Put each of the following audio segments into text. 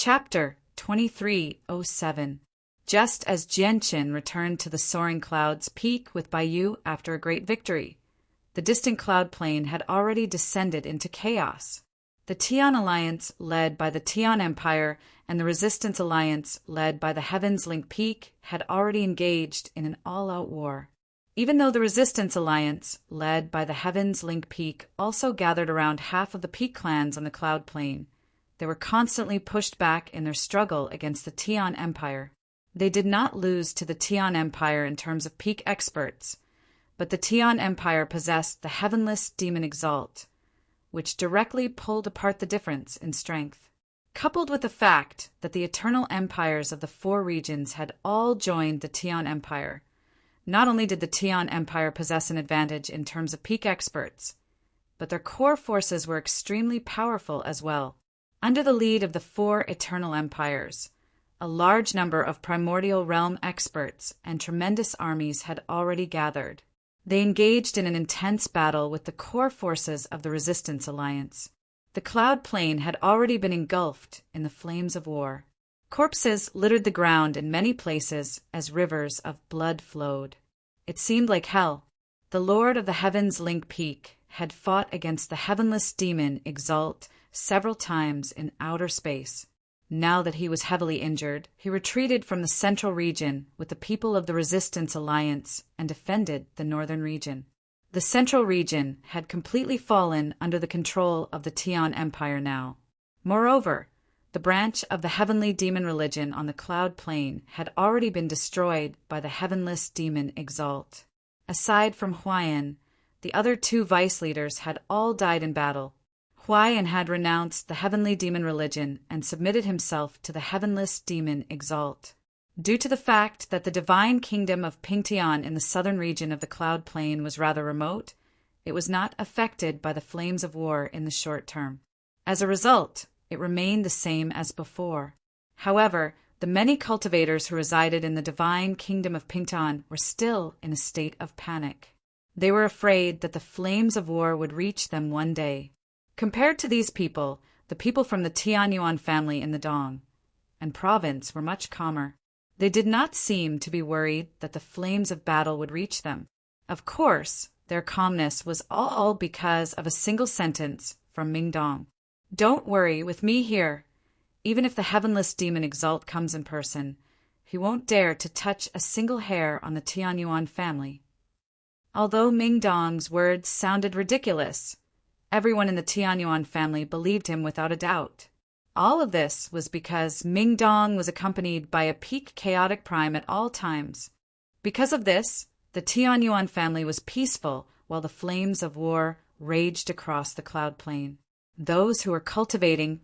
Chapter 2307. Just as Jianqin returned to the soaring cloud's peak with Baiyu after a great victory, the distant cloud plain had already descended into chaos. The Tian Alliance, led by the Tian Empire, and the Resistance Alliance, led by the Heavens Link Peak, had already engaged in an all-out war. Even though the Resistance Alliance, led by the Heavens Link Peak, also gathered around half of the peak clans on the cloud plain, they were constantly pushed back in their struggle against the Tian Empire. They did not lose to the Tian Empire in terms of peak experts, but the Tian Empire possessed the heavenless demon Exalt, which directly pulled apart the difference in strength. Coupled with the fact that the eternal empires of the four regions had all joined the Tian Empire, not only did the Tian Empire possess an advantage in terms of peak experts, but their core forces were extremely powerful as well. Under the lead of the four eternal empires, a large number of primordial realm experts and tremendous armies had already gathered. They engaged in an intense battle with the core forces of the Resistance Alliance. The cloud plain had already been engulfed in the flames of war. Corpses littered the ground in many places as rivers of blood flowed. It seemed like hell. The Lord of the Heavens Link Peak had fought against the heavenless demon Exalt several times in outer space. Now that he was heavily injured, he retreated from the central region with the people of the Resistance Alliance and defended the northern region. The central region had completely fallen under the control of the Tian Empire now. Moreover, the branch of the heavenly demon religion on the cloud plain had already been destroyed by the heavenless demon Exalt. Aside from Huayan, the other two vice leaders had all died in battle. Huayan had renounced the heavenly demon religion and submitted himself to the heavenless demon Exalt. Due to the fact that the divine kingdom of Pingtian in the southern region of the cloud plain was rather remote, it was not affected by the flames of war in the short term. As a result, it remained the same as before. However, the many cultivators who resided in the divine kingdom of Pingtian were still in a state of panic. They were afraid that the flames of war would reach them one day. Compared to these people, the people from the Tianyuan family in the Dong and province were much calmer. They did not seem to be worried that the flames of battle would reach them. Of course, their calmness was all because of a single sentence from Mingdong. "Don't worry, with me here. Even if the heavenless demon Exalt comes in person, he won't dare to touch a single hair on the Tianyuan family." Although Mingdong's words sounded ridiculous, everyone in the Tianyuan family believed him without a doubt. All of this was because Mingdong was accompanied by a peak chaotic prime at all times. Because of this, the Tianyuan family was peaceful while the flames of war raged across the cloud plain. Those who were cultivating,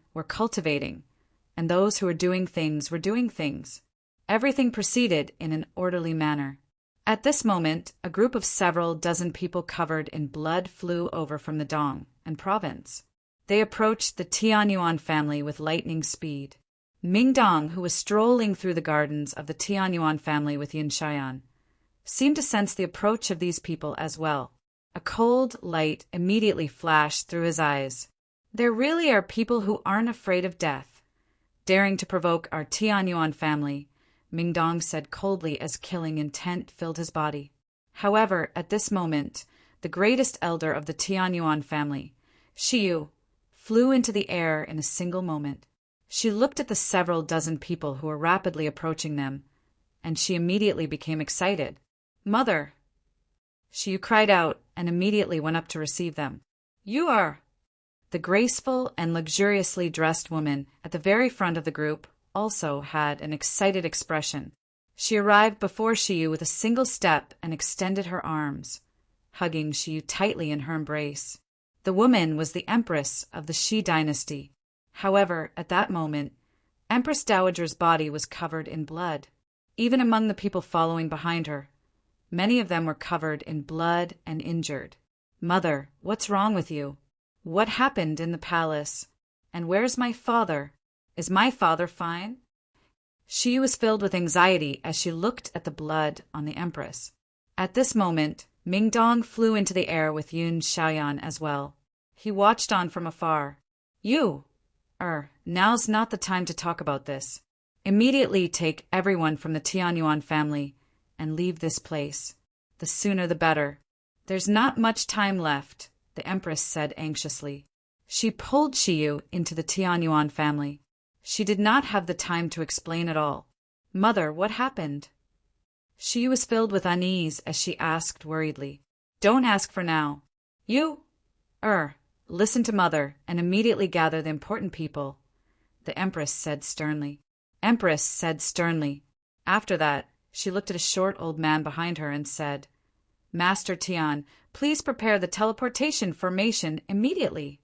and those who were doing things. Everything proceeded in an orderly manner. At this moment, a group of several dozen people covered in blood flew over from the Dong and province. They approached the Tianyuan family with lightning speed. Mingdong, who was strolling through the gardens of the Tianyuan family with Yin Xian, seemed to sense the approach of these people as well. A cold light immediately flashed through his eyes. There really are people who aren't afraid of death, daring to provoke our Tianyuan family, Mingdong said coldly as killing intent filled his body. However, at this moment, the greatest elder of the Tianyuan family, Shiyu, flew into the air in a single moment. She looked at the several dozen people who were rapidly approaching them, and she immediately became excited. "Mother!" Shiyu cried out and immediately went up to receive them. "You are—" The graceful and luxuriously dressed woman at the very front of the group also had an excited expression. She arrived before Shiyu with a single step and extended her arms, hugging Shiyu tightly in her embrace. The woman was the Empress of the Shi dynasty. However, at that moment, Empress Dowager's body was covered in blood. Even among the people following behind her, many of them were covered in blood and injured. "Mother, what's wrong with you? What happened in the palace? And where's my father? Is my father fine?" She was filled with anxiety as she looked at the blood on the Empress. At this moment, Mingdong flew into the air with Yun Xiaoyan as well. He watched on from afar. Now's not the time to talk about this. Immediately take everyone from the Tianyuan family and leave this place. The sooner the better. There's not much time left, the Empress said anxiously. She pulled Shiyu into the Tianyuan family. She did not have the time to explain it all. Mother, what happened? Shiyu was filled with unease as she asked worriedly. Don't ask for now. You? Listen to Mother and immediately gather the important people, the Empress said sternly. After that, she looked at a short old man behind her and said, Master Tian, please prepare the teleportation formation immediately.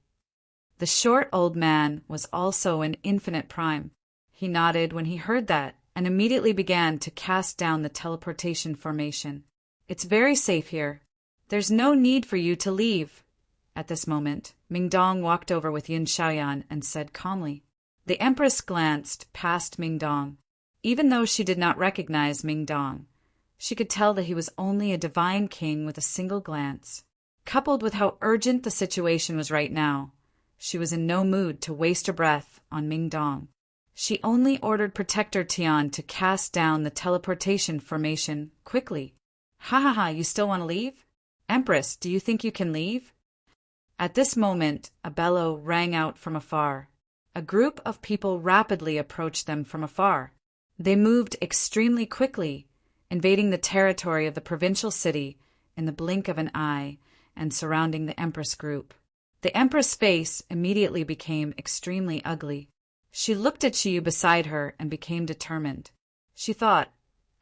The short old man was also an infinite prime. He nodded when he heard that and immediately began to cast down the teleportation formation. It's very safe here. There's no need for you to leave. At this moment, Mingdong walked over with Yin Xiaoyan and said calmly. The Empress glanced past Mingdong. Even though she did not recognize Mingdong, she could tell that he was only a divine king with a single glance. Coupled with how urgent the situation was right now, she was in no mood to waste her breath on Mingdong. She only ordered Protector Tian to cast down the teleportation formation quickly. Ha, you still want to leave? Empress, do you think you can leave? At this moment, a bellow rang out from afar. A group of people rapidly approached them from afar. They moved extremely quickly, invading the territory of the provincial city in the blink of an eye and surrounding the Empress group. The Empress' face immediately became extremely ugly. She looked at Shiyu beside her and became determined. She thought,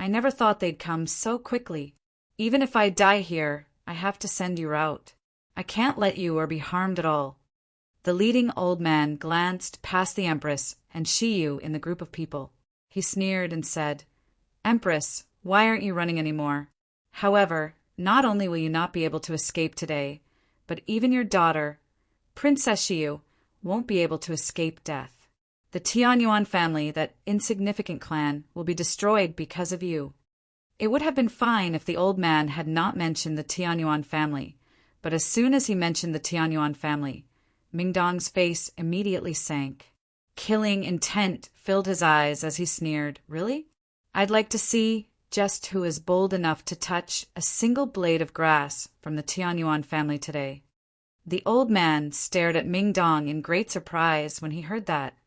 I never thought they'd come so quickly. Even if I die here, I have to send you out. I can't let you or be harmed at all. The leading old man glanced past the Empress and Shiyu in the group of people. He sneered and said, Empress, why aren't you running anymore? However, not only will you not be able to escape today, but even your daughter, Princess Shiyu, won't be able to escape death. The Tianyuan family, that insignificant clan, will be destroyed because of you. It would have been fine if the old man had not mentioned the Tianyuan family, but as soon as he mentioned the Tianyuan family, Mingdong's face immediately sank. Killing intent filled his eyes as he sneered, Really? I'd like to see just who is bold enough to touch a single blade of grass from the Tianyuan family today. The old man stared at Mingdong in great surprise when he heard that.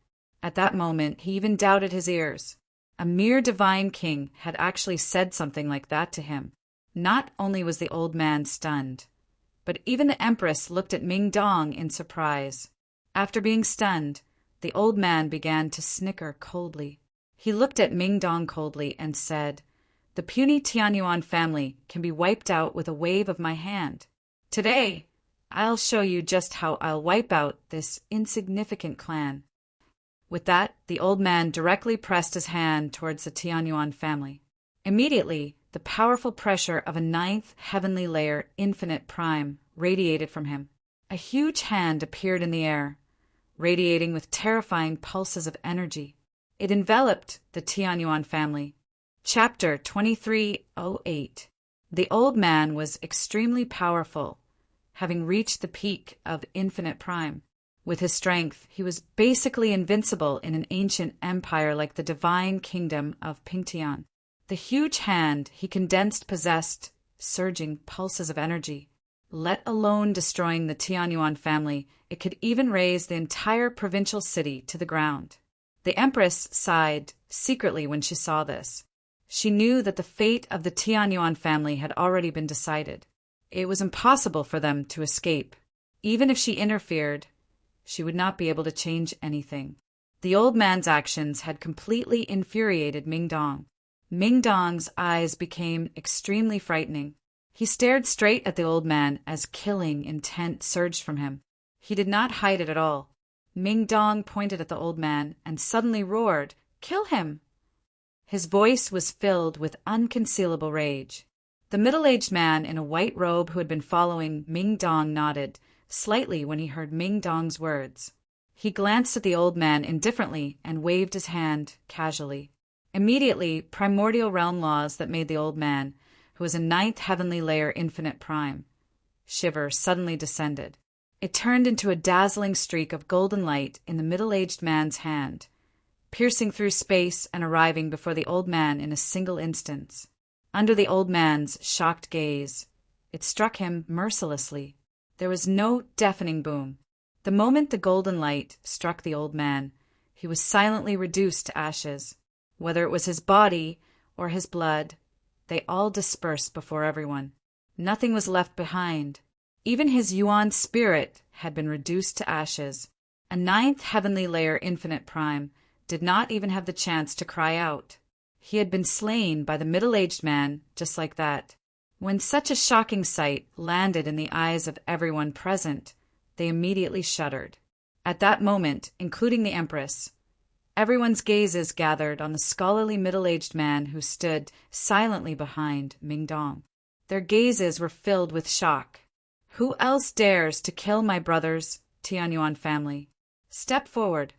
At that moment, he even doubted his ears. A mere divine king had actually said something like that to him. Not only was the old man stunned, but even the Empress looked at Mingdong in surprise. After being stunned, the old man began to snicker coldly. He looked at Mingdong coldly and said, The puny Tianyuan family can be wiped out with a wave of my hand. Today, I'll show you just how I'll wipe out this insignificant clan. With that, the old man directly pressed his hand towards the Tianyuan family. Immediately, the powerful pressure of a ninth heavenly layer infinite prime radiated from him. A huge hand appeared in the air, radiating with terrifying pulses of energy. It enveloped the Tianyuan family. Chapter 2308. The old man was extremely powerful, having reached the peak of infinite prime. With his strength, he was basically invincible in an ancient empire like the divine kingdom of Pingtian. The huge hand he condensed possessed surging pulses of energy. Let alone destroying the Tianyuan family, it could even raise the entire provincial city to the ground. The Empress sighed secretly when she saw this. She knew that the fate of the Tianyuan family had already been decided. It was impossible for them to escape. Even if she interfered, she would not be able to change anything. The old man's actions had completely infuriated Mingdong. Mingdong's eyes became extremely frightening. He stared straight at the old man as killing intent surged from him. He did not hide it at all. Mingdong pointed at the old man and suddenly roared, "Kill him!" His voice was filled with unconcealable rage. The middle-aged man in a white robe who had been following Mingdong nodded slightly when he heard Mingdong's words. He glanced at the old man indifferently and waved his hand casually. Immediately, primordial realm laws that made the old man, who was a ninth heavenly layer infinite prime, shiver suddenly descended. It turned into a dazzling streak of golden light in the middle-aged man's hand, piercing through space and arriving before the old man in a single instant. Under the old man's shocked gaze, it struck him mercilessly. There was no deafening boom. The moment the golden light struck the old man, he was silently reduced to ashes. Whether it was his body or his blood, they all dispersed before everyone. Nothing was left behind. Even his Yuan spirit had been reduced to ashes. A ninth heavenly layer infinite prime did not even have the chance to cry out. He had been slain by the middle-aged man just like that. When such a shocking sight landed in the eyes of everyone present, they immediately shuddered. At that moment, including the Empress, everyone's gazes gathered on the scholarly middle-aged man who stood silently behind Mingdong. Their gazes were filled with shock. Who else dares to kill my brother's Tianyuan family? Step forward.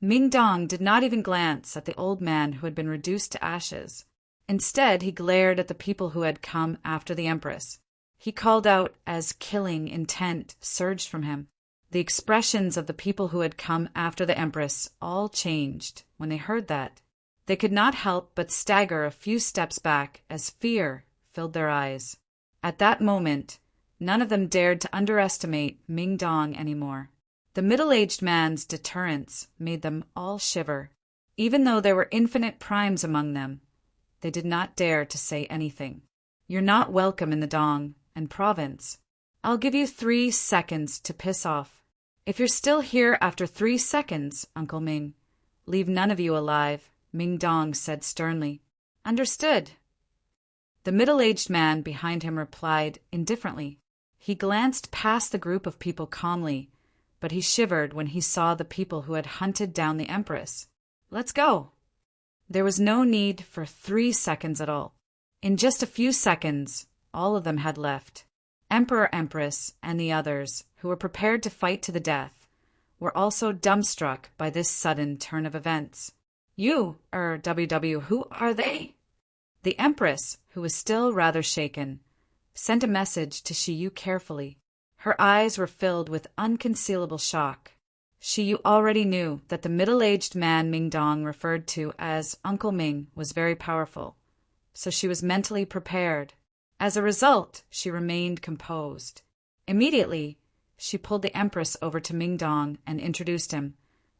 Mingdong did not even glance at the old man who had been reduced to ashes. Instead, he glared at the people who had come after the Empress. He called out as killing intent surged from him. The expressions of the people who had come after the Empress all changed when they heard that. They could not help but stagger a few steps back as fear filled their eyes. At that moment, none of them dared to underestimate Mingdong anymore. The middle-aged man's deterrence made them all shiver. Even though there were infinite primes among them, they did not dare to say anything. You're not welcome in the Dong and province. I'll give you 3 seconds to piss off. If you're still here after 3 seconds, Uncle Ming, leave none of you alive, Mingdong said sternly. Understood. The middle-aged man behind him replied indifferently. He glanced past the group of people calmly, but he shivered when he saw the people who had hunted down the Empress. Let's go. There was no need for 3 seconds at all. In just a few seconds, all of them had left. Emperor, Empress, and the others, who were prepared to fight to the death, were also dumbstruck by this sudden turn of events. WW, who are they? The Empress, who was still rather shaken, sent a message to Shiyu carefully. Her eyes were filled with unconcealable shock. Shiyu already knew that the middle-aged man Mingdong referred to as Uncle Ming was very powerful, so she was mentally prepared. As a result, she remained composed. Immediately, she pulled the Empress over to Mingdong and introduced him.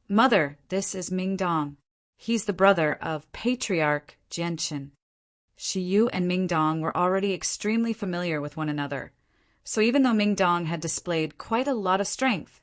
Mother, this is Mingdong. He's the brother of Patriarch Genshin. Shiyu and Mingdong were already extremely familiar with one another, so even though Mingdong had displayed quite a lot of strength,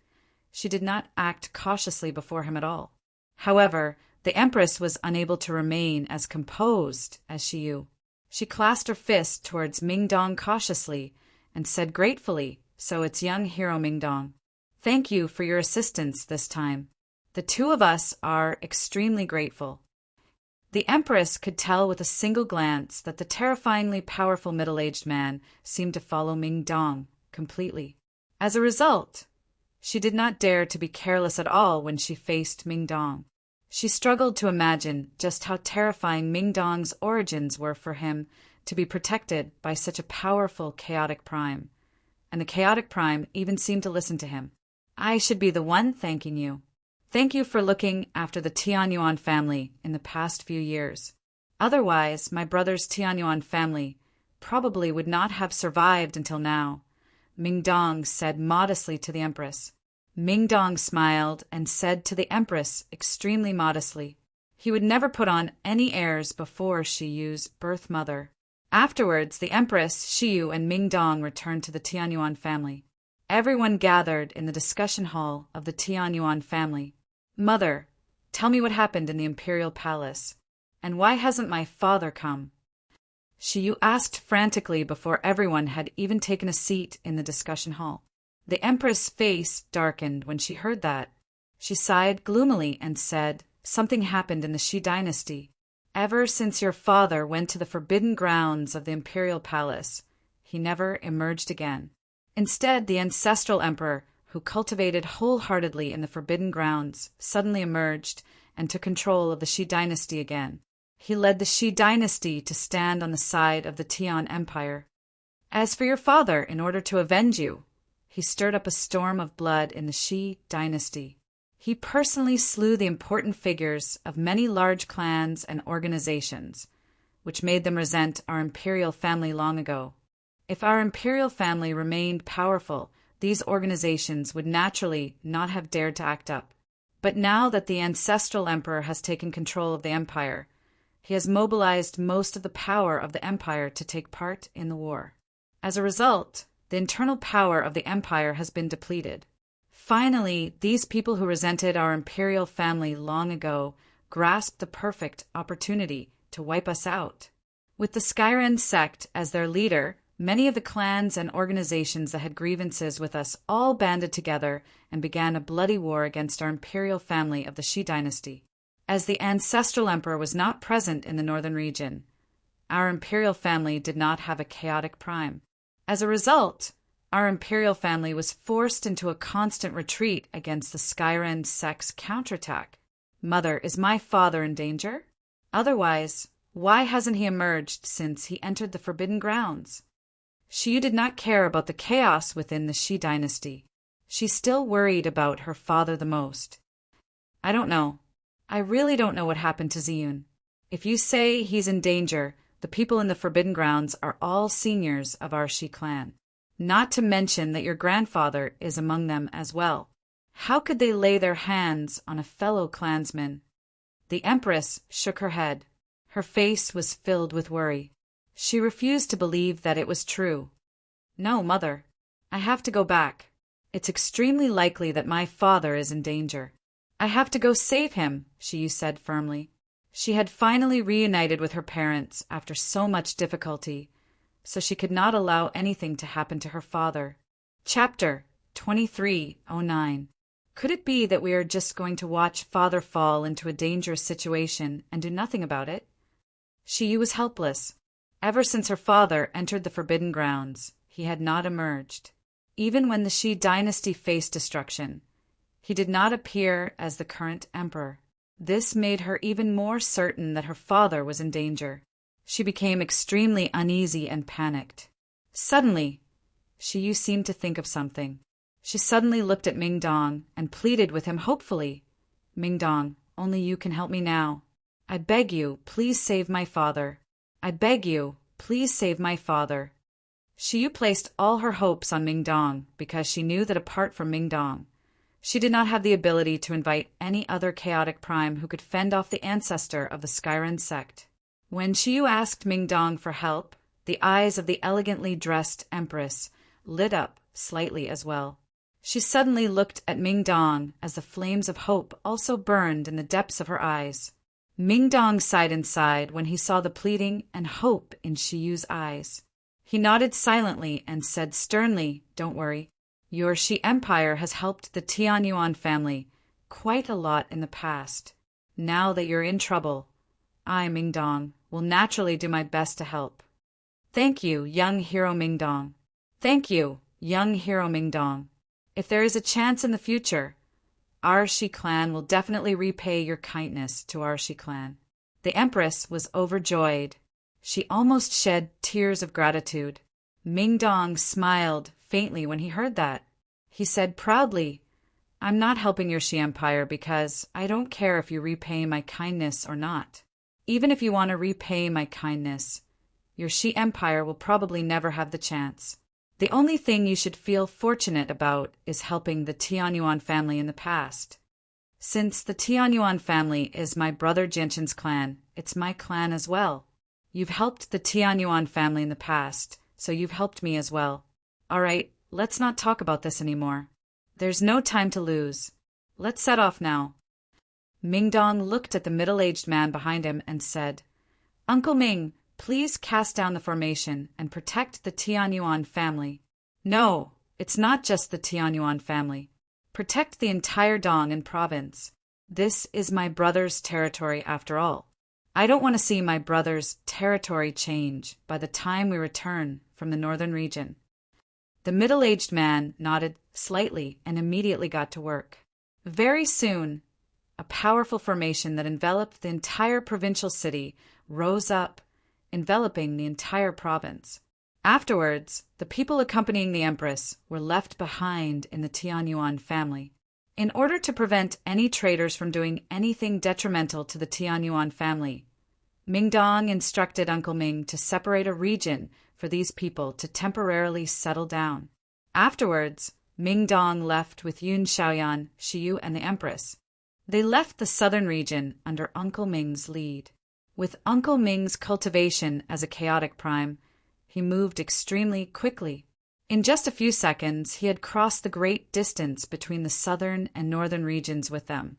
she did not act cautiously before him at all. However, the Empress was unable to remain as composed as Shiyu. She clasped her fist towards Mingdong cautiously and said gratefully, so it's young hero Mingdong. Thank you for your assistance this time. The two of us are extremely grateful. The Empress could tell with a single glance that the terrifyingly powerful middle-aged man seemed to follow Mingdong completely. As a result, she did not dare to be careless at all when she faced Mingdong. She struggled to imagine just how terrifying Mingdong's origins were for him to be protected by such a powerful chaotic prime. And the chaotic prime even seemed to listen to him. I should be the one thanking you. Thank you for looking after the Tianyuan family in the past few years. Otherwise, my brother's Tianyuan family probably would not have survived until now, Mingdong said modestly to the Empress. Mingdong smiled and said to the Empress extremely modestly. He would never put on any airs before Shiyu's birth mother. Afterwards, the Empress, Shiyu, and Mingdong returned to the Tianyuan family. Everyone gathered in the discussion hall of the Tianyuan family. Mother, tell me what happened in the imperial palace, and why hasn't my father come? Shiyu asked frantically before everyone had even taken a seat in the discussion hall. The Empress' face darkened when she heard that. She sighed gloomily and said, Something happened in the Shi dynasty. Ever since your father went to the forbidden grounds of the imperial palace, he never emerged again. Instead, the ancestral emperor, who cultivated wholeheartedly in the forbidden grounds, suddenly emerged and took control of the Shi dynasty again. He led the Shi dynasty to stand on the side of the Tian Empire. As for your father, in order to avenge you, he stirred up a storm of blood in the Shi dynasty. He personally slew the important figures of many large clans and organizations, which made them resent our imperial family long ago. If our imperial family remained powerful, these organizations would naturally not have dared to act up. But now that the ancestral emperor has taken control of the empire, he has mobilized most of the power of the empire to take part in the war. As a result, the internal power of the empire has been depleted. Finally, these people who resented our imperial family long ago grasped the perfect opportunity to wipe us out. With the Skyren sect as their leader, many of the clans and organizations that had grievances with us all banded together and began a bloody war against our imperial family of the Shi dynasty. As the ancestral emperor was not present in the northern region, our imperial family did not have a chaotic prime. As a result, our imperial family was forced into a constant retreat against the Skyren sect's counterattack. Mother, is my father in danger? Otherwise, why hasn't he emerged since he entered the Forbidden Grounds? Shi did not care about the chaos within the Shi dynasty. She still worried about her father the most. I don't know. I really don't know what happened to Ziyun. If you say he's in danger, the people in the Forbidden Grounds are all seniors of our Shi clan. Not to mention that your grandfather is among them as well. How could they lay their hands on a fellow clansman? The Empress shook her head. Her face was filled with worry. She refused to believe that it was true. No, Mother. I have to go back. It's extremely likely that my father is in danger. I have to go save him, Shi said firmly. She had finally reunited with her parents after so much difficulty, so she could not allow anything to happen to her father. Chapter 2309. Could it be that we are just going to watch father fall into a dangerous situation and do nothing about it? Shi was helpless. Ever since her father entered the Forbidden Grounds, he had not emerged. Even when the Shi dynasty faced destruction, he did not appear as the current emperor. This made her even more certain that her father was in danger. She became extremely uneasy and panicked. Suddenly, Shi seemed to think of something. She suddenly looked at Mingdong and pleaded with him hopefully. Mingdong, only you can help me now. I beg you, please save my father. I beg you, please save my father. Shi placed all her hopes on Mingdong because she knew that apart from Mingdong, she did not have the ability to invite any other chaotic prime who could fend off the ancestor of the Skyren sect. When Shiyu asked Mingdong for help, the eyes of the elegantly dressed empress lit up slightly as well. She suddenly looked at Mingdong as the flames of hope also burned in the depths of her eyes. Mingdong sighed inside when he saw the pleading and hope in Shiyu's eyes. He nodded silently and said sternly, "Don't worry. Your Shi Empire has helped the Tianyuan family quite a lot in the past. Now that you're in trouble, I, Mingdong, will naturally do my best to help. Thank you, young hero Mingdong. Thank you, young hero Mingdong. If there is a chance in the future, our Shi clan will definitely repay your kindness to our Shi clan." The Empress was overjoyed. She almost shed tears of gratitude. Mingdong smiled faintly when he heard that. He said proudly, "I'm not helping your Shi Empire because I don't care if you repay my kindness or not. Even if you want to repay my kindness, your Shi Empire will probably never have the chance. The only thing you should feel fortunate about is helping the Tianyuan family in the past. Since the Tianyuan family is my brother Genshin's clan, it's my clan as well. You've helped the Tianyuan family in the past, so you've helped me as well. All right, let's not talk about this anymore. There's no time to lose. Let's set off now." Mingdong looked at the middle-aged man behind him and said, "Uncle Ming, please cast down the formation and protect the Tianyuan family." "No, it's not just the Tianyuan family. Protect the entire Dong'an province. This is my brother's territory after all. I don't want to see my brother's territory change by the time we return from the northern region." The middle-aged man nodded slightly and immediately got to work. Very soon, a powerful formation that enveloped the entire provincial city rose up, enveloping the entire province. Afterwards, the people accompanying the empress were left behind in the Tianyuan family. In order to prevent any traitors from doing anything detrimental to the Tianyuan family, Mingdong instructed Uncle Ming to separate a region for these people to temporarily settle down. Afterwards, Mingdong left with Yun Xiaoyan, Shiyu, and the empress. They left the southern region under Uncle Ming's lead. With Uncle Ming's cultivation as a chaotic prime, he moved extremely quickly. In just a few seconds, he had crossed the great distance between the southern and northern regions with them,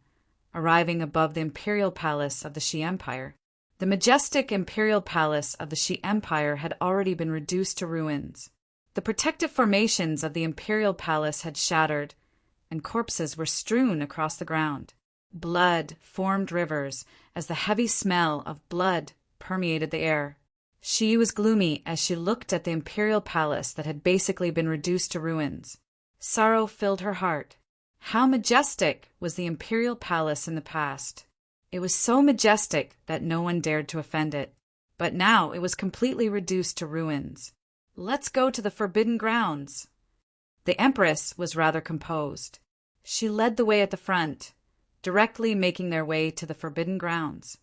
arriving above the imperial palace of the Xi Empire. The majestic imperial palace of the Xi Empire had already been reduced to ruins. The protective formations of the imperial palace had shattered, and corpses were strewn across the ground. Blood formed rivers as the heavy smell of blood permeated the air. She was gloomy as she looked at the imperial palace that had basically been reduced to ruins. Sorrow filled her heart. How majestic was the imperial palace in the past! It was so majestic that no one dared to offend it. But now it was completely reduced to ruins. Let's go to the forbidden grounds. The empress was rather composed. She led the way at the front, directly making their way to the forbidden grounds.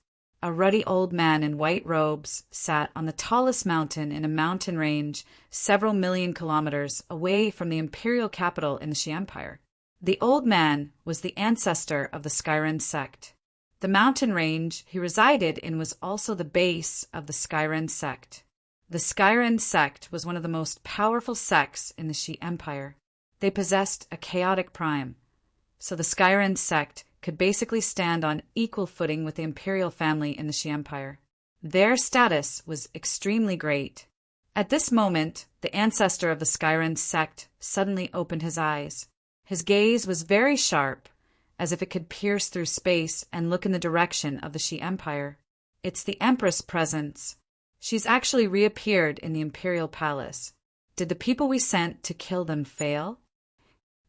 A ruddy old man in white robes sat on the tallest mountain in a mountain range several million kilometers away from the imperial capital in the Xi Empire. The old man was the ancestor of the Skyren sect. The mountain range he resided in was also the base of the Skyren sect. The Skyren sect was one of the most powerful sects in the Xi Empire. They possessed a chaotic prime, so the Skyren sect could basically stand on equal footing with the imperial family in the Xi Empire. Their status was extremely great. At this moment, the ancestor of the Skyren sect suddenly opened his eyes. His gaze was very sharp, as if it could pierce through space and look in the direction of the Xi Empire. It's the Empress presence. She's actually reappeared in the imperial palace. Did the people we sent to kill them fail?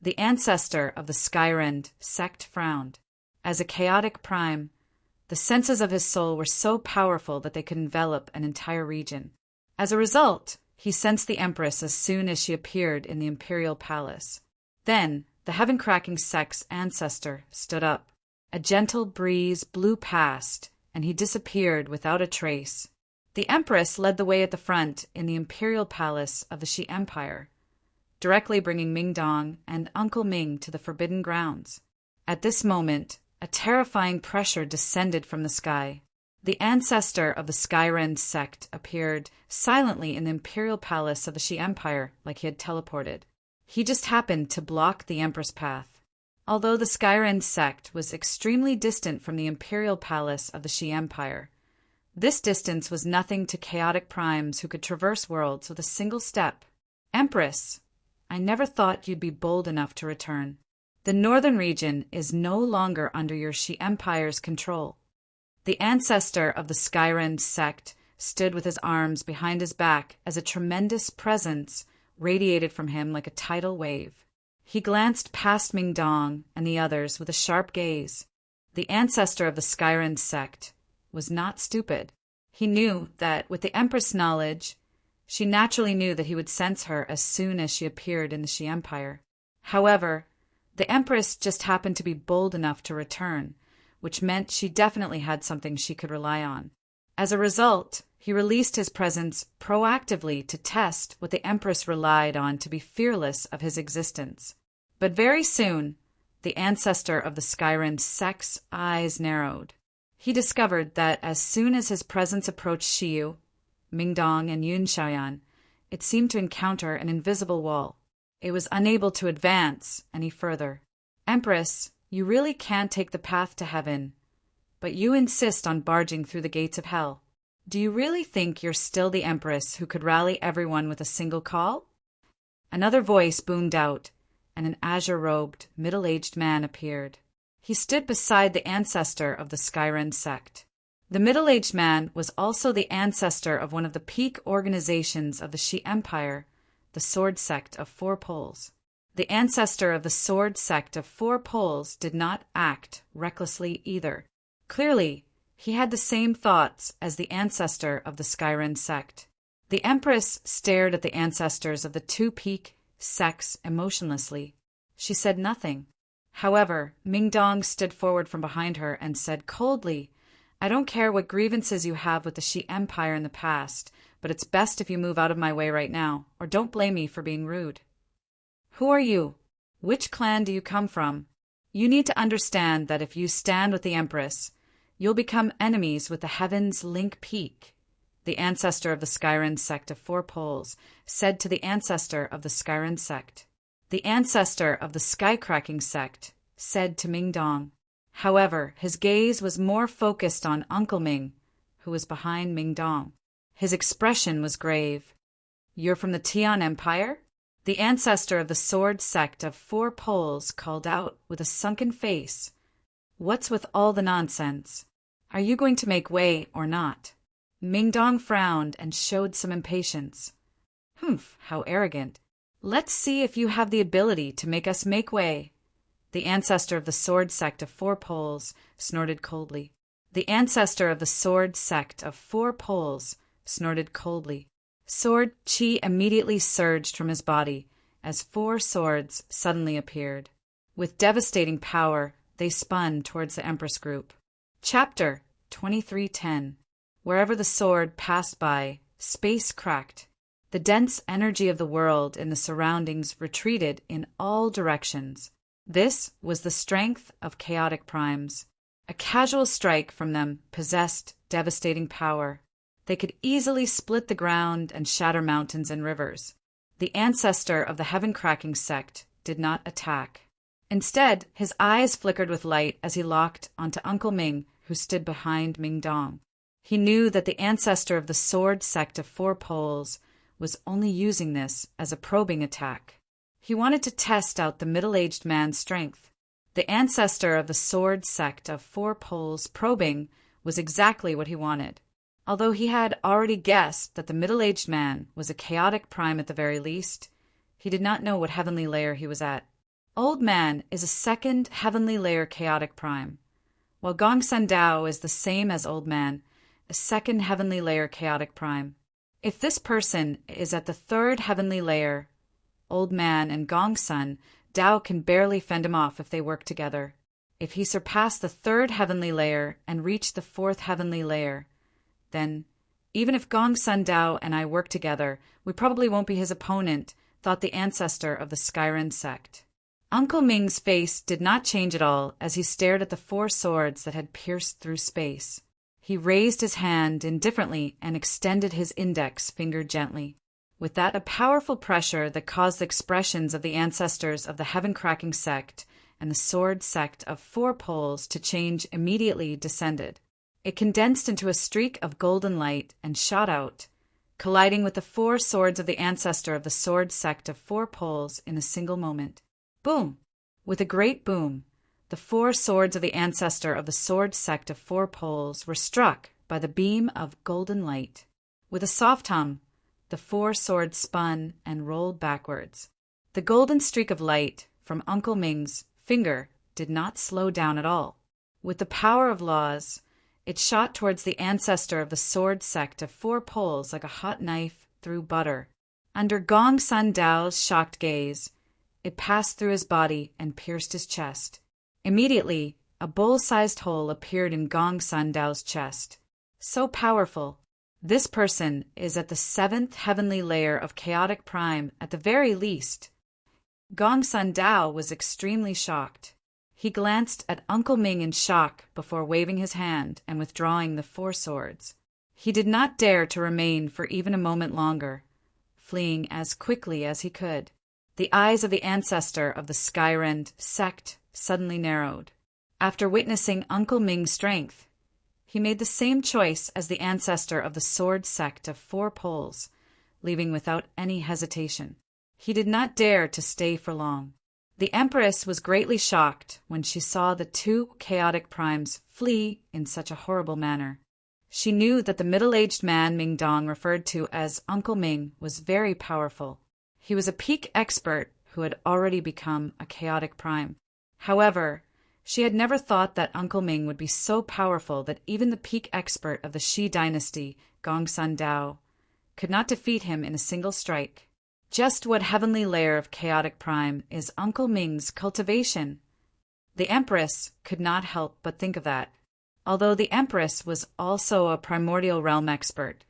The ancestor of the Skyren sect frowned. As a chaotic prime, the senses of his soul were so powerful that they could envelop an entire region. As a result, he sensed the Empress as soon as she appeared in the imperial palace. Then, the heaven-cracking sect's ancestor stood up. A gentle breeze blew past, and he disappeared without a trace. The Empress led the way at the front in the imperial palace of the Xi Empire, directly bringing Mingdong and Uncle Ming to the forbidden grounds. At this moment, a terrifying pressure descended from the sky. The ancestor of the Skyren sect appeared silently in the imperial palace of the Xi Empire like he had teleported. He just happened to block the Empress path. Although the Skyren sect was extremely distant from the imperial palace of the Xi Empire, this distance was nothing to chaotic primes who could traverse worlds with a single step. Empress, I never thought you'd be bold enough to return. The northern region is no longer under your Xi Empire's control. The ancestor of the Skyren sect stood with his arms behind his back as a tremendous presence radiated from him like a tidal wave. He glanced past Mingdong and the others with a sharp gaze. The ancestor of the Skyren sect was not stupid. He knew that with the Empress' knowledge, she naturally knew that he would sense her as soon as she appeared in the Xi Empire. However, the Empress just happened to be bold enough to return, which meant she definitely had something she could rely on. As a result, he released his presence proactively to test what the Empress relied on to be fearless of his existence. But very soon, the ancestor of the Skyren sect's eyes narrowed. He discovered that as soon as his presence approached Shiyu, Mingdong, and Yun Xiaoyan, it seemed to encounter an invisible wall. It was unable to advance any further. Empress, you really can't take the path to heaven, but you insist on barging through the gates of hell. Do you really think you're still the Empress who could rally everyone with a single call? Another voice boomed out, and an azure-robed, middle-aged man appeared. He stood beside the ancestor of the Skyren sect. The middle-aged man was also the ancestor of one of the peak organizations of the Xi Empire, the Sword Sect of Four Poles. The ancestor of the Sword Sect of Four Poles did not act recklessly either. Clearly, he had the same thoughts as the ancestor of the Skyren sect. The Empress stared at the ancestors of the two peak sects emotionlessly. She said nothing. However, Mingdong stood forward from behind her and said coldly, "I don't care what grievances you have with the Shi Empire in the past, but it's best if you move out of my way right now, or don't blame me for being rude." "Who are you? Which clan do you come from? You need to understand that if you stand with the Empress, you'll become enemies with the Heaven's Link Peak," the ancestor of the Skyren sect of Four Poles said to the ancestor of the Skyren sect. The ancestor of the Skycracking sect said to Mingdong. However, his gaze was more focused on Uncle Ming, who was behind Mingdong. His expression was grave. "You're from the Tian Empire?" The ancestor of the Sword sect of Four Poles called out with a sunken face. "What's with all the nonsense? Are you going to make way or not?" Mingdong frowned and showed some impatience. "Humph, how arrogant. Let's see if you have the ability to make us make way." The ancestor of the Sword sect of Four Poles snorted coldly. The ancestor of the Sword sect of Four Poles snorted coldly. Sword chi immediately surged from his body as four swords suddenly appeared. With devastating power, they spun towards the Empress group. Chapter 2310. Wherever the sword passed by, space cracked. The dense energy of the world in the surroundings retreated in all directions. This was the strength of chaotic primes. A casual strike from them possessed devastating power. They could easily split the ground and shatter mountains and rivers. The ancestor of the Heaven-Cracking sect did not attack. Instead, his eyes flickered with light as he locked onto Uncle Ming, who stood behind Mingdong. He knew that the ancestor of the Sword sect of Four Poles was only using this as a probing attack. He wanted to test out the middle-aged man's strength. The ancestor of the Sword sect of Four Poles probing was exactly what he wanted. Although he had already guessed that the middle-aged man was a chaotic prime at the very least, he did not know what heavenly layer he was at. Old Man is a second heavenly layer chaotic prime, while Gongsun Dao is the same as Old Man, a second heavenly layer chaotic prime. If this person is at the third heavenly layer, Old Man and Gongsun, Dao can barely fend him off if they work together. If he surpassed the third heavenly layer and reached the fourth heavenly layer, then, even if Gongsun Dao and I work together, we probably won't be his opponent, thought the ancestor of the Skyren sect. Uncle Ming's face did not change at all as he stared at the four swords that had pierced through space. He raised his hand indifferently and extended his index finger gently. With that, a powerful pressure that caused the expressions of the ancestors of the Heaven-Cracking sect and the Sword sect of Four Poles to change immediately descended. It condensed into a streak of golden light and shot out, colliding with the four swords of the ancestor of the Sword sect of Four Poles in a single moment. Boom! With a great boom, the four swords of the ancestor of the Sword sect of Four Poles were struck by the beam of golden light. With a soft hum, the four swords spun and rolled backwards. The golden streak of light from Uncle Ming's finger did not slow down at all. With the power of laws, it shot towards the ancestor of the Sword sect of Four Poles like a hot knife through butter. Under Gongsun Dao's shocked gaze, it passed through his body and pierced his chest. Immediately, a bowl-sized hole appeared in Gongsun Dao's chest. So powerful. This person is at the seventh heavenly layer of chaotic prime at the very least. Gongsun Dao was extremely shocked. He glanced at Uncle Ming in shock before waving his hand and withdrawing the four swords. He did not dare to remain for even a moment longer, fleeing as quickly as he could. The eyes of the ancestor of the Skyren sect suddenly narrowed. After witnessing Uncle Ming's strength, he made the same choice as the ancestor of the Sword sect of Four Poles, leaving without any hesitation. He did not dare to stay for long. The Empress was greatly shocked when she saw the two chaotic primes flee in such a horrible manner. She knew that the middle-aged man Mingdong referred to as Uncle Ming was very powerful. He was a peak expert who had already become a chaotic prime. However, she had never thought that Uncle Ming would be so powerful that even the peak expert of the Shi dynasty, Gongsun Dao, could not defeat him in a single strike. Just what heavenly layer of chaotic prime is Uncle Ming's cultivation? The Empress could not help but think of that. Although the Empress was also a primordial realm expert,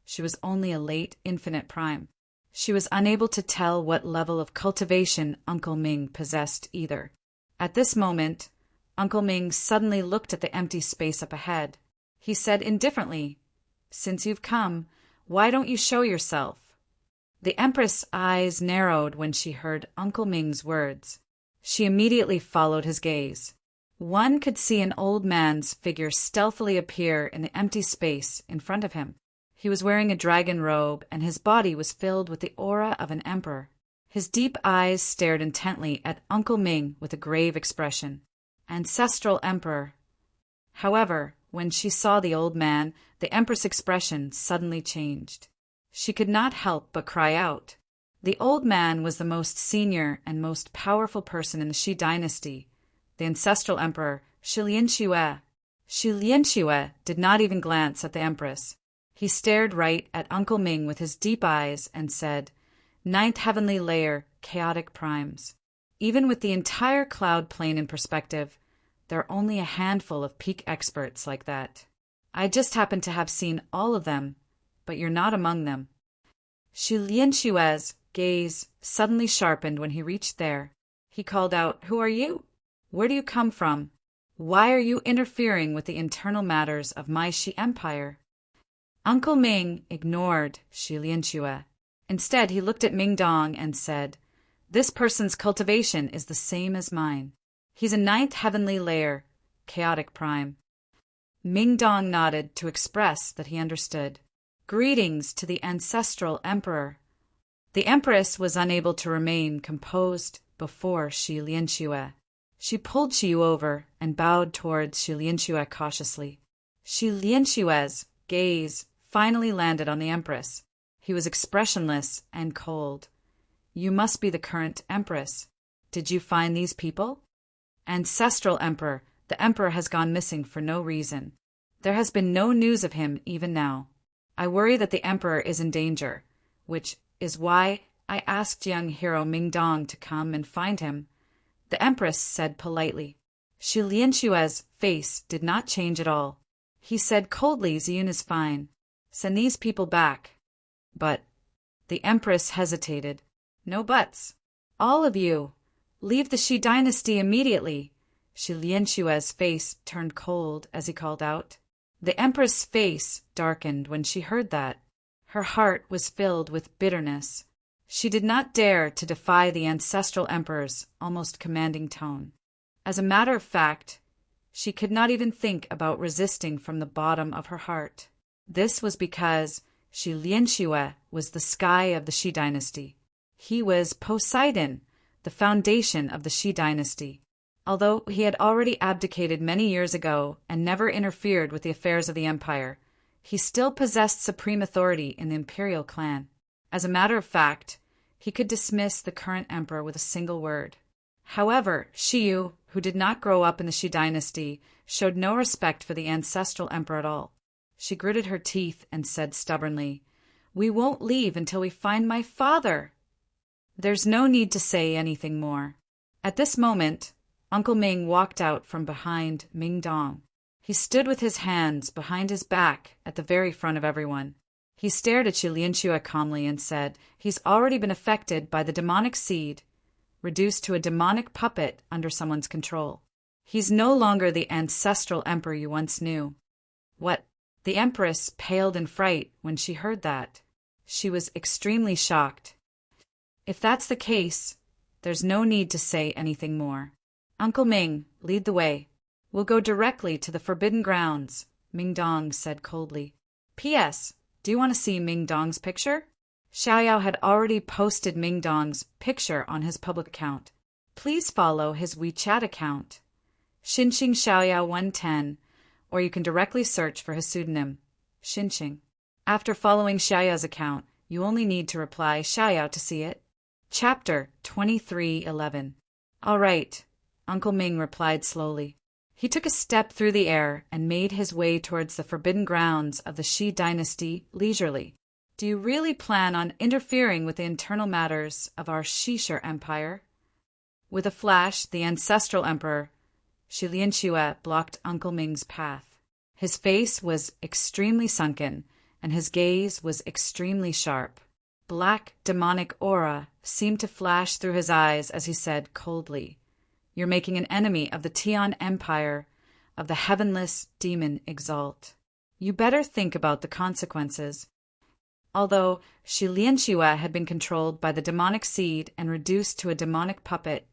she was only a late infinite prime. She was unable to tell what level of cultivation Uncle Ming possessed either. At this moment, Uncle Ming suddenly looked at the empty space up ahead. He said indifferently, "Since you've come, why don't you show yourself?" The Empress' eyes narrowed when she heard Uncle Ming's words. She immediately followed his gaze. One could see an old man's figure stealthily appear in the empty space in front of him. He was wearing a dragon robe, and his body was filled with the aura of an emperor. His deep eyes stared intently at Uncle Ming with a grave expression. Ancestral Emperor. However, when she saw the old man, the Empress' expression suddenly changed. She could not help but cry out. The old man was the most senior and most powerful person in the Shi dynasty, the ancestral emperor, Shi Lianxue. Shi Lianxue did not even glance at the Empress. He stared right at Uncle Ming with his deep eyes and said, "Ninth heavenly layer, chaotic primes." Even with the entire cloud plane in perspective, there are only a handful of peak experts like that. I just happen to have seen all of them, but you're not among them. Shi Lianxue's gaze suddenly sharpened when he reached there. He called out, "Who are you? Where do you come from? Why are you interfering with the internal matters of my Shi Empire?" Uncle Ming ignored Shi Lianxue. Instead, he looked at Ming Dong and said, "This person's cultivation is the same as mine. He's a ninth heavenly layer, chaotic prime." Ming Dong nodded to express that he understood. "Greetings to the ancestral emperor." The Empress was unable to remain composed before Shi Lianxue. She pulled Shiyu over and bowed towards Shi Lianxue cautiously. Shi Lianxue's gaze finally landed on the Empress. He was expressionless and cold. "You must be the current Empress. Did you find these people?" "Ancestral Emperor, the Emperor has gone missing for no reason. There has been no news of him even now. I worry that the Emperor is in danger, which is why I asked young hero Ming Dong to come and find him," the Empress said politely. Shi Lianxue's face did not change at all. He said coldly, "Ziyun is fine. Send these people back." "But—" the Empress hesitated. "No buts. All of you, leave the Shi dynasty immediately." Shi Lianxue's face turned cold as he called out. The Empress' face darkened when she heard that. Her heart was filled with bitterness. She did not dare to defy the ancestral emperor's almost commanding tone. As a matter of fact, she could not even think about resisting from the bottom of her heart. This was because Shi Lianxue was the sky of the Shi dynasty. He was Poseidon, the foundation of the Shi dynasty. Although he had already abdicated many years ago and never interfered with the affairs of the empire, he still possessed supreme authority in the imperial clan. As a matter of fact, he could dismiss the current emperor with a single word. However, Shiyu, who did not grow up in the Shi dynasty, showed no respect for the ancestral emperor at all. She gritted her teeth and said stubbornly, "We won't leave until we find my father." There's no need to say anything more. At this moment, Uncle Ming walked out from behind Ming Dong. He stood with his hands behind his back at the very front of everyone. He stared at Shi Lianxue calmly and said, "He's already been affected by the demonic seed, reduced to a demonic puppet under someone's control. He's no longer the ancestral emperor you once knew." "What?" The Empress paled in fright when she heard that. She was extremely shocked. "If that's the case, there's no need to say anything more. Uncle Ming, lead the way. We'll go directly to the Forbidden Grounds," Ming Dong said coldly. "P.S. Do you want to see Ming Dong's picture?" Xiaoyao had already posted Ming Dong's picture on his public account. Please follow his WeChat account, Xinxing Xiaoyao 110, or you can directly search for his pseudonym, Xinxing. After following Xiaoyao's account, you only need to reply Xiaoyao to see it. Chapter 23:11. "All right," Uncle Ming replied slowly. He took a step through the air and made his way towards the forbidden grounds of the Shi dynasty leisurely. Do you really plan on interfering with the internal matters of our Shishir Empire? With a flash, the ancestral emperor, Shi Lianxue, blocked Uncle Ming's path. His face was extremely sunken, and his gaze was extremely sharp. Black, demonic aura seemed to flash through his eyes as he said coldly, "You're making an enemy of the Tian Empire, of the heavenless demon Exalt. You better think about the consequences." Although Shi Lianxue had been controlled by the demonic seed and reduced to a demonic puppet,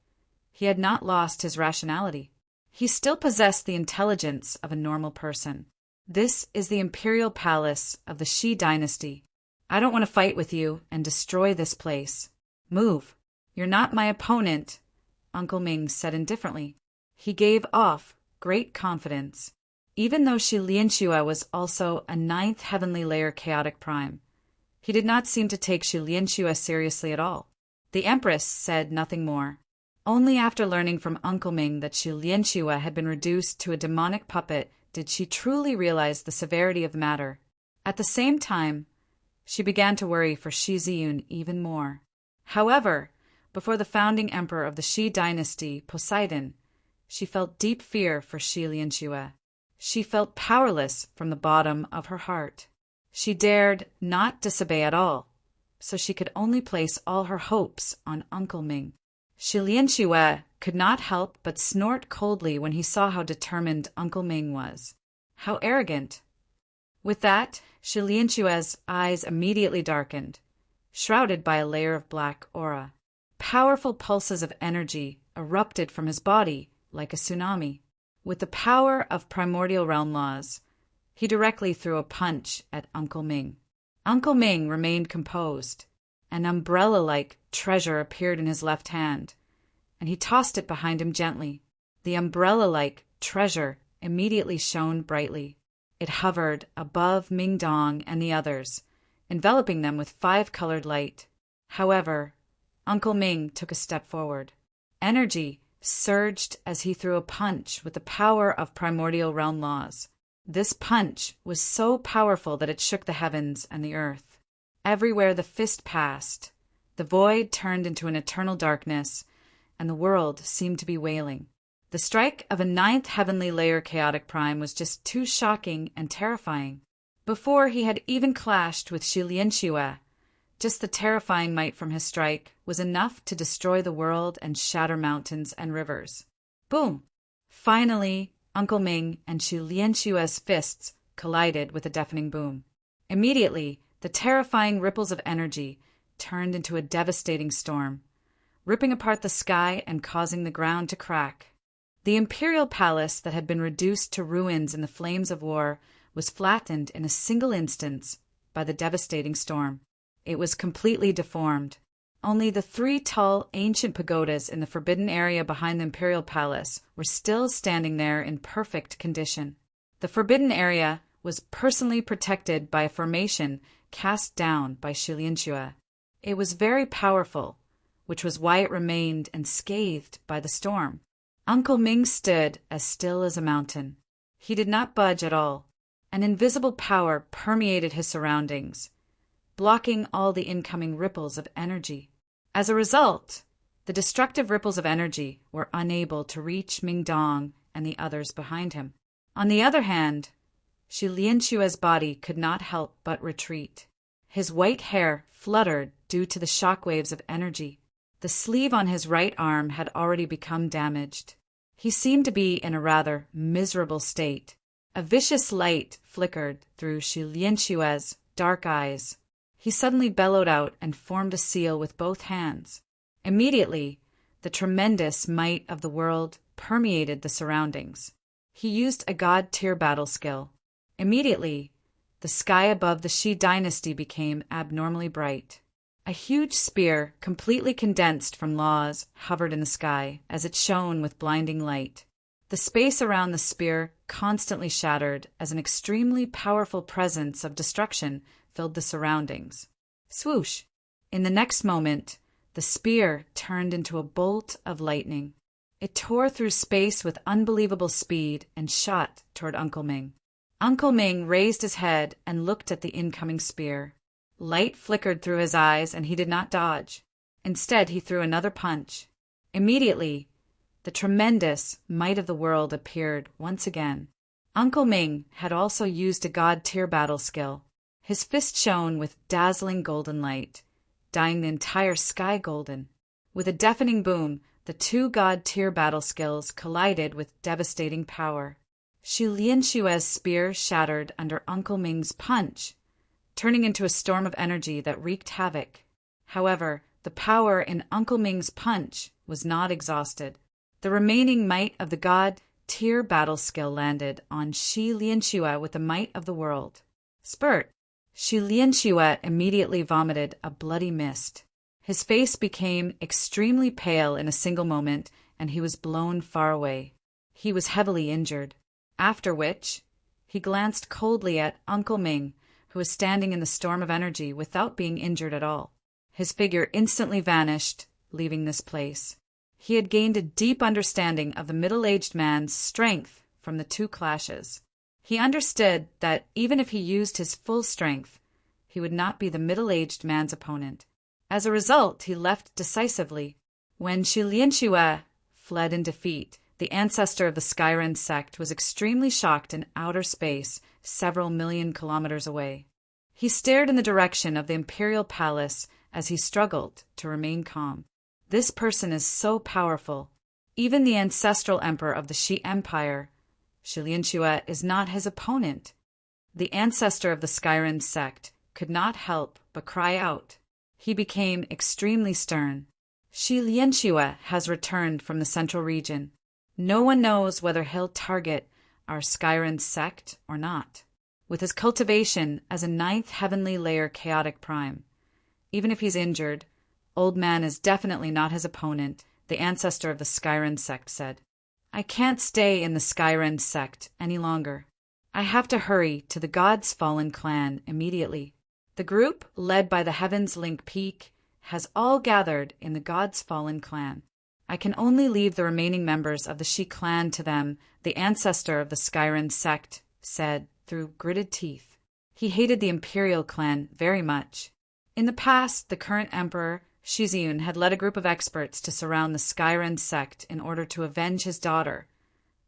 he had not lost his rationality. He still possessed the intelligence of a normal person. "This is the imperial palace of the Shi dynasty. I don't want to fight with you and destroy this place. Move. You're not my opponent," Uncle Ming said indifferently. He gave off great confidence. Even though Shi Lianxue was also a 9th heavenly layer chaotic prime, he did not seem to take Shi Lianxue seriously at all. The Empress said nothing more. Only after learning from Uncle Ming that Shi Lianxue had been reduced to a demonic puppet did she truly realize the severity of the matter. At the same time, she began to worry for Shi Ziyun even more. However, before the founding emperor of the Shi dynasty, Poseidon, she felt deep fear for Shi Lianxue. She felt powerless from the bottom of her heart. She dared not disobey at all, so she could only place all her hopes on Uncle Ming. Shi Lianxue could not help but snort coldly when he saw how determined Uncle Ming was. How arrogant! With that, Shi Lianxue's eyes immediately darkened, shrouded by a layer of black aura. Powerful pulses of energy erupted from his body like a tsunami. With the power of primordial realm laws, he directly threw a punch at Uncle Ming. Uncle Ming remained composed. An umbrella-like treasure appeared in his left hand, and he tossed it behind him gently. The umbrella-like treasure immediately shone brightly. It hovered above Ming Dong and the others, enveloping them with 5-colored light. However, Uncle Ming took a step forward. Energy surged as he threw a punch with the power of primordial realm laws. This punch was so powerful that it shook the heavens and the earth. Everywhere the fist passed, the void turned into an eternal darkness, and the world seemed to be wailing. The strike of a 9th heavenly layer chaotic prime was just too shocking and terrifying. Before he had even clashed with Shi Lianxue, just the terrifying might from his strike was enough to destroy the world and shatter mountains and rivers. Boom! Finally, Uncle Ming and Shi Lianxue's fists collided with a deafening boom. Immediately, the terrifying ripples of energy turned into a devastating storm, ripping apart the sky and causing the ground to crack. The imperial palace that had been reduced to ruins in the flames of war was flattened in a single instance by the devastating storm. It was completely deformed. Only the 3 tall ancient pagodas in the forbidden area behind the imperial palace were still standing there in perfect condition. The forbidden area was personally protected by a formation cast down by Shi Lianxue. It was very powerful, which was why it remained unscathed by the storm. Uncle Ming stood as still as a mountain. He did not budge at all. An invisible power permeated his surroundings, blocking all the incoming ripples of energy. As a result, the destructive ripples of energy were unable to reach Ming Dong and the others behind him. On the other hand, Shi Lianxue's body could not help but retreat. His white hair fluttered due to the shockwaves of energy. The sleeve on his right arm had already become damaged. He seemed to be in a rather miserable state. A vicious light flickered through Shi Lianxue's dark eyes. He suddenly bellowed out and formed a seal with both hands. Immediately, the tremendous might of the world permeated the surroundings. He used a god-tier battle skill. Immediately, the sky above the Shi dynasty became abnormally bright. A huge spear, completely condensed from laws, hovered in the sky as it shone with blinding light. The space around the spear constantly shattered as an extremely powerful presence of destruction filled the surroundings. Swoosh! In the next moment, the spear turned into a bolt of lightning. It tore through space with unbelievable speed and shot toward Uncle Ming. Uncle Ming raised his head and looked at the incoming spear. Light flickered through his eyes, and he did not dodge. Instead, he threw another punch. Immediately, the tremendous might of the world appeared once again. Uncle Ming had also used a god-tier battle skill. His fist shone with dazzling golden light, dyeing the entire sky golden. With a deafening boom, the two god-tier battle skills collided with devastating power. Shi Lianshue's spear shattered under Uncle Ming's punch, turning into a storm of energy that wreaked havoc. However, the power in Uncle Ming's punch was not exhausted. The remaining might of the god-tier battle skill landed on Shi Lianshue with the might of the world. Spurt! Shi Lianshue immediately vomited a bloody mist. His face became extremely pale in a single moment, and he was blown far away. He was heavily injured. After which, he glanced coldly at Uncle Ming, who was standing in the storm of energy without being injured at all. His figure instantly vanished, leaving this place. He had gained a deep understanding of the middle-aged man's strength from the two clashes. He understood that even if he used his full strength, he would not be the middle-aged man's opponent. As a result, he left decisively. When Shi Lianshue fled in defeat, the ancestor of the Skyren sect was extremely shocked in outer space, several million kilometers away. He stared in the direction of the imperial palace as he struggled to remain calm. This person is so powerful. Even the ancestral emperor of the Shi Empire, Shi Lianshue, is not his opponent. The ancestor of the Skyren sect could not help but cry out. He became extremely stern. Shi Lianshue has returned from the central region. No one knows whether he'll target our Skyren sect or not. With his cultivation as a 9th heavenly layer chaotic prime, even if he's injured, Old Man is definitely not his opponent, the ancestor of the Skyren sect said. I can't stay in the Skyren sect any longer. I have to hurry to the God's Fallen clan immediately. The group, led by the Heavens Link Peak, has all gathered in the God's Fallen clan. I can only leave the remaining members of the Shi clan to them, the ancestor of the Skyren sect said through gritted teeth. He hated the Imperial clan very much. In the past, the current emperor, Shiziyun, had led a group of experts to surround the Skyren sect in order to avenge his daughter,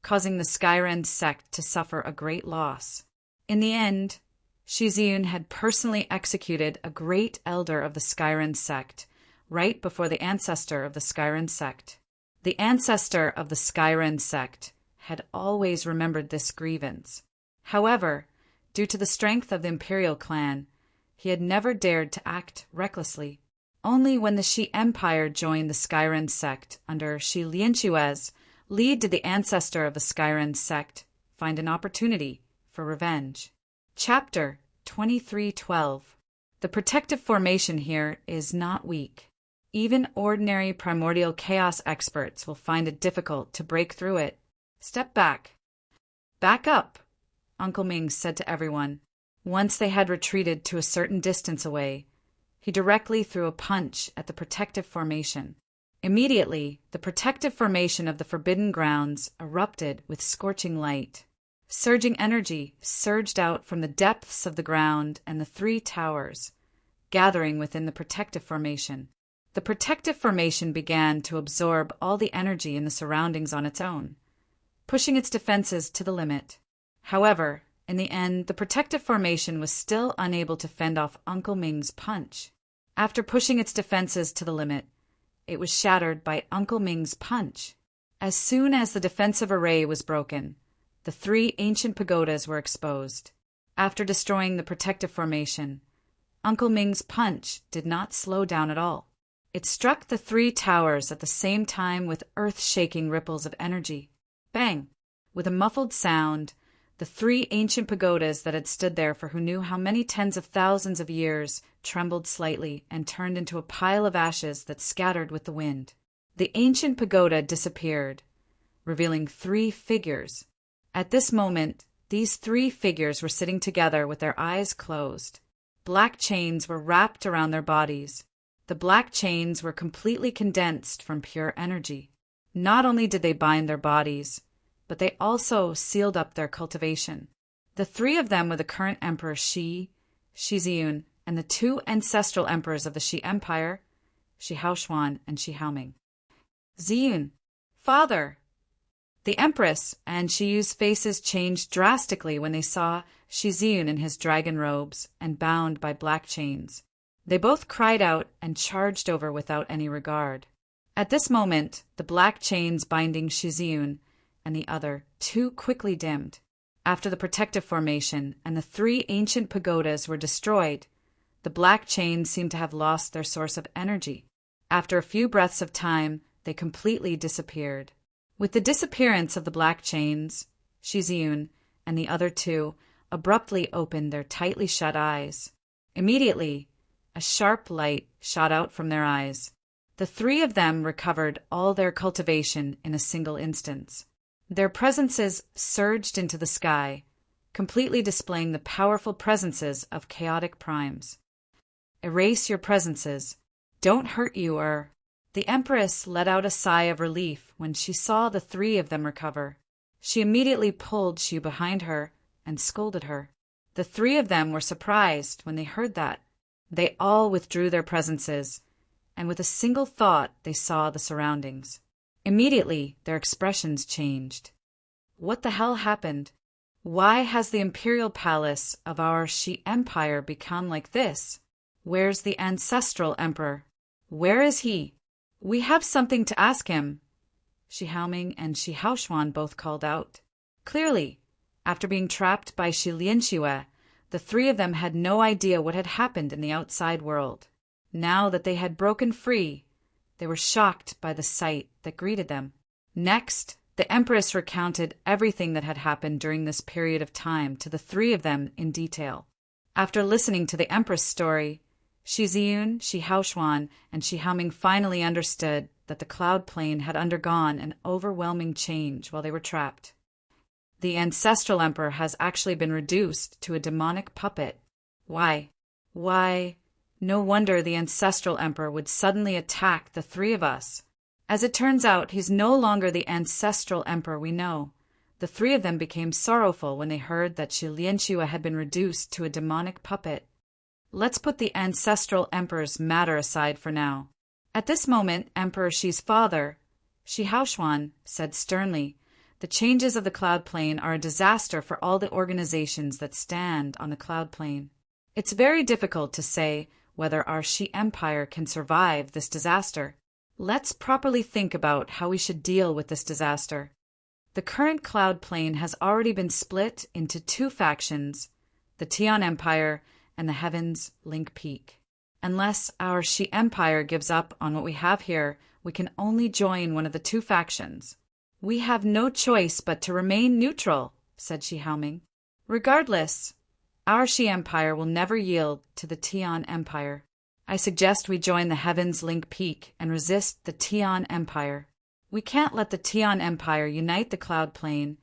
causing the Skyren sect to suffer a great loss. In the end, Shiziyun had personally executed a great elder of the Skyren sect, right before the ancestor of the Skyren sect. The ancestor of the Skyren sect had always remembered this grievance. However, due to the strength of the Imperial clan, he had never dared to act recklessly. Only when the Shi Empire joined the Skyren sect under Shi Lianshue's lead did the ancestor of the Skyren sect find an opportunity for revenge. Chapter 2312. The protective formation here is not weak. Even ordinary primordial chaos experts will find it difficult to break through it. Step back. Back up, Uncle Ming said to everyone. Once they had retreated to a certain distance away, he directly threw a punch at the protective formation. Immediately, the protective formation of the Forbidden Grounds erupted with scorching light. Surging energy surged out from the depths of the ground and the 3 towers, gathering within the protective formation. The protective formation began to absorb all the energy in the surroundings on its own, pushing its defenses to the limit. However, in the end, the protective formation was still unable to fend off Uncle Ming's punch. After pushing its defenses to the limit, it was shattered by Uncle Ming's punch. As soon as the defensive array was broken, the 3 ancient pagodas were exposed. After destroying the protective formation, Uncle Ming's punch did not slow down at all. It struck the 3 towers at the same time with earth-shaking ripples of energy. Bang! With a muffled sound, the 3 ancient pagodas that had stood there for who knew how many tens of thousands of years trembled slightly and turned into a pile of ashes that scattered with the wind. The ancient pagoda disappeared, revealing 3 figures. At this moment, these 3 figures were sitting together with their eyes closed. Black chains were wrapped around their bodies. The black chains were completely condensed from pure energy. Not only did they bind their bodies, but they also sealed up their cultivation. The 3 of them were the current Emperor Shi, Shiziyun, and the two ancestral emperors of the Shi Empire, Shi Haoshuan and Shi Haoming. Ziyun, father! The Empress and Shi Yu's faces changed drastically when they saw Shi Ziyun in his dragon robes and bound by black chains. They both cried out and charged over without any regard. At this moment, the black chains binding Shi Ziyun and the other two quickly dimmed. After the protective formation and the three ancient pagodas were destroyed, the black chains seemed to have lost their source of energy. After a few breaths of time, they completely disappeared. With the disappearance of the black chains, Shi Ziyun and the other two abruptly opened their tightly shut eyes. Immediately, a sharp light shot out from their eyes. The three of them recovered all their cultivation in a single instance. Their presences surged into the sky, completely displaying the powerful presences of chaotic primes. Erase your presences. Don't hurt you or... The Empress let out a sigh of relief when she saw the three of them recover. She immediately pulled Shu behind her and scolded her. The three of them were surprised when they heard that. They all withdrew their presences, and with a single thought they saw the surroundings. Immediately, their expressions changed. What the hell happened? Why has the imperial palace of our Shi Empire become like this? Where's the ancestral emperor? Where is he? We have something to ask him, Shi Haoming and Shi Haoshuan both called out. Clearly, after being trapped by Shi Lianxue, the three of them had no idea what had happened in the outside world. Now that they had broken free, they were shocked by the sight that greeted them. Next, the Empress recounted everything that had happened during this period of time to the three of them in detail. After listening to the Empress' story, Shi Ziyun, Shi Haoshuan, and Shi Haoming finally understood that the cloud plane had undergone an overwhelming change while they were trapped. The ancestral emperor has actually been reduced to a demonic puppet. Why? No wonder the ancestral emperor would suddenly attack the three of us. As it turns out, he's no longer the ancestral emperor we know. The three of them became sorrowful when they heard that Shi Lianxue had been reduced to a demonic puppet. Let's put the ancestral emperor's matter aside for now. At this moment, Emperor Shi's father, Shi Haoshuan, said sternly, "The changes of the cloud plane are a disaster for all the organizations that stand on the cloud plane. It's very difficult to say whether our Shi Empire can survive this disaster. Let's properly think about how we should deal with this disaster. The current cloud plane has already been split into two factions, the Tian Empire and the Heavens Link Peak. Unless our Shi Empire gives up on what we have here, we can only join one of the two factions. We have no choice but to remain neutral," said Shi Haoming. "Regardless, our Shi Empire will never yield to the Tian Empire. I suggest we join the Heavens Link Peak and resist the Tian Empire. We can't let the Tian Empire unite the cloud plane,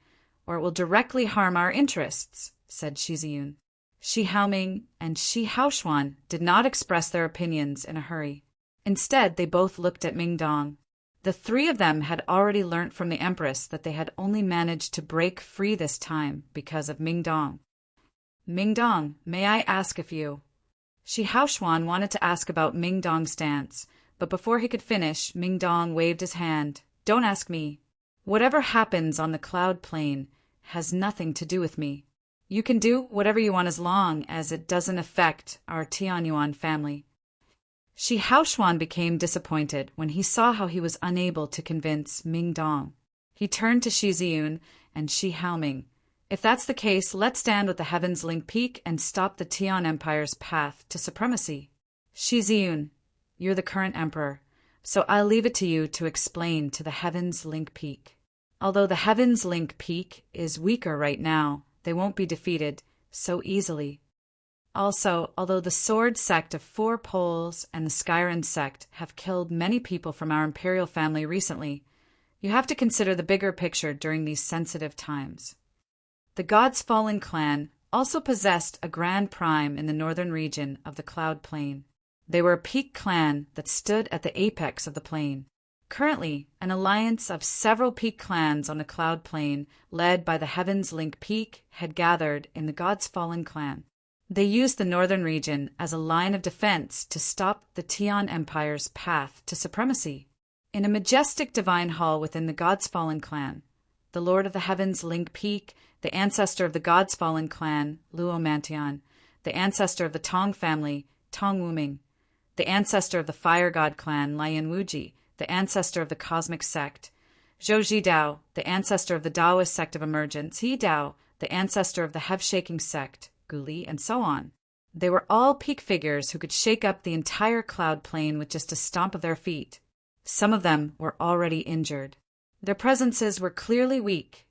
or it will directly harm our interests," said Shi Ziyun. Shi Haoming and Shi Haoshuan did not express their opinions in a hurry. Instead, they both looked at Mingdong. The three of them had already learnt from the Empress that they had only managed to break free this time because of Mingdong. "Mingdong, may I ask if you..." Shi Haoshuan wanted to ask about Mingdong's dance, but before he could finish, Mingdong waved his hand. "Don't ask me. Whatever happens on the cloud plane has nothing to do with me. You can do whatever you want as long as it doesn't affect our Tianyuan family." Shi Haoshuan became disappointed when he saw how he was unable to convince Mingdong. He turned to Shi Ziyun and Shi Haoming. "If that's the case, let's stand with the Heavens Link Peak and stop the Tian Empire's path to supremacy." "Shi Ziyun, you're the current emperor, so I'll leave it to you to explain to the Heavens Link Peak. Although the Heavens Link Peak is weaker right now, they won't be defeated so easily. Also, although the Sword Sect of Four Poles and the Skyren Sect have killed many people from our imperial family recently, you have to consider the bigger picture during these sensitive times. The God's Fallen clan also possessed a grand prime in the northern region of the Cloud Plain. They were a peak clan that stood at the apex of the plain. Currently, an alliance of several peak clans on the Cloud Plain, led by the Heavens Link Peak, had gathered in the God's Fallen clan. They used the northern region as a line of defense to stop the Tian Empire's path to supremacy. In a majestic divine hall within the God's Fallen clan, the Lord of the Heavens, Link Peak, the ancestor of the God's Fallen clan, Luo Mantian, the ancestor of the Tong family, Tong Wuming, the ancestor of the Fire God clan, Lian Wuji, the ancestor of the Cosmic Sect, Zhou Zhidao, the ancestor of the Taoist sect of emergence, He Dao, the ancestor of the Hev-shaking sect, Guli, and so on. They were all peak figures who could shake up the entire cloud plane with just a stomp of their feet. Some of them were already injured. Their presences were clearly weak,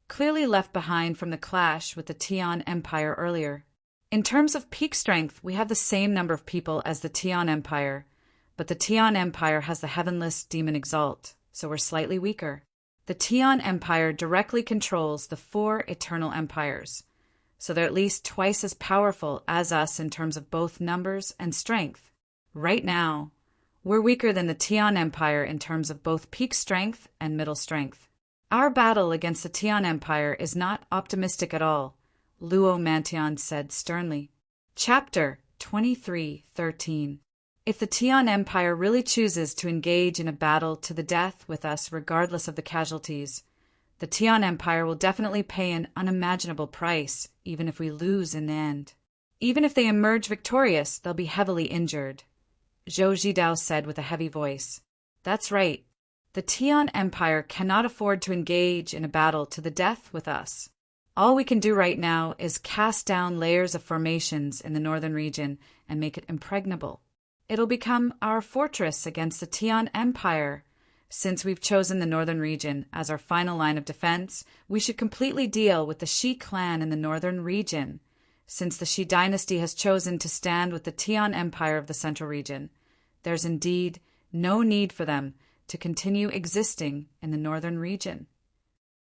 clearly left behind from the clash with the Tian Empire earlier. In terms of peak strength, we have the same number of people as the Tian Empire, but the Tian Empire has the heavenless demon Exalt, so we're slightly weaker. The Tian Empire directly controls the 4 eternal empires, so they're at least twice as powerful as us in terms of both numbers and strength. Right now, we're weaker than the Tian Empire in terms of both peak strength and middle strength. Our battle against the Tian Empire is not optimistic at all, Luo Mantian said sternly. Chapter 23:13. If the Tian Empire really chooses to engage in a battle to the death with us regardless of the casualties, the Tian Empire will definitely pay an unimaginable price, even if we lose in the end. Even if they emerge victorious, they'll be heavily injured, Zhou Zhidao said with a heavy voice. That's right. The Tian Empire cannot afford to engage in a battle to the death with us. All we can do right now is cast down layers of formations in the northern region and make it impregnable. It'll become our fortress against the Tian Empire. Since we've chosen the northern region as our final line of defense, we should completely deal with the Shi clan in the northern region. Since the Shi dynasty has chosen to stand with the Tian Empire of the central region, there's indeed no need for them to continue existing in the northern region.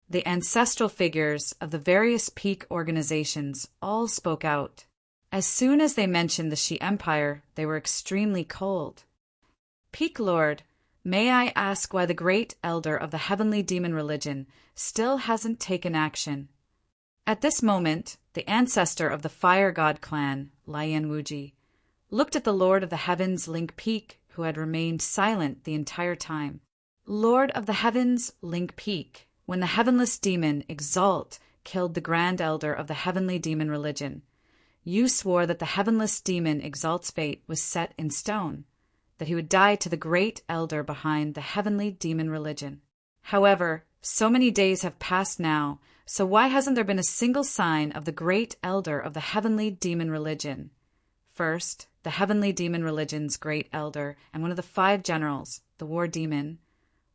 The ancestral figures of the various peak organizations all spoke out. As soon as they mentioned the Shi Empire, they were extremely cold. Peak Lord, may I ask why the great elder of the heavenly demon religion still hasn't taken action? At this moment, the ancestor of the Fire God clan, Lian Wuji, looked at the Lord of the Heavens, Link Peak, who had remained silent the entire time. Lord of the Heavens, Link Peak, when the heavenless demon Exalt killed the grand elder of the heavenly demon religion, you swore that the heavenless demon Exalt's fate was set in stone, that he would die to the great elder behind the heavenly demon religion. However, so many days have passed now, so why hasn't there been a single sign of the great elder of the heavenly demon religion? First, the heavenly demon religion's great elder and one of the 5 generals, the war demon,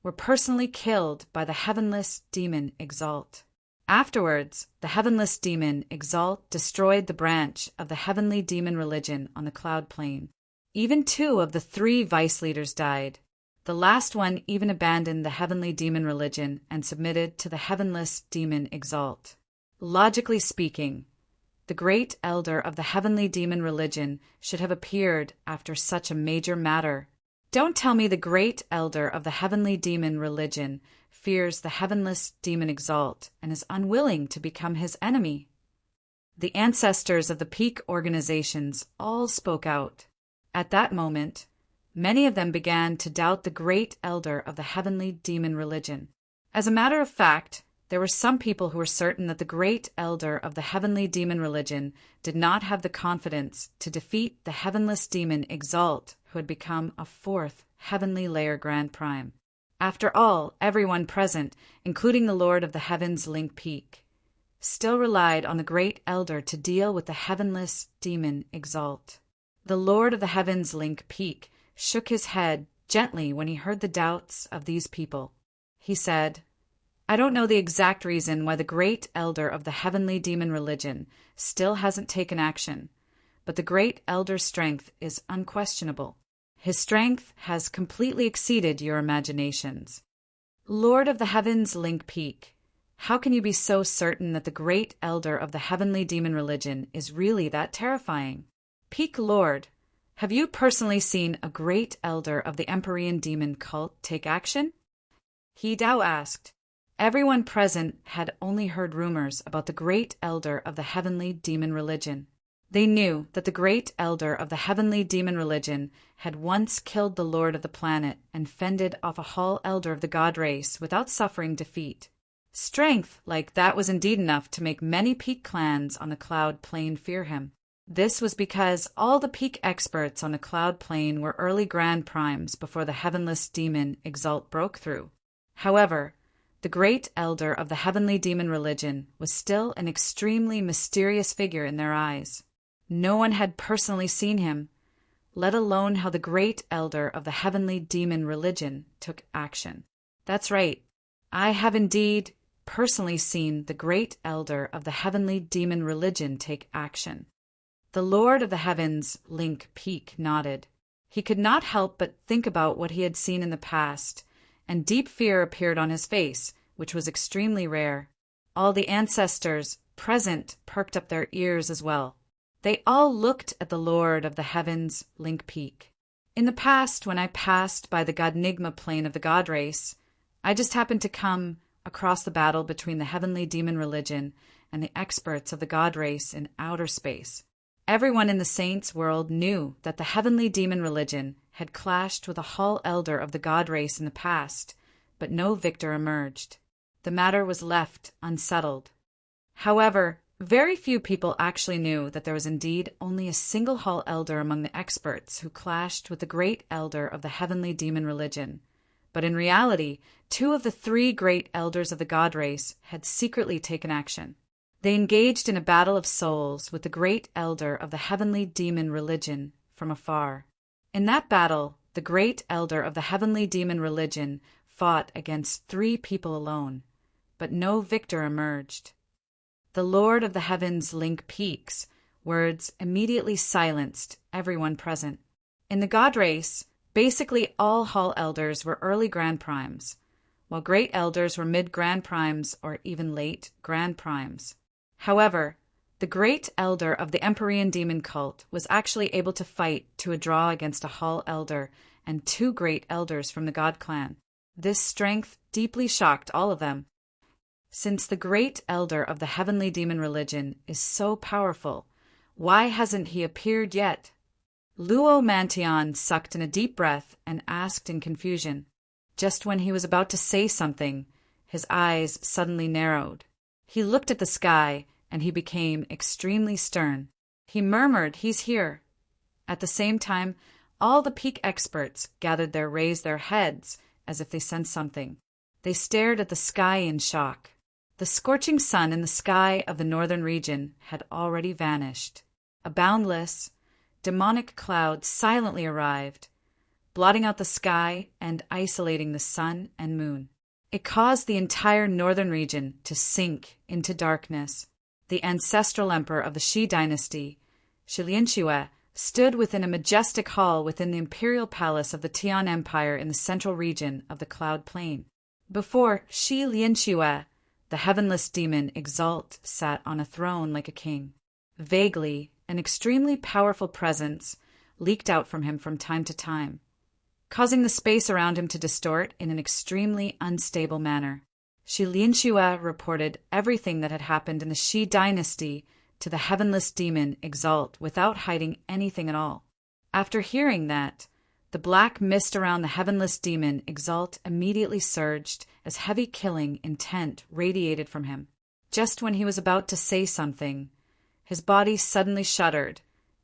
were personally killed by the heavenless demon Exalt. Afterwards, the heavenless demon Exalt destroyed the branch of the heavenly demon religion on the cloud plane. Even 2 of the 3 vice leaders died. The last one even abandoned the heavenly demon religion and submitted to the heavenless demon Exalt. Logically speaking, the great elder of the heavenly demon religion should have appeared after such a major matter. Don't tell me the great elder of the heavenly demon religion fears the heavenless demon Exalt and is unwilling to become his enemy. The ancestors of the peak organizations all spoke out. At that moment, many of them began to doubt the great elder of the heavenly demon religion. As a matter of fact, there were some people who were certain that the great elder of the heavenly demon religion did not have the confidence to defeat the heavenless demon Exalt, who had become a 4th heavenly layer Grand Prime. After all, everyone present, including the Lord of the Heavens Link Peak, still relied on the great elder to deal with the heavenless demon Exalt. The Lord of the Heavens Link Peak shook his head gently when he heard the doubts of these people. He said, I don't know the exact reason why the great elder of the heavenly demon religion still hasn't taken action, but the great elder's strength is unquestionable. His strength has completely exceeded your imaginations. Lord of the Heavens Link Peak, how can you be so certain that the great elder of the heavenly demon religion is really that terrifying? Peak Lord, have you personally seen a great elder of the Empyrean demon cult take action? He Dao asked. Everyone present had only heard rumors about the great elder of the heavenly demon religion. They knew that the great elder of the heavenly demon religion had once killed the lord of the planet and fended off a hall elder of the god race without suffering defeat. Strength like that was indeed enough to make many peak clans on the Cloud Plane fear him. This was because all the peak experts on the Cloud Plane were early Grand Primes before the heavenless demon Exalt broke through. However, the great elder of the heavenly demon religion was still an extremely mysterious figure in their eyes. No one had personally seen him, let alone how the great elder of the heavenly demon religion took action. That's right, I have indeed personally seen the great elder of the heavenly demon religion take action. The Lord of the Heavens, Link Peak, nodded. He could not help but think about what he had seen in the past, and deep fear appeared on his face, which was extremely rare. All the ancestors present perked up their ears as well. They all looked at the Lord of the Heavens, Link Peak. In the past, when I passed by the Godnigma plane of the God race, I just happened to come across the battle between the heavenly demon religion and the experts of the God race in outer space. Everyone in the Saints' world knew that the heavenly demon religion had clashed with a hall elder of the God race in the past, but no victor emerged. The matter was left unsettled. However, very few people actually knew that there was indeed only a single hall elder among the experts who clashed with the great elder of the heavenly demon religion. But in reality, 2 of the 3 great elders of the God race had secretly taken action. They engaged in a battle of souls with the great elder of the heavenly demon religion from afar. In that battle, the great elder of the heavenly demon religion fought against 3 people alone, but no victor emerged. The Lord of the Heavens, Link Peak's words immediately silenced everyone present. In the God race, basically all hall elders were early Grand Primes, while great elders were mid-Grand Primes or even late Grand Primes. However, the great elder of the Empyrean demon cult was actually able to fight to a draw against a hall elder and 2 great elders from the God clan. This strength deeply shocked all of them. Since the great elder of the heavenly demon religion is so powerful, why hasn't he appeared yet? Luo Mantion sucked in a deep breath and asked in confusion. Just when he was about to say something, his eyes suddenly narrowed. He looked at the sky, and he became extremely stern. He murmured, "He's here." At the same time, all the peak experts raised their heads as if they sensed something. They stared at the sky in shock. The scorching sun in the sky of the northern region had already vanished. A boundless, demonic cloud silently arrived, blotting out the sky and isolating the sun and moon. It caused the entire northern region to sink into darkness. The ancestral emperor of the Shi dynasty, Shi Lianxue, stood within a majestic hall within the imperial palace of the Tian Empire in the central region of the Cloud Plain. Before Shi Lianxue, the heavenless demon Exalt sat on a throne like a king. Vaguely, an extremely powerful presence leaked out from him from time to time, causing the space around him to distort in an extremely unstable manner. Shi Lianxue reported everything that had happened in the Shi dynasty to the heavenless demon Exalt without hiding anything at all. After hearing that, the black mist around the heavenless demon Exalt immediately surged as heavy killing intent radiated from him. Just when he was about to say something, his body suddenly shuddered,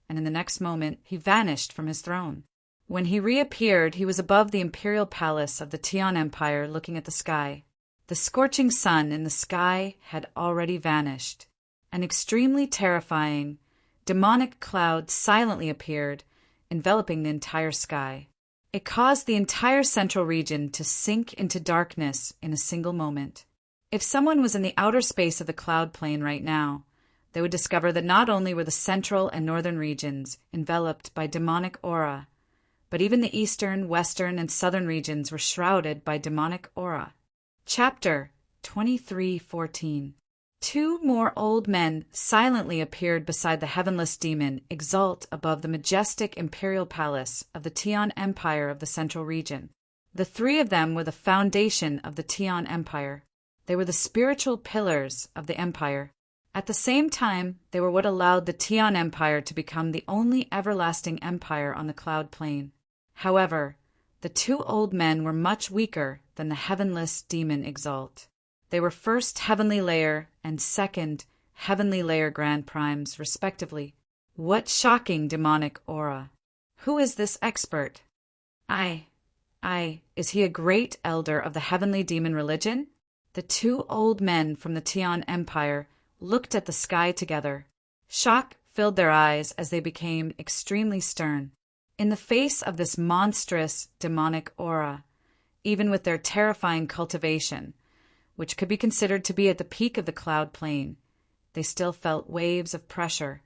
and in the next moment he vanished from his throne. When he reappeared, he was above the imperial palace of the Tian Empire looking at the sky. The scorching sun in the sky had already vanished. An extremely terrifying, demonic cloud silently appeared, enveloping the entire sky. It caused the entire central region to sink into darkness in a single moment. If someone was in the outer space of the cloud plane right now, they would discover that not only were the central and northern regions enveloped by demonic aura, but even the eastern, western, and southern regions were shrouded by demonic aura. Chapter 23:14. 2 more old men silently appeared beside the heavenless demon Exalt above the majestic imperial palace of the Tian Empire of the central region. The 3 of them were the foundation of the Tian Empire. They were the spiritual pillars of the empire. At the same time, they were what allowed the Tian Empire to become the only everlasting empire on the cloud plain. However, the two old men were much weaker than the heavenless demon Exalt. They were first heavenly layer and second heavenly layer grand primes, respectively. What shocking demonic aura! Who is this expert? Is he a great elder of the heavenly demon religion? The two old men from the Tian Empire looked at the sky together. Shock filled their eyes as they became extremely stern. In the face of this monstrous demonic aura, even with their terrifying cultivation, which could be considered to be at the peak of the cloud plain, they still felt waves of pressure.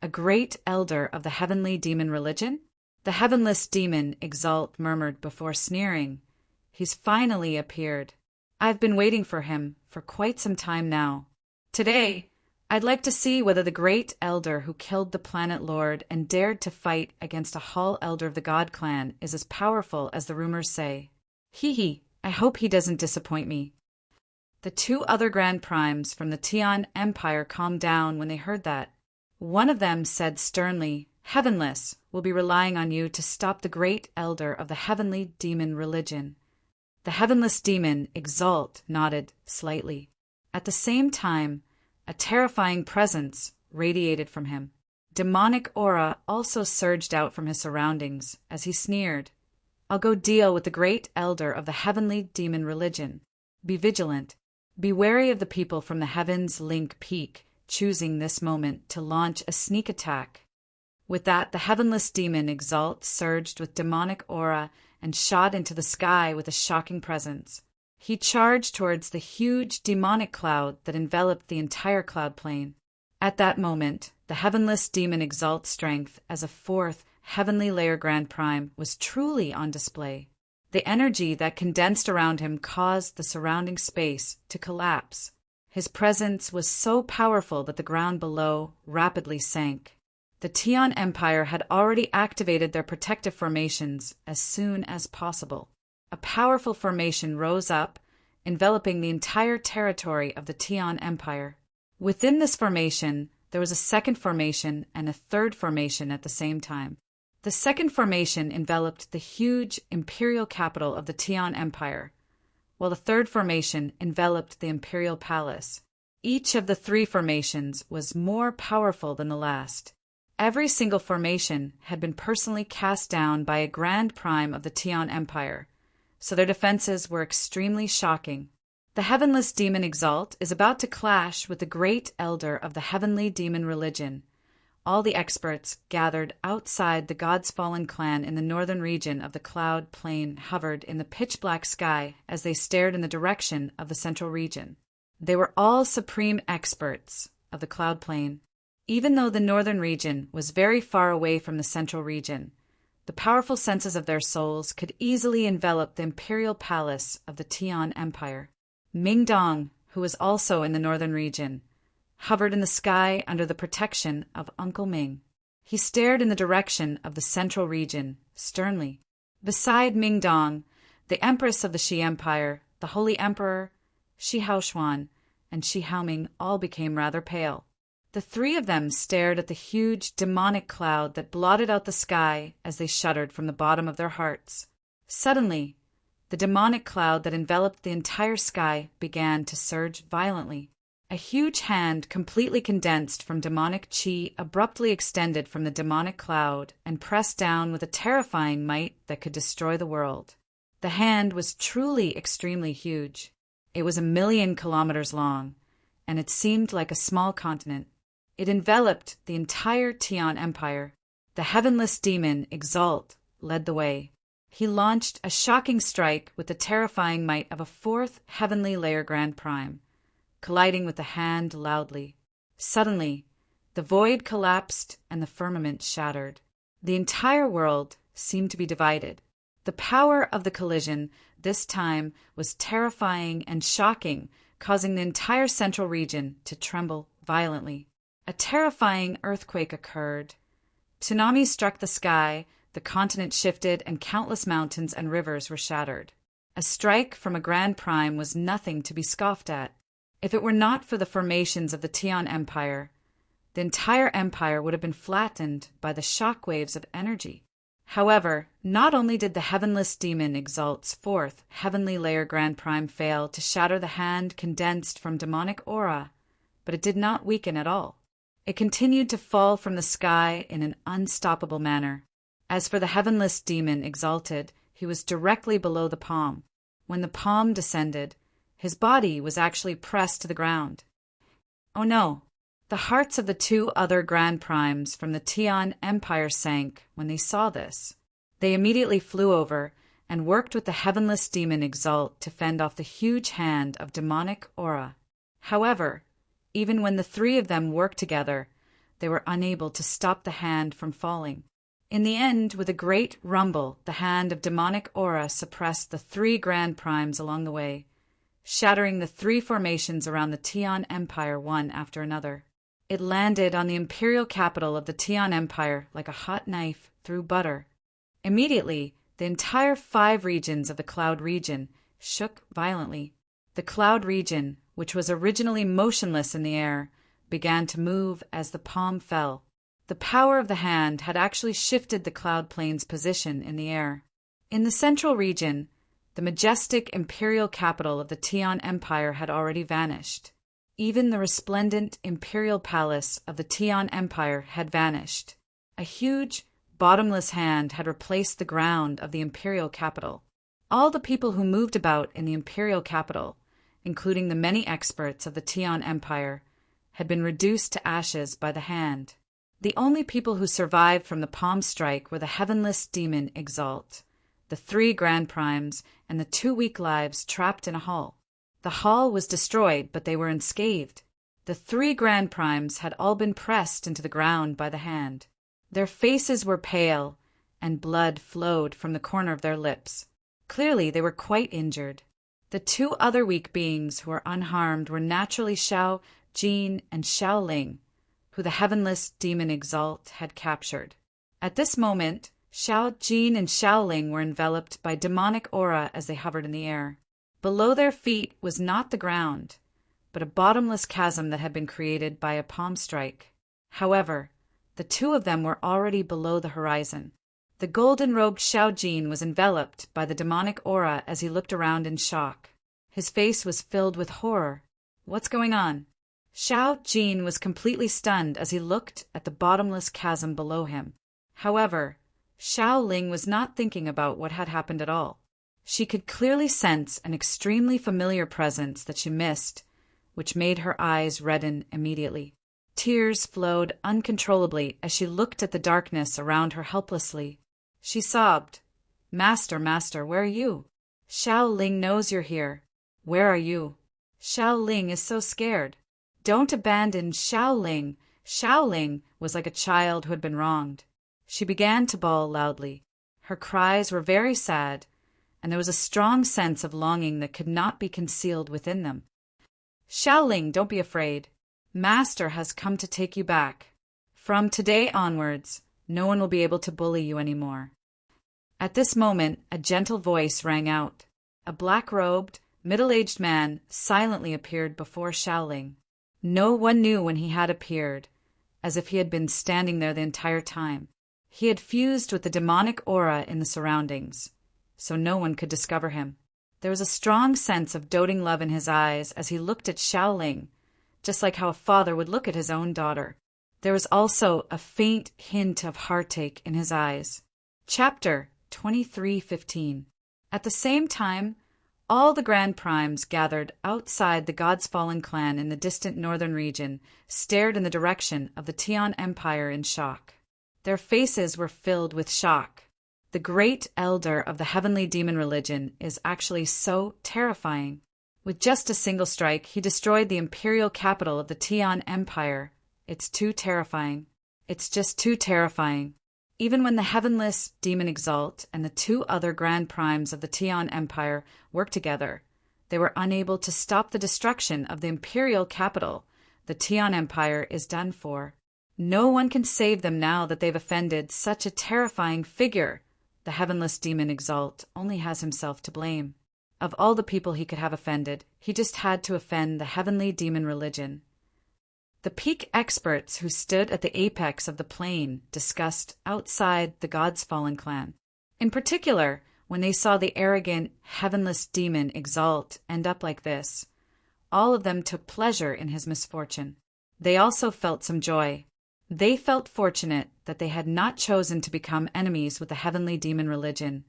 A great elder of the heavenly demon religion? The heavenless demon Exalt murmured before sneering. He's finally appeared. I've been waiting for him for quite some time now. Today, I'd like to see whether the great elder who killed the planet lord and dared to fight against a Hall elder of the God clan is as powerful as the rumors say. I hope he doesn't disappoint me. The two other Grand Primes from the Tian Empire calmed down when they heard that. One of them said sternly, Heavenless will be relying on you to stop the great elder of the heavenly demon religion. The heavenless demon Exalt nodded slightly. At the same time, a terrifying presence radiated from him. Demonic aura also surged out from his surroundings as he sneered. I'll go deal with the great elder of the heavenly demon religion. Be vigilant. Be wary of the people from the Heavens Link Peak, choosing this moment to launch a sneak attack. With that, the heavenless demon Exalt surged with demonic aura and shot into the sky with a shocking presence. He charged towards the huge demonic cloud that enveloped the entire cloud plain. At that moment, the heavenless demon Exalt's strength as a fourth heavenly layer Grand Prime was truly on display. The energy that condensed around him caused the surrounding space to collapse. His presence was so powerful that the ground below rapidly sank. The Tian Empire had already activated their protective formations as soon as possible. A powerful formation rose up, enveloping the entire territory of the Tian Empire. Within this formation, there was a second formation and a third formation at the same time. The second formation enveloped the huge imperial capital of the Tian Empire, while the third formation enveloped the imperial palace. Each of the three formations was more powerful than the last. Every single formation had been personally cast down by a Grand Prime of the Tian Empire, so their defenses were extremely shocking. The heavenless demon Exalt is about to clash with the great elder of the heavenly demon religion. All the experts gathered outside the God's Fallen clan in the northern region of the cloud plain hovered in the pitch-black sky as they stared in the direction of the central region. They were all supreme experts of the cloud plain. Even though the northern region was very far away from the central region, the powerful senses of their souls could easily envelop the imperial palace of the Tian Empire. Ming Dong, who was also in the northern region, hovered in the sky under the protection of Uncle Ming. He stared in the direction of the central region, sternly. Beside Ming Dong, the Empress of the Xi Empire, the Holy Emperor, Shi Haoshuan, and Shi Haoming all became rather pale. The three of them stared at the huge demonic cloud that blotted out the sky as they shuddered from the bottom of their hearts. Suddenly, the demonic cloud that enveloped the entire sky began to surge violently. A huge hand completely condensed from demonic chi abruptly extended from the demonic cloud and pressed down with a terrifying might that could destroy the world. The hand was truly extremely huge. It was 1,000,000 kilometers long, and it seemed like a small continent. It enveloped the entire Tian Empire. The heavenless demon Exalt led the way. He launched a shocking strike with the terrifying might of a fourth heavenly layer Grand Prime, colliding with the hand loudly. Suddenly, the void collapsed and the firmament shattered. The entire world seemed to be divided. The power of the collision this time was terrifying and shocking, causing the entire central region to tremble violently. A terrifying earthquake occurred. Tsunami struck the sky, the continent shifted, and countless mountains and rivers were shattered. A strike from a Grand Prime was nothing to be scoffed at. If it were not for the formations of the Tian Empire, the entire empire would have been flattened by the shock waves of energy. However, not only did the heavenless demon Exalt's fourth heavenly layer Grand Prime fail to shatter the hand condensed from demonic aura, but it did not weaken at all. It continued to fall from the sky in an unstoppable manner. As for the heavenless demon Exalted, he was directly below the palm. When the palm descended, his body was actually pressed to the ground. Oh no! The hearts of the two other Grand Primes from the Tian Empire sank when they saw this. They immediately flew over and worked with the heavenless demon Exalt to fend off the huge hand of demonic aura. However, even when the three of them worked together, they were unable to stop the hand from falling. In the end, with a great rumble, the hand of demonic aura suppressed the three Grand Primes along the way, shattering the three formations around the Tian Empire one after another. It landed on the imperial capital of the Tian Empire like a hot knife through butter. Immediately, the entire 5 regions of the Cloud region shook violently. The Cloud region, which was originally motionless in the air, began to move as the palm fell. The power of the hand had actually shifted the Cloud plane's position in the air. In the central region, the majestic imperial capital of the Tian Empire had already vanished. Even the resplendent imperial palace of the Tian Empire had vanished. A huge, bottomless hand had replaced the ground of the imperial capital. All the people who moved about in the imperial capital, including the many experts of the Tian Empire, had been reduced to ashes by the hand. The only people who survived from the palm strike were the heavenless demon Exalt, the 3 Grand Primes, and the 2 weak lives trapped in a hall. The hall was destroyed, but they were unscathed. The 3 Grand Primes had all been pressed into the ground by the hand. Their faces were pale, and blood flowed from the corner of their lips. Clearly, they were quite injured. The 2 other weak beings who were unharmed were naturally Xiao Jin and Xiao Ling, who the heavenless demon Exalt had captured. At this moment, Xiao Jin and Xiao Ling were enveloped by demonic aura as they hovered in the air. Below their feet was not the ground, but a bottomless chasm that had been created by a palm strike. However, the 2 of them were already below the horizon. The golden-robed Xiao Jin was enveloped by the demonic aura as he looked around in shock. His face was filled with horror. What's going on? Xiao Jin was completely stunned as he looked at the bottomless chasm below him. However, Xiao Ling was not thinking about what had happened at all. She could clearly sense an extremely familiar presence that she missed, which made her eyes redden immediately. Tears flowed uncontrollably as she looked at the darkness around her helplessly. She sobbed, "Master, Master, where are you? Xiao Ling knows you're here. Where are you? Xiao Ling is so scared. Don't abandon Xiao Ling." Xiao Ling was like a child who had been wronged. She began to bawl loudly. Her cries were very sad, and there was a strong sense of longing that could not be concealed within them. "Xiao Ling, don't be afraid. Master has come to take you back. From today onwards, no one will be able to bully you anymore." At this moment, a gentle voice rang out. A black-robed, middle-aged man silently appeared before Xiao Ling. No one knew when he had appeared, as if he had been standing there the entire time. He had fused with the demonic aura in the surroundings, so no one could discover him. There was a strong sense of doting love in his eyes as he looked at Xiao Ling, just like how a father would look at his own daughter. There was also a faint hint of heartache in his eyes. Chapter 23:15. At the same time, all the Grand Primes gathered outside the God's Fallen clan in the distant northern region stared in the direction of the Tian Empire in shock. Their faces were filled with shock. The great elder of the heavenly demon religion is actually so terrifying. With just a single strike, he destroyed the imperial capital of the Tian Empire. It's too terrifying. It's just too terrifying. Even when the heavenless demon Exalt and the 2 other Grand Primes of the Tian Empire worked together, they were unable to stop the destruction of the imperial capital. The Tian Empire is done for. No one can save them now that they've offended such a terrifying figure. The heavenless demon Exalt only has himself to blame. Of all the people he could have offended, he just had to offend the heavenly demon religion. The peak experts who stood at the apex of the plane discussed outside the God's Fallen clan. In particular, when they saw the arrogant, heavenless demon Exalt end up like this, all of them took pleasure in his misfortune. They also felt some joy. They felt fortunate that they had not chosen to become enemies with the heavenly demon religion,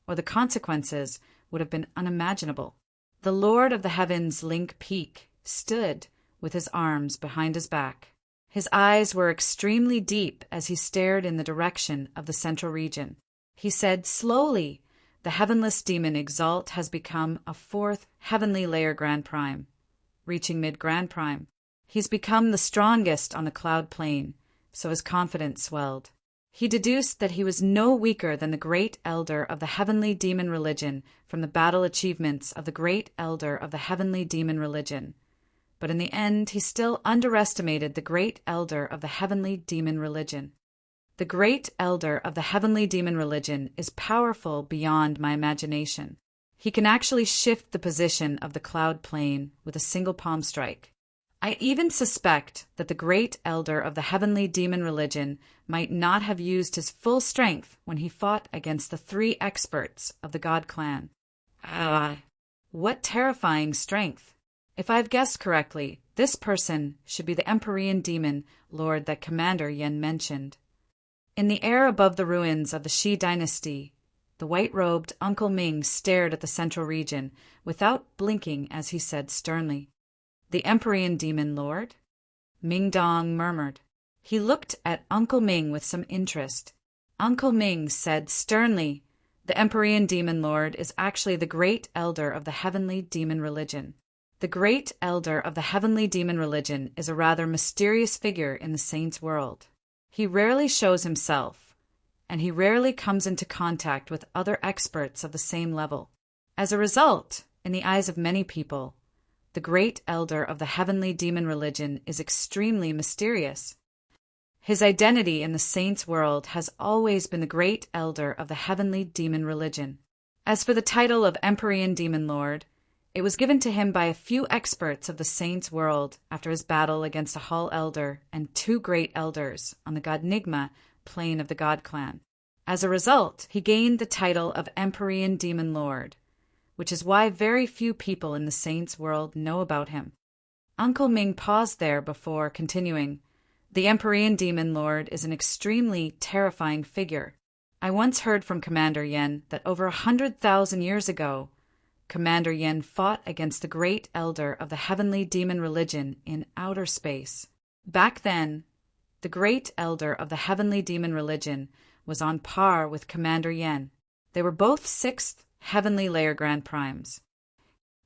or the consequences would have been unimaginable. The Lord of the Heavens, Link Peak, stood with his arms behind his back. His eyes were extremely deep as he stared in the direction of the central region. He said slowly, "The heavenless demon Exalt has become a fourth heavenly layer Grand Prime, reaching mid-Grand Prime. He's become the strongest on the cloud plane," so his confidence swelled. He deduced that he was no weaker than the great elder of the heavenly demon religion from the battle achievements of the great elder of the heavenly demon religion. But in the end, he still underestimated the great elder of the heavenly demon religion. The great elder of the heavenly demon religion is powerful beyond my imagination. He can actually shift the position of the cloud plane with a single palm strike. I even suspect that the great elder of the heavenly demon religion might not have used his full strength when he fought against the 3 experts of the God clan. What terrifying strength! If I've guessed correctly, this person should be the Empyrean demon lord that Commander Yen mentioned. In the air above the ruins of the Shi dynasty, the white-robed Uncle Ming stared at the central region without blinking as he said sternly, "The Empyrean demon lord?" Ming Dong murmured. He looked at Uncle Ming with some interest. Uncle Ming said sternly, "The Empyrean demon lord is actually the great elder of the heavenly demon religion. The great elder of the heavenly demon religion is a rather mysterious figure in the saints' world. He rarely shows himself, and he rarely comes into contact with other experts of the same level. As a result, in the eyes of many people, the great elder of the heavenly demon religion is extremely mysterious. His identity in the saints' world has always been the great elder of the heavenly demon religion. As for the title of Empyrean demon lord, it was given to him by a few experts of the saints' world after his battle against a Hall elder and 2 great elders on the Godnigma plane of the God clan. As a result, he gained the title of Empyrean demon lord, which is why very few people in the saints' world know about him. Uncle Ming paused there before continuing, "The Empyrean demon lord is an extremely terrifying figure. I once heard from Commander Yen that over 100,000 years ago, Commander Yen fought against the great elder of the heavenly demon religion in outer space. Back then, the great elder of the heavenly demon religion was on par with Commander Yen. They were both 6th heavenly layer Grand Primes."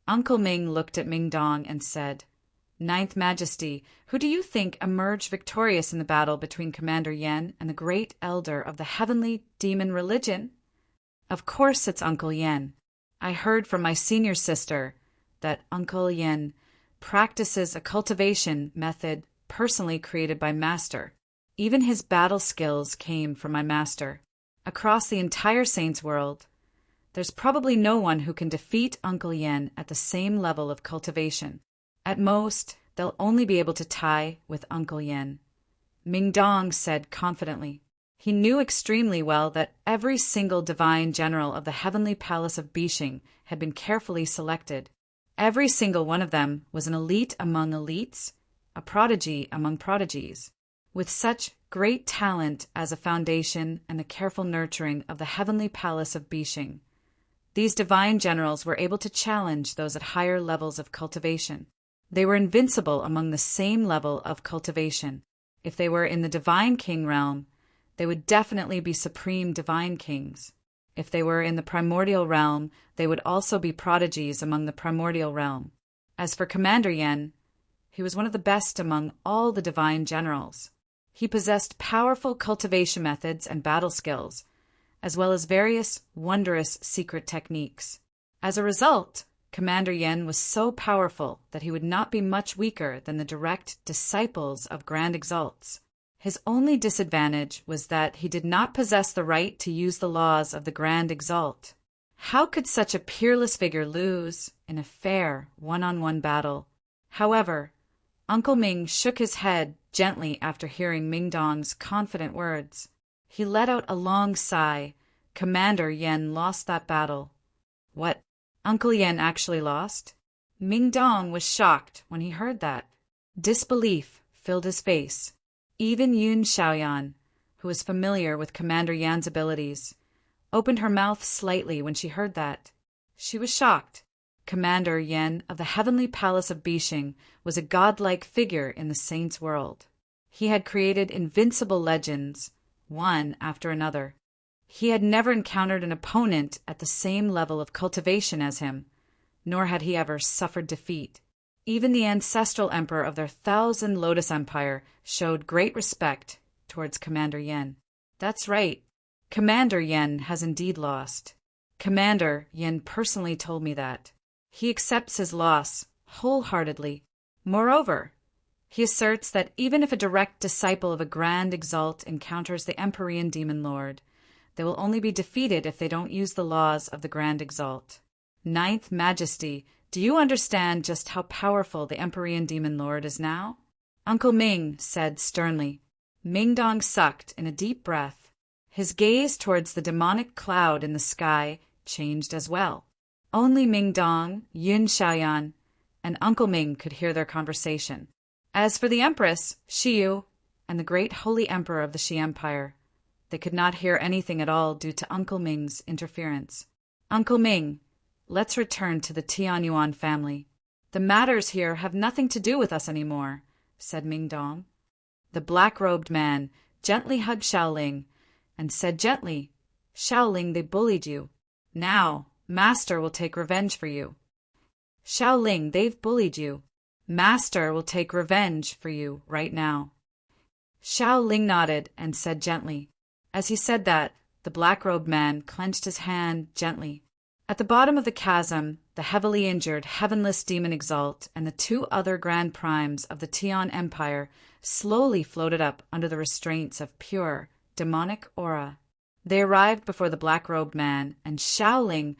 Uncle Ming looked at Ming Dong and said, "Ninth Majesty, who do you think emerged victorious in the battle between Commander Yen and the great elder of the heavenly demon religion?" "Of course it's Uncle Yen. I heard from my senior sister that Uncle Yen practices a cultivation method personally created by Master. Even his battle skills came from my master. Across the entire Saints world, there's probably no one who can defeat Uncle Yen at the same level of cultivation. At most, they'll only be able to tie with Uncle Yen," Ming Dong said confidently. He knew extremely well that every single divine general of the heavenly palace of Bishing had been carefully selected. Every single one of them was an elite among elites, a prodigy among prodigies, with such great talent as a foundation and the careful nurturing of the heavenly palace of Bishing. These divine generals were able to challenge those at higher levels of cultivation. They were invincible among the same level of cultivation. If they were in the divine king realm, they would definitely be supreme divine kings. If they were in the primordial realm, they would also be prodigies among the primordial realm. As for Commander Yen, he was one of the best among all the divine generals. He possessed powerful cultivation methods and battle skills, as well as various wondrous secret techniques. As a result, Commander Yen was so powerful that he would not be much weaker than the direct disciples of Grand Exalts. His only disadvantage was that he did not possess the right to use the laws of the Grand Exalt. How could such a peerless figure lose in a fair one-on-one battle? However, Uncle Ming shook his head gently after hearing Ming Dong's confident words. He let out a long sigh. Commander Yen lost that battle. What? Uncle Yen actually lost? Ming Dong was shocked when he heard that. Disbelief filled his face. Even Yun Xiaoyan, who was familiar with Commander Yan's abilities, opened her mouth slightly when she heard that. She was shocked. Commander Yen of the Heavenly Palace of Bixing was a godlike figure in the saints' world. He had created invincible legends, one after another. He had never encountered an opponent at the same level of cultivation as him, nor had he ever suffered defeat. Even the ancestral emperor of their 1,000 Lotus Empire showed great respect towards Commander Yen. That's right. Commander Yen has indeed lost. Commander Yen personally told me that. He accepts his loss wholeheartedly. Moreover, he asserts that even if a direct disciple of a Grand Exalt encounters the Empyrean Demon Lord, they will only be defeated if they don't use the laws of the Grand Exalt. Ninth Majesty, do you understand just how powerful the Empyrean Demon Lord is now? Uncle Ming said sternly. Ming Dong sucked in a deep breath. His gaze towards the demonic cloud in the sky changed as well. Only Ming Dong, Yun Xiaoyan, and Uncle Ming could hear their conversation. As for the Empress, Shiyu, and the great holy emperor of the Shi Empire, they could not hear anything at all due to Uncle Ming's interference. Uncle Ming, let's return to the Tianyuan family. The matters here have nothing to do with us anymore, said Ming Dong. The black-robed man gently hugged Xiaoling and said gently, Xiaoling, they bullied you. Now, Master will take revenge for you. Xiaoling, they've bullied you. Master will take revenge for you right now. Xiaoling nodded and said gently. As he said that, the black-robed man clenched his hand gently. At the bottom of the chasm, the heavily injured Heavenless Demon Exalt and the 2 other Grand Primes of the Tian Empire slowly floated up under the restraints of pure, demonic aura. They arrived before the black-robed man, and Xiaoling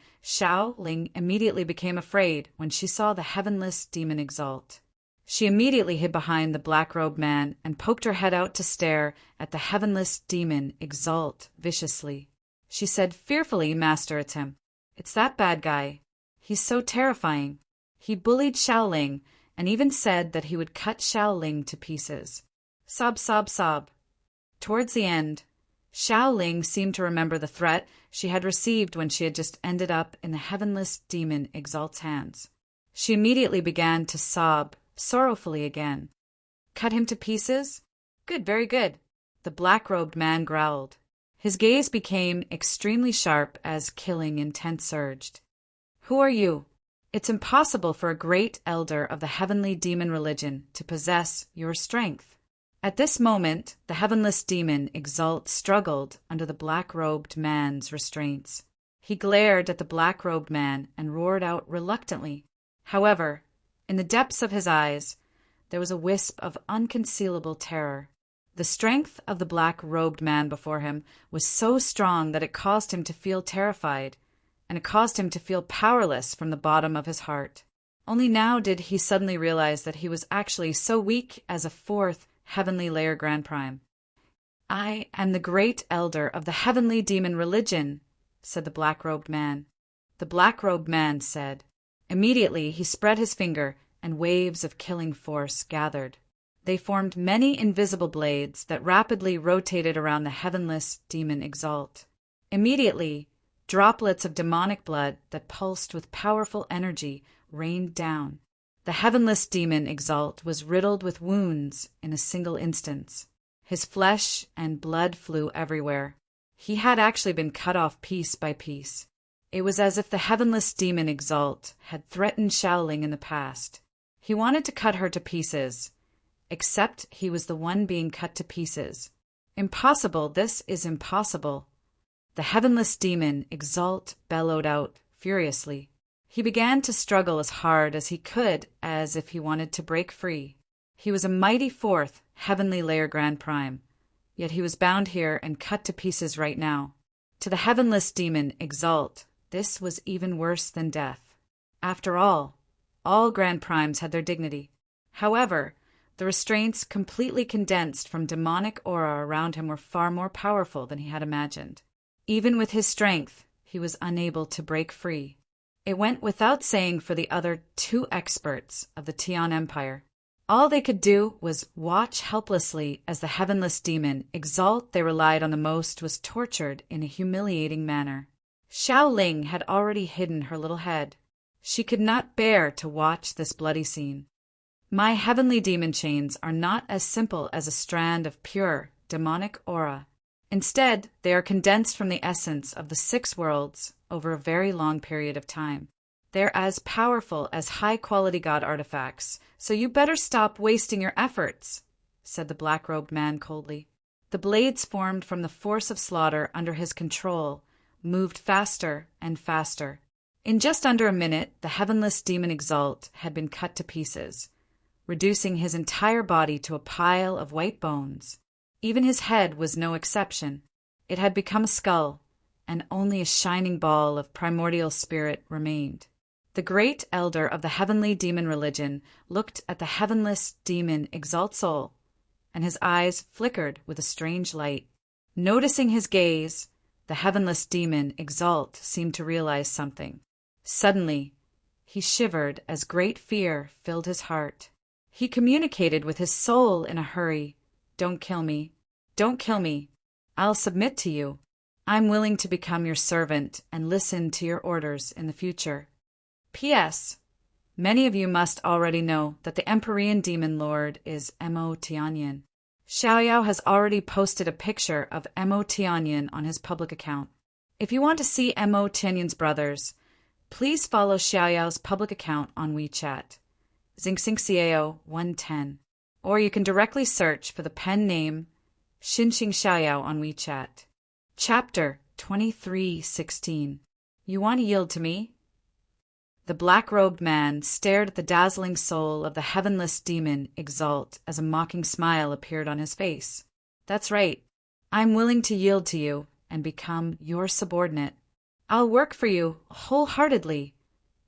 immediately became afraid when she saw the Heavenless Demon Exalt. She immediately hid behind the black-robed man and poked her head out to stare at the Heavenless Demon Exalt viciously. She said fearfully, Master, it's him. It's that bad guy. He's so terrifying. He bullied Xiaoling and even said that he would cut Xiaoling to pieces. Sob, sob, sob. Towards the end, Xiaoling seemed to remember the threat she had received when she had just ended up in the Heavenless Demon Exalt's hands. She immediately began to sob sorrowfully again. Cut him to pieces? Good, very good. The black-robed man growled. His gaze became extremely sharp as killing intent surged. Who are you? It's impossible for a great elder of the heavenly demon religion to possess your strength. At this moment, the Heavenless Demon Exalt struggled under the black-robed man's restraints. He glared at the black-robed man and roared out reluctantly. However, in the depths of his eyes, there was a wisp of unconcealable terror. The strength of the black-robed man before him was so strong that it caused him to feel terrified, and it caused him to feel powerless from the bottom of his heart. Only now did he suddenly realize that he was actually so weak as a 4th Heavenly Layer Grand Prime. I am the great elder of the heavenly demon religion, said the black-robed man. The black-robed man said. Immediately he spread his finger, and waves of killing force gathered. They formed many invisible blades that rapidly rotated around the Heavenless Demon Exalt. Immediately, droplets of demonic blood that pulsed with powerful energy rained down. The Heavenless Demon Exalt was riddled with wounds in a single instance. His flesh and blood flew everywhere. He had actually been cut off piece by piece. It was as if the Heavenless Demon Exalt had threatened Xiaoling in the past. He wanted to cut her to pieces, except he was the one being cut to pieces. Impossible, this is impossible. The Heavenless Demon Exalt bellowed out furiously. He began to struggle as hard as he could, as if he wanted to break free. He was a mighty 4th Heavenly Layer Grand Prime, yet he was bound here and cut to pieces right now. To the Heavenless Demon Exalt, This was even worse than death. After all Grand Primes had their dignity. However, the restraints completely condensed from demonic aura around him were far more powerful than he had imagined. Even with his strength, he was unable to break free. It went without saying for the other two experts of the Tian Empire. All they could do was watch helplessly as the heavenless demon, Exalt they relied on the most, was tortured in a humiliating manner. Xiao Ling had already hidden her little head. She could not bear to watch this bloody scene. My heavenly demon chains are not as simple as a strand of pure, demonic aura. Instead, they are condensed from the essence of the 6 worlds over a very long period of time. They're as powerful as high-quality god artifacts, so you better stop wasting your efforts, said the black-robed man coldly. The blades formed from the force of slaughter under his control moved faster and faster. In just under a minute, the heavenless demon Exalt had been cut to pieces, reducing his entire body to a pile of white bones. Even his head was no exception. It had become a skull, and only a shining ball of primordial spirit remained. The great elder of the heavenly demon religion looked at the heavenless demon Exalt soul, and his eyes flickered with a strange light. Noticing his gaze, the heavenless demon Exalt seemed to realize something. Suddenly, he shivered as great fear filled his heart. He communicated with his soul in a hurry. Don't kill me. Don't kill me. I'll submit to you. I'm willing to become your servant and listen to your orders in the future. P.S. Many of you must already know that the Empyrean demon lord is Mo Tianyan. Xiaoyao has already posted a picture of Mo Tianyan on his public account. If you want to see Mo Tianyan's brothers, please follow Xiaoyao's public account on WeChat, XingXingCiao 110, or you can directly search for the pen name Xinxing Xiaoyao on WeChat. Chapter 23:16. You want to yield to me? The black-robed man stared at the dazzling soul of the heavenless demon Exalt as a mocking smile appeared on his face. That's right. I'm willing to yield to you and become your subordinate. I'll work for you wholeheartedly,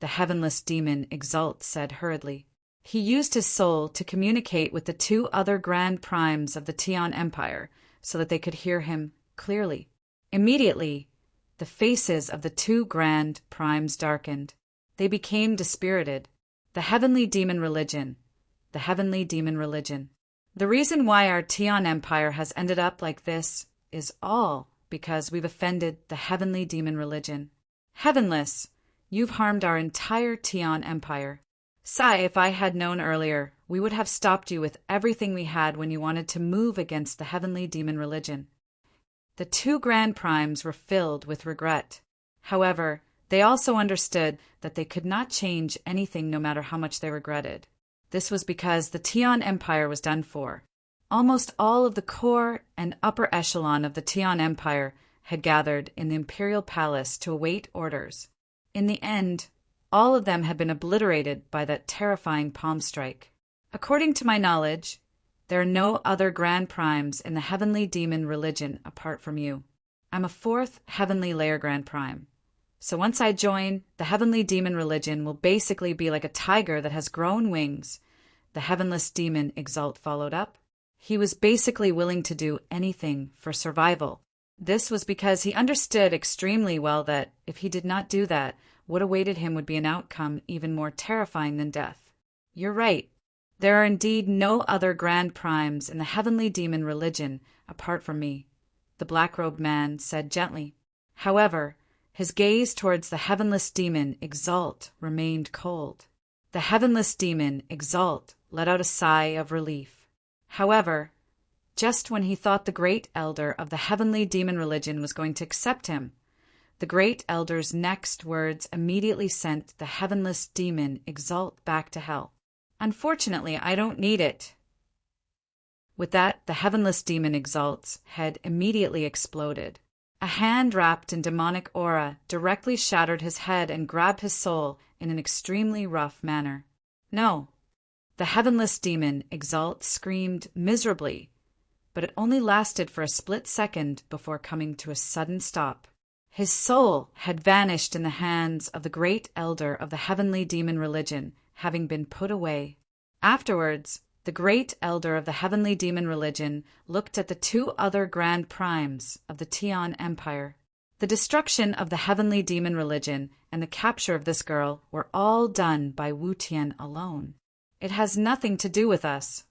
the heavenless demon Exalt said hurriedly. He used his soul to communicate with the 2 other grand primes of the Tian Empire so that they could hear him clearly. Immediately, the faces of the 2 grand primes darkened. They became dispirited. The heavenly demon religion. The heavenly demon religion. The reason why our Tian Empire has ended up like this is all because we've offended the heavenly demon religion. Heavenless, you've harmed our entire Tian Empire. Sai, if I had known earlier, we would have stopped you with everything we had when you wanted to move against the heavenly demon religion. The 2 grand primes were filled with regret. However, they also understood that they could not change anything no matter how much they regretted. This was because the Tian Empire was done for. Almost all of the core and upper echelon of the Tian Empire had gathered in the imperial palace to await orders. In the end, all of them had been obliterated by that terrifying palm strike. According to my knowledge, there are no other grand primes in the heavenly demon religion apart from you. I'm a 4th heavenly layer grand prime. So once I join, the heavenly demon religion will basically be like a tiger that has grown wings. The heavenless demon Exalt followed up. He was basically willing to do anything for survival. This was because he understood extremely well that if he did not do that, what awaited him would be an outcome even more terrifying than death. You're right. There are indeed no other grand primes in the heavenly demon religion apart from me, the black-robed man said gently. However, his gaze towards the heavenless demon Exalt remained cold. The heavenless demon Exalt let out a sigh of relief. However, just when he thought the great elder of the heavenly demon religion was going to accept him, the great elder's next words immediately sent the heavenless demon Exalt back to hell. Unfortunately, I don't need it. With that, the heavenless demon Exalt's head immediately exploded. A hand wrapped in demonic aura directly shattered his head and grabbed his soul in an extremely rough manner. No. The heavenless demon Exalt screamed miserably, but it only lasted for a split second before coming to a sudden stop. His soul had vanished in the hands of the great elder of the heavenly demon religion, having been put away. Afterwards, the great elder of the heavenly demon religion looked at the two other grand primes of the Tian Empire. The destruction of the heavenly demon religion and the capture of this girl were all done by Wu Tian alone. It has nothing to do with us.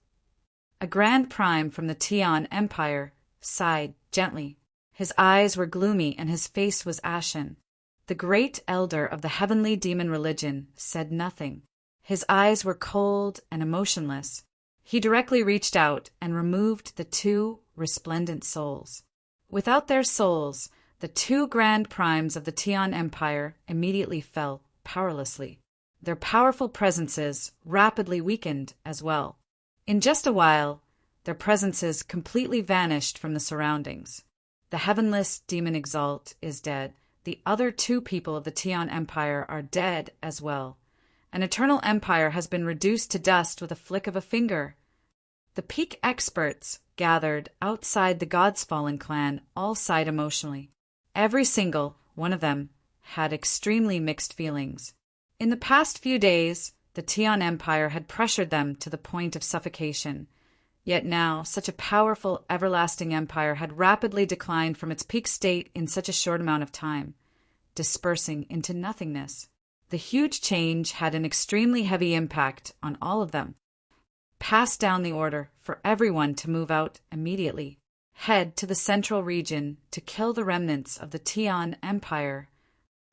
A grand prime from the Tian Empire sighed gently. His eyes were gloomy and his face was ashen. The great elder of the heavenly demon religion said nothing. His eyes were cold and emotionless. He directly reached out and removed the two resplendent souls. Without their souls, the two grand primes of the Tian Empire immediately fell powerlessly. Their powerful presences rapidly weakened as well. In just a while, their presences completely vanished from the surroundings. The heavenless demon Exalt is dead. The other two people of the Tian Empire are dead as well. An eternal empire has been reduced to dust with a flick of a finger. The peak experts gathered outside the God's Fallen clan all sighed emotionally. Every single one of them had extremely mixed feelings. In the past few days, the Tian Empire had pressured them to the point of suffocation. Yet now, such a powerful, everlasting empire had rapidly declined from its peak state in such a short amount of time, dispersing into nothingness. The huge change had an extremely heavy impact on all of them. Pass down the order for everyone to move out immediately. Head to the central region to kill the remnants of the Tian Empire.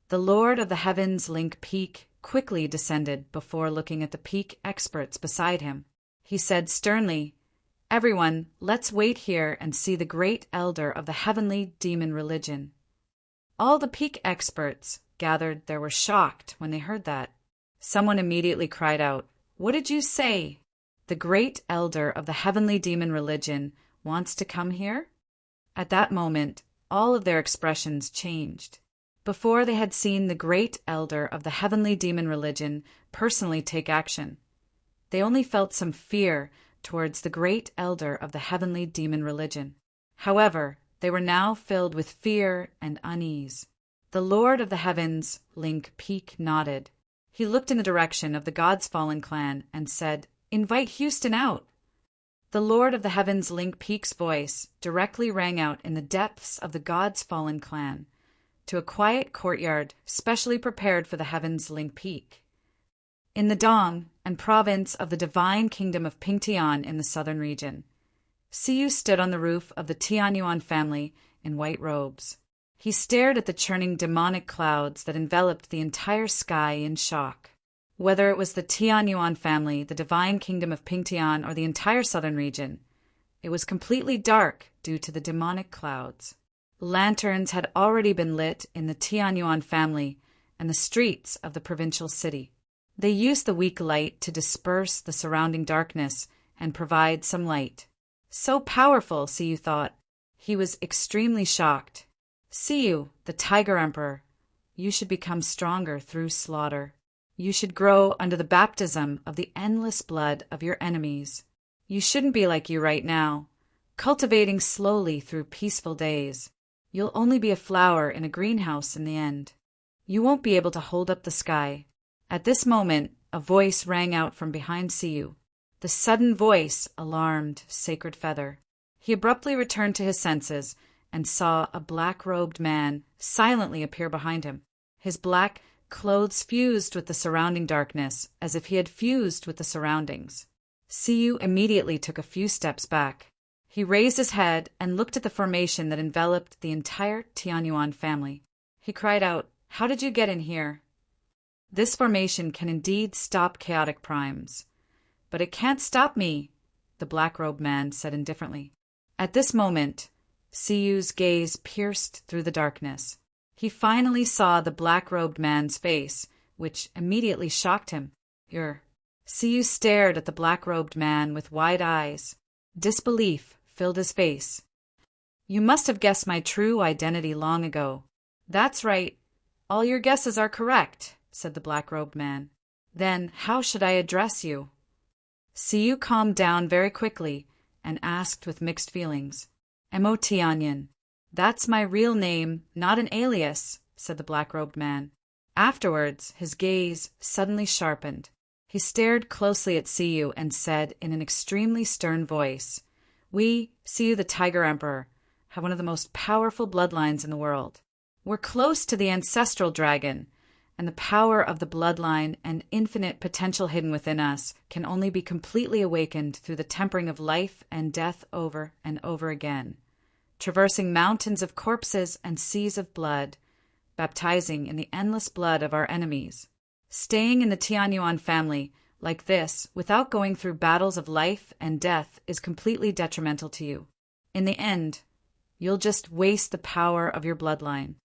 The Lord of the Heavens Link Peak quickly descended before looking at the peak experts beside him. He said sternly, "Everyone, let's wait here and see the great elder of the heavenly demon religion." All the peak experts gathered there were shocked when they heard that. Someone immediately cried out, "What did you say? The great elder of the heavenly demon religion wants to come here?" At that moment, all of their expressions changed. Before they had seen the great elder of the heavenly demon religion personally take action. They only felt some fear towards the great elder of the heavenly demon religion. However, they were now filled with fear and unease. The Lord of the Heavens, Link Peak, nodded. He looked in the direction of the God's Fallen clan and said, "Invite Houston out." The Lord of the Heavens, Link Peak's voice directly rang out in the depths of the God's Fallen clan, to a quiet courtyard specially prepared for the Heavens Link Peak. In the Dong and province of the divine kingdom of Pingtian in the southern region, Siyu stood on the roof of the Tianyuan family in white robes. He stared at the churning demonic clouds that enveloped the entire sky in shock. Whether it was the Tianyuan family, the divine kingdom of Pingtian, or the entire southern region, it was completely dark due to the demonic clouds. Lanterns had already been lit in the Tianyuan family and the streets of the provincial city. They used the weak light to disperse the surrounding darkness and provide some light. So powerful, Siyu thought. He was extremely shocked. Siyu, the Tiger Emperor, you should become stronger through slaughter. You should grow under the baptism of the endless blood of your enemies. You shouldn't be like you right now, cultivating slowly through peaceful days. You'll only be a flower in a greenhouse in the end. You won't be able to hold up the sky. At this moment, a voice rang out from behind Siyu. The sudden voice alarmed Sacred Feather. He abruptly returned to his senses and saw a black-robed man silently appear behind him. His black clothes fused with the surrounding darkness, as if he had fused with the surroundings. Siyu immediately took a few steps back. He raised his head and looked at the formation that enveloped the entire Tianyuan family. He cried out, "How did you get in here?" This formation can indeed stop chaotic primes. But it can't stop me, the black-robed man said indifferently. At this moment, Siyu's gaze pierced through the darkness. He finally saw the black-robed man's face, which immediately shocked him. Siyu stared at the black-robed man with wide eyes. Disbelief filled his face. "You must have guessed my true identity long ago." "That's right. All your guesses are correct," said the black-robed man. "Then how should I address you?" Siyu calmed down very quickly and asked with mixed feelings, "Emo Tianyan." "That's my real name, not an alias," said the black-robed man. Afterwards, his gaze suddenly sharpened. He stared closely at Siyu and said in an extremely stern voice, "We, Siyu the Tiger Emperor, have one of the most powerful bloodlines in the world. We're close to the ancestral dragon, and the power of the bloodline and infinite potential hidden within us can only be completely awakened through the tempering of life and death over and over again, traversing mountains of corpses and seas of blood, baptizing in the endless blood of our enemies. Staying in the Tianyuan family like this without going through battles of life and death is completely detrimental to you. In the end, you'll just waste the power of your bloodline."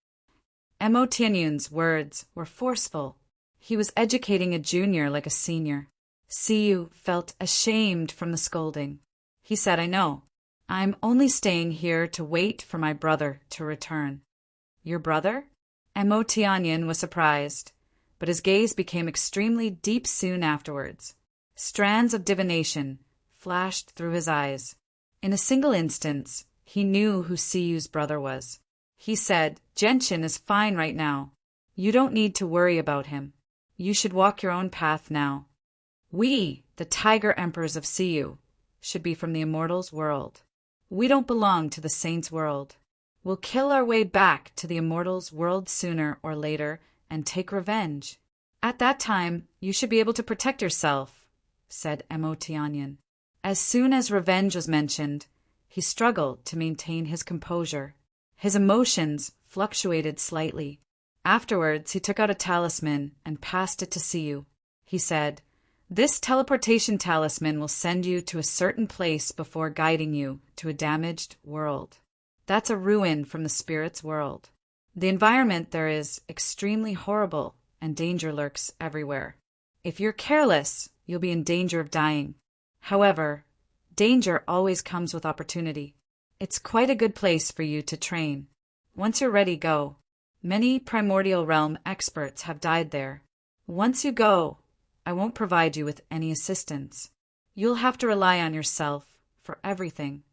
Mo Tianyun's words were forceful. He was educating a junior like a senior. Siyu felt ashamed from the scolding. He said, "I know. I'm only staying here to wait for my brother to return." "Your brother?" Mo Tianyun was surprised, but his gaze became extremely deep soon afterwards. Strands of divination flashed through his eyes. In a single instance, he knew who Siyu's brother was. He said, "Genshin is fine right now. You don't need to worry about him. You should walk your own path now. We, the Tiger Emperors of Siyu, should be from the Immortals' world. We don't belong to the Saints' world. We'll kill our way back to the Immortals' world sooner or later and take revenge. At that time, you should be able to protect yourself," said Mo Tianyun. As soon as revenge was mentioned, he struggled to maintain his composure. His emotions fluctuated slightly. Afterwards, he took out a talisman and passed it to Siyu. He said, "This teleportation talisman will send you to a certain place before guiding you to a damaged world. That's a ruin from the spirit's world. The environment there is extremely horrible and danger lurks everywhere. If you're careless, you'll be in danger of dying. However, danger always comes with opportunity. It's quite a good place for you to train. Once you're ready, go. Many primordial realm experts have died there. Once you go, I won't provide you with any assistance. You'll have to rely on yourself for everything.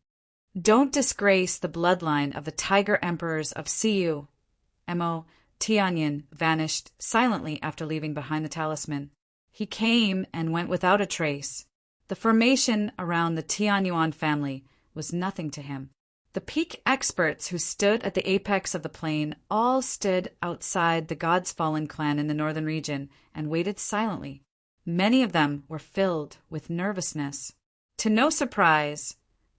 Don't disgrace the bloodline of the Tiger Emperors of Siyu." Mo Tianyun vanished silently after leaving behind the talisman. He came and went without a trace. The formation around the Tianyuan family was nothing to him. The peak experts who stood at the apex of the plain all stood outside the God's Fallen clan in the northern region and waited silently. Many of them were filled with nervousness. To no surprise,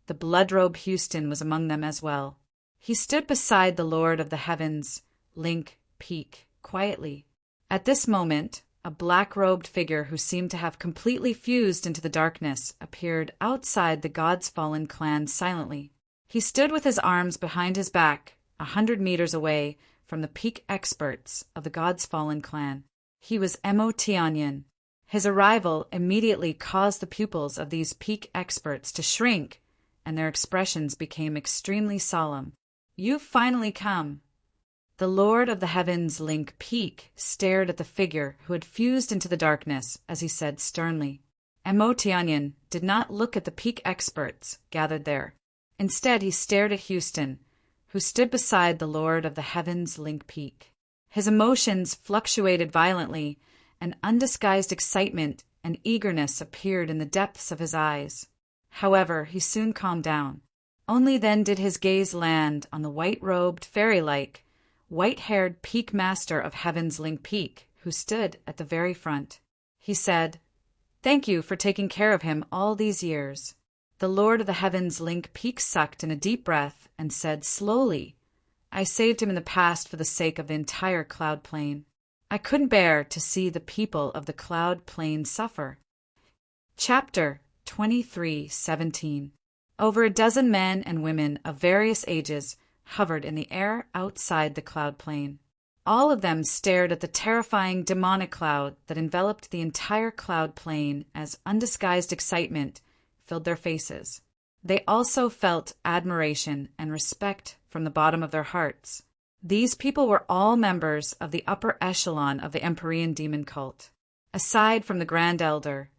the blood-robe Houston was among them as well. He stood beside the Lord of the Heavens, Link Peak, quietly. At this moment, a black-robed figure who seemed to have completely fused into the darkness appeared outside the God's Fallen clan silently. He stood with his arms behind his back, 100 meters away from the peak experts of the God's Fallen clan. He was Mo Tianyun. His arrival immediately caused the pupils of these peak experts to shrink, and their expressions became extremely solemn. "You've finally come." The Lord of the Heavens, Link Peak, stared at the figure who had fused into the darkness as he said sternly. Mo Tianyun did not look at the peak experts gathered there. Instead, he stared at Houston, who stood beside the Lord of the Heavens, Link Peak. His emotions fluctuated violently, and undisguised excitement and eagerness appeared in the depths of his eyes. However, he soon calmed down. Only then did his gaze land on the white-robed, fairy-like, white-haired peak master of Heaven's Link Peak, who stood at the very front. He said, "Thank you for taking care of him all these years." The Lord of the Heavens, Link Peak, sucked in a deep breath and said slowly, "I saved him in the past for the sake of the entire Cloud Plain. I couldn't bear to see the people of the Cloud Plain suffer." Chapter 23:17. Over a dozen men and women of various ages hovered in the air outside the Cloud Plain. All of them stared at the terrifying demonic cloud that enveloped the entire Cloud Plain as undisguised excitement filled their faces. They also felt admiration and respect from the bottom of their hearts. These people were all members of the upper echelon of the Empyrean demon cult. Aside from the Grand Elder,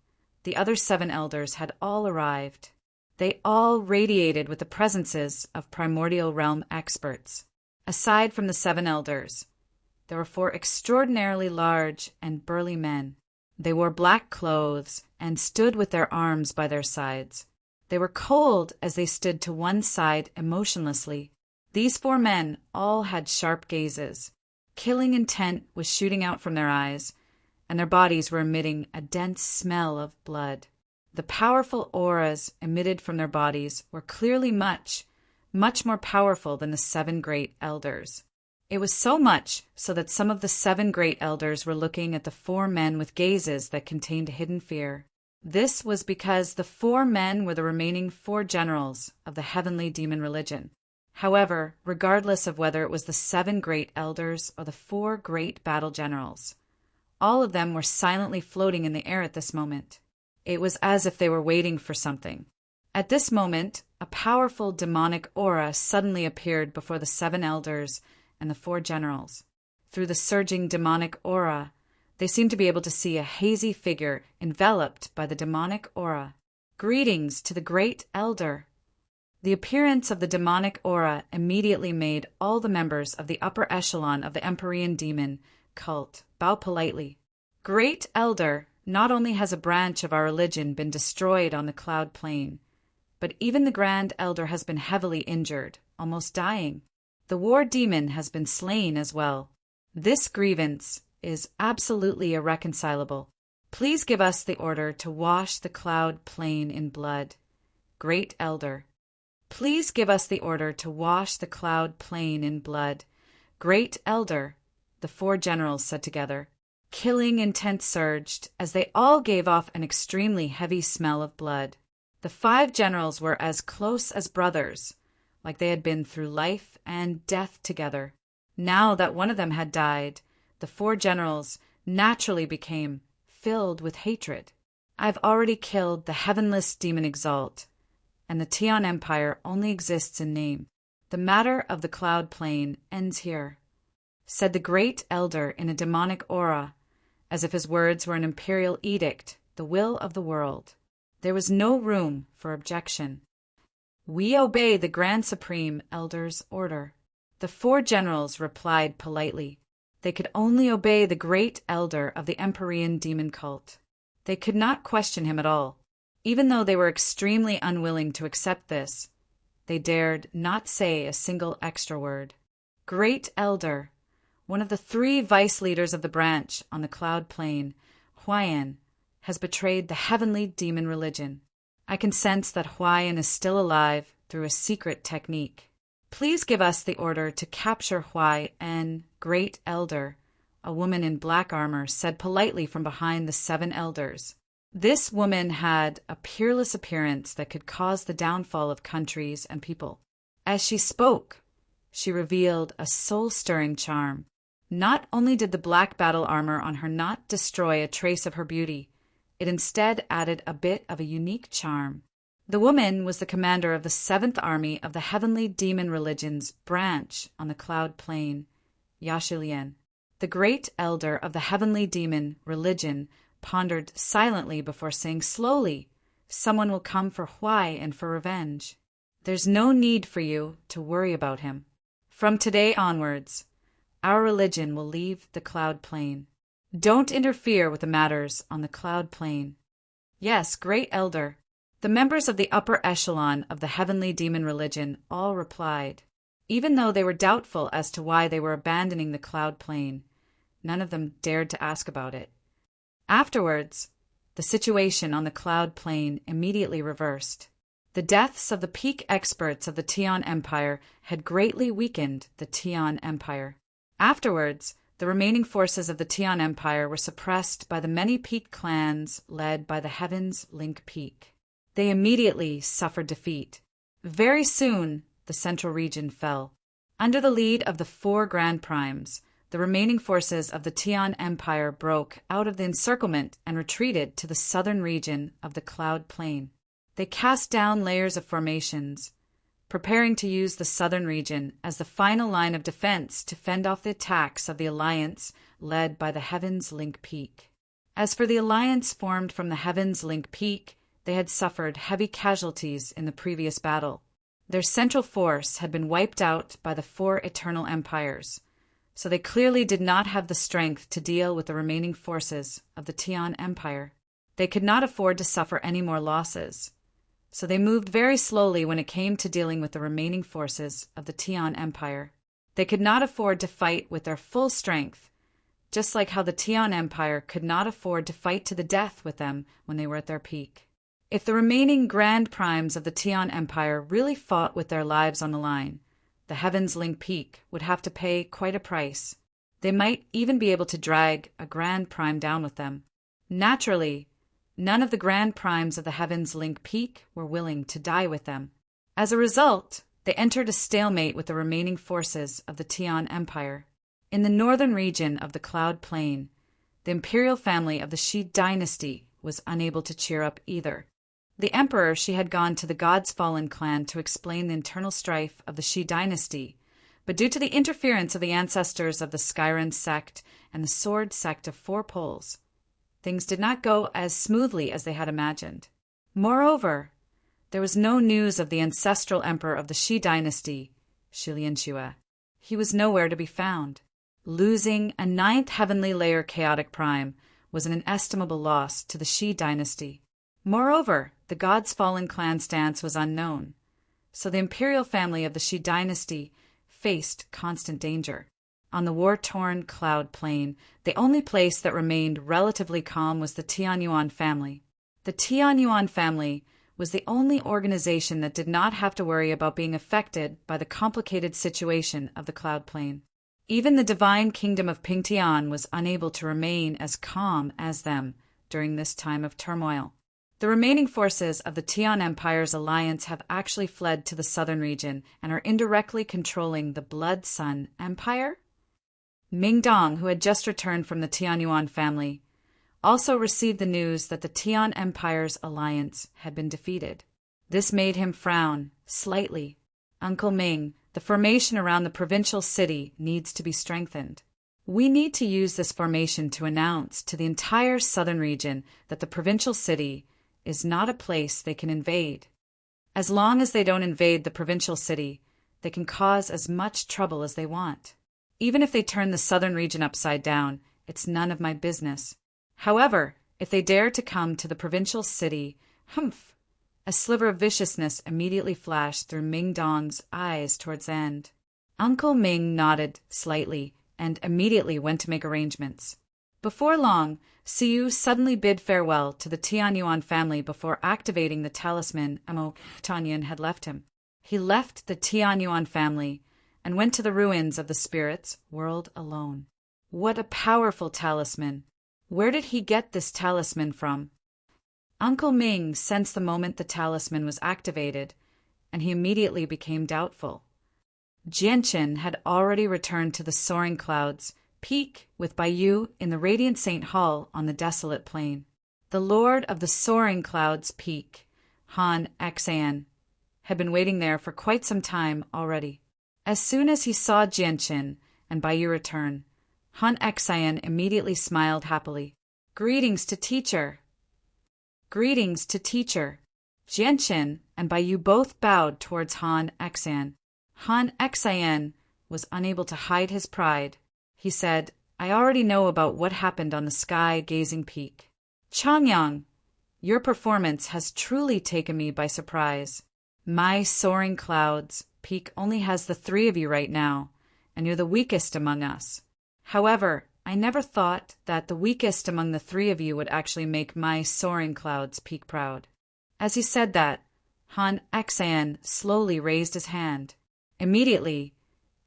the other 7 elders had all arrived. They all radiated with the presences of primordial realm experts. Aside from the 7 elders, there were 4 extraordinarily large and burly men. They wore black clothes and stood with their arms by their sides. They were cold as they stood to one side emotionlessly. These 4 men all had sharp gazes. Killing intent was shooting out from their eyes, and their bodies were emitting a dense smell of blood. The powerful auras emitted from their bodies were clearly much more powerful than the 7 great elders. It was so much so that some of the 7 great elders were looking at the 4 men with gazes that contained hidden fear. This was because the 4 men were the remaining 4 generals of the heavenly demon religion. However, regardless of whether it was the 7 great elders or the 4 great battle generals, all of them were silently floating in the air at this moment. It was as if they were waiting for something. At this moment, a powerful demonic aura suddenly appeared before the 7 elders and the 4 generals. Through the surging demonic aura, they seemed to be able to see a hazy figure enveloped by the demonic aura. Greetings to the great elder. The appearance of the demonic aura immediately made all the members of the upper echelon of the Empyrean demon cult bow politely. Great elder, not only has a branch of our religion been destroyed on the cloud plane, but even the grand elder has been heavily injured, almost dying. The war demon has been slain as well. This grievance is absolutely irreconcilable. Please give us the order to wash the cloud plane in blood. Great elder. Please give us the order to wash the cloud plane in blood. Great elder, the 4 generals said together. Killing intent surged as they all gave off an extremely heavy smell of blood. The 5 generals were as close as brothers, like they had been through life and death together. Now that one of them had died, the 4 generals naturally became filled with hatred. I've already killed the heavenless demon Exalt, and the Tian Empire only exists in name. The matter of the cloud plane ends here, said the great elder in a demonic aura, as if his words were an imperial edict, the will of the world. There was no room for objection. We obey the Grand Supreme Elder's order. The 4 generals replied politely. They could only obey the great elder of the Empyrean demon cult. They could not question him at all. Even though they were extremely unwilling to accept this, they dared not say a single extra word. Great elder, one of the 3 vice leaders of the branch on the cloud plane, Huayan, has betrayed the heavenly demon religion. I can sense that Huayan is still alive through a secret technique. Please give us the order to capture Huayan, great elder, a woman in black armor said politely from behind the 7 elders. This woman had a peerless appearance that could cause the downfall of countries and people. As she spoke, she revealed a soul-stirring charm. Not only did the black battle armor on her not destroy a trace of her beauty, it instead added a bit of a unique charm. The woman was the commander of the 7th Army of the Heavenly Demon Religion's branch on the cloud plane, Yashilian. The great elder of the Heavenly Demon Religion pondered silently before saying slowly, "Someone will come for Huai and for revenge. There's no need for you to worry about him. From today onwards, our religion will leave the cloud plane. Don't interfere with the matters on the cloud plane." Yes, great elder. The members of the upper echelon of the Heavenly Demon Religion all replied. Even though they were doubtful as to why they were abandoning the cloud plane, none of them dared to ask about it. Afterwards, the situation on the cloud plane immediately reversed. The deaths of the peak experts of the Tian Empire had greatly weakened the Tian Empire. Afterwards, the remaining forces of the Tian Empire were suppressed by the many peak clans led by the Heaven's Link Peak. They immediately suffered defeat. Very soon, the central region fell. Under the lead of the 4 Grand Primes, the remaining forces of the Tian Empire broke out of the encirclement and retreated to the southern region of the Cloud Plain. They cast down layers of formations, preparing to use the southern region as the final line of defense to fend off the attacks of the alliance led by the Heaven's Link Peak. As for the alliance formed from the Heaven's Link Peak, they had suffered heavy casualties in the previous battle. Their central force had been wiped out by the four eternal empires, so they clearly did not have the strength to deal with the remaining forces of the Tian Empire. They could not afford to suffer any more losses, so they moved very slowly when it came to dealing with the remaining forces of the Tian Empire. They could not afford to fight with their full strength, just like how the Tian Empire could not afford to fight to the death with them when they were at their peak. If the remaining Grand Primes of the Tian Empire really fought with their lives on the line, the Heavens Link Peak would have to pay quite a price. They might even be able to drag a Grand Prime down with them. Naturally, none of the Grand Primes of the Heavens Link Peak were willing to die with them. As a result, they entered a stalemate with the remaining forces of the Tian Empire. In the northern region of the Cloud Plain, the imperial family of the Shi dynasty was unable to cheer up either. The emperor Shi had gone to the God's Fallen clan to explain the internal strife of the Shi dynasty, but due to the interference of the ancestors of the Skyren sect and the Sword sect of Four Poles, things did not go as smoothly as they had imagined. Moreover, there was no news of the ancestral emperor of the Shi dynasty, Shi Lianxue. He was nowhere to be found. Losing a ninth heavenly layer chaotic prime was an inestimable loss to the Shi dynasty. Moreover, the God's Fallen clan stance was unknown, so the imperial family of the Shi dynasty faced constant danger. On the war-torn Cloud Plain, the only place that remained relatively calm was the Tianyuan family. The Tianyuan family was the only organization that did not have to worry about being affected by the complicated situation of the Cloud Plain. Even the divine kingdom of Pingtian was unable to remain as calm as them during this time of turmoil. The remaining forces of the Tian Empire's alliance have actually fled to the southern region and are indirectly controlling the Blood Sun Empire. Mingdong, who had just returned from the Tianyuan family, also received the news that the Tian Empire's alliance had been defeated. This made him frown slightly. Uncle Ming, the formation around the provincial city needs to be strengthened. We need to use this formation to announce to the entire southern region that the provincial city is not a place they can invade. As long as they don't invade the provincial city, they can cause as much trouble as they want. Even if they turn the southern region upside down, it's none of my business. However, if they dare to come to the provincial city, humph! A sliver of viciousness immediately flashed through Ming Dong's eyes towards the end. Uncle Ming nodded slightly and immediately went to make arrangements. Before long, Siyu suddenly bid farewell to the Tianyuan family before activating the talisman Amo Tanyan had left him. He left the Tianyuan family and went to the ruins of the spirit's world alone. What a powerful talisman! Where did he get this talisman from? Uncle Ming sensed the moment the talisman was activated, and he immediately became doubtful. Jianqin had already returned to the soaring clouds, peak with Baiyu in the Radiant Saint Hall on the desolate plain. The Lord of the Soaring Clouds Peak, Han Xan, had been waiting there for quite some time already. As soon as he saw Jianqin and Baiyu return, Han Xan immediately smiled happily. "Greetings to teacher." "Greetings to teacher." Jianqin and Baiyu both bowed towards Han Xan. Han Xan was unable to hide his pride. He said, "I already know about what happened on the sky-gazing peak. Changyang, your performance has truly taken me by surprise. My soaring clouds peak only has the three of you right now, and you're the weakest among us. However, I never thought that the weakest among the three of you would actually make my soaring clouds peak proud." As he said that, Han Xan slowly raised his hand. Immediately,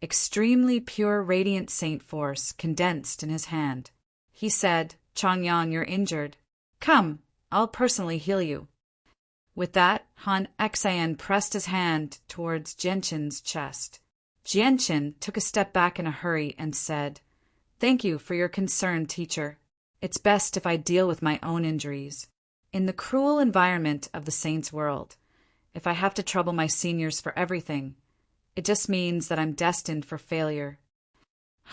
extremely pure radiant saint force condensed in his hand. He said, "Changyang, you're injured. Come, I'll personally heal you." With that, Han Xan pressed his hand towards Jianqin's chest. Jianqin took a step back in a hurry and said, "Thank you for your concern, teacher. It's best if I deal with my own injuries. In the cruel environment of the saints' world, if I have to trouble my seniors for everything, it just means that I'm destined for failure."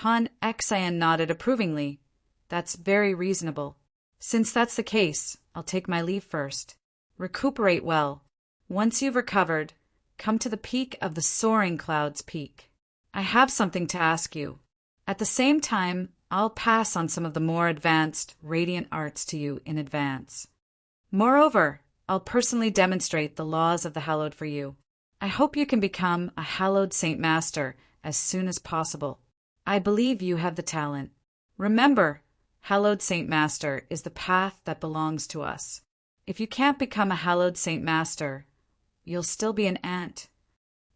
Han Xan nodded approvingly. "That's very reasonable. Since that's the case, I'll take my leave first." Recuperate well. Once you've recovered, come to the peak of the soaring clouds peak. I have something to ask you. At the same time, I'll pass on some of the more advanced, radiant arts to you in advance. Moreover, I'll personally demonstrate the laws of the hallowed for you. I hope you can become a hallowed Saint Master as soon as possible. I believe you have the talent. Remember, hallowed Saint Master is the path that belongs to us. If you can't become a hallowed Saint Master, you'll still be an ant.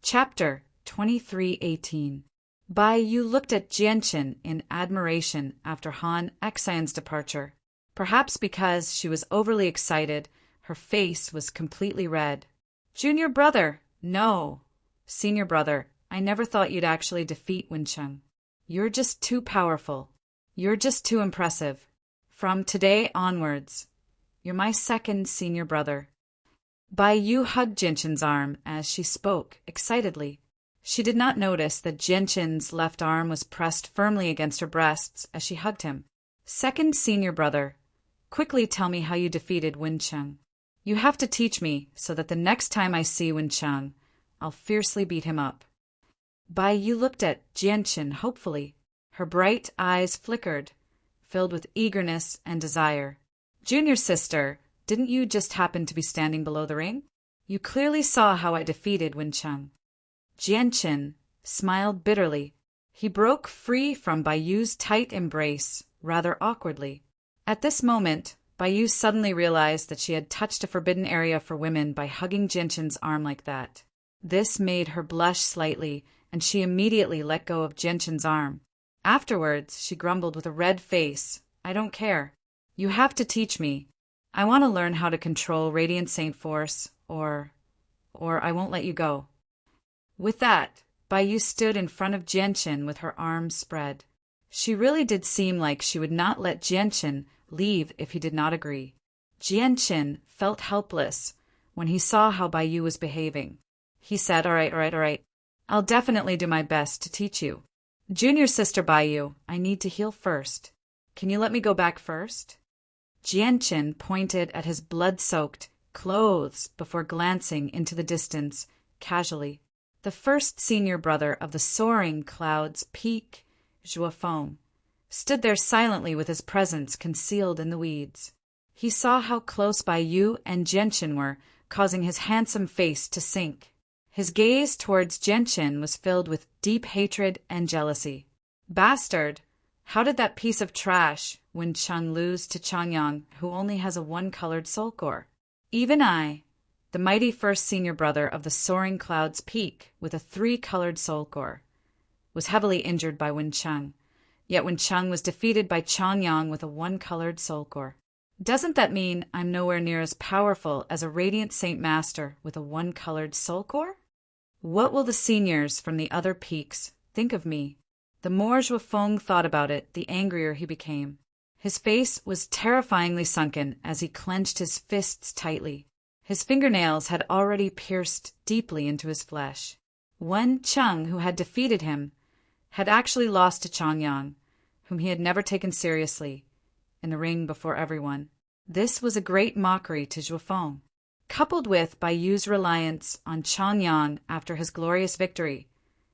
Chapter 23:18. Bai Yu looked at Jianqin in admiration after Han Xian's departure. Perhaps because she was overly excited, her face was completely red. Junior brother, no. Senior brother, I never thought you'd actually defeat Wencheng. You're just too powerful. You're just too impressive. From today onwards, you're my second senior brother. Bai Yu hugged Jianqin's arm as she spoke excitedly. She did not notice that Jianqin's left arm was pressed firmly against her breasts as she hugged him. Second senior brother, quickly tell me how you defeated Wencheng. You have to teach me so that the next time I see Wencheng, I'll fiercely beat him up. Bai Yu looked at Jianqin hopefully. Her bright eyes flickered, filled with eagerness and desire. Junior sister, didn't you just happen to be standing below the ring? You clearly saw how I defeated Wencheng. Jianqin smiled bitterly. He broke free from Bai Yu's tight embrace, rather awkwardly. At this moment, Bai Yu suddenly realized that she had touched a forbidden area for women by hugging Jianqin's arm like that. This made her blush slightly, and she immediately let go of Jianqin's arm. Afterwards, she grumbled with a red face, I don't care. You have to teach me. I want to learn how to control Radiant Saint Force, or I won't let you go. With that, Bai Yu stood in front of Jianqin with her arms spread. She really did seem like she would not let Jianqin leave if he did not agree. Jianqin felt helpless when he saw how Bai Yu was behaving. He said, all right. I'll definitely do my best to teach you. Junior sister Bai Yu, I need to heal first. Can you let me go back first? Jianqin pointed at his blood-soaked clothes before glancing into the distance, casually. The first senior brother of the soaring clouds peak, Zhuofeng, stood there silently with his presence concealed in the weeds. He saw how close Bai Yu and Jianqin were, causing his handsome face to sink. His gaze towards Jianqin was filled with deep hatred and jealousy. Bastard! How did that piece of trash Wencheng lose to Changyang, who only has a one-colored soul core? Even I, the mighty first senior brother of the soaring clouds peak with a three-colored soul core, was heavily injured by Wencheng, yet Wencheng was defeated by Changyang with a one-colored soul core. Doesn't that mean I'm nowhere near as powerful as a Radiant Saint Master with a one-colored soul core? What will the seniors from the other peaks think of me? The more Zhuofeng thought about it, the angrier he became. His face was terrifyingly sunken as he clenched his fists tightly. His fingernails had already pierced deeply into his flesh. Wencheng, who had defeated him, had actually lost to Changyang, whom he had never taken seriously, in the ring before everyone. This was a great mockery to Zhuofeng. Coupled with Bai Yu's reliance on Changyang after his glorious victory,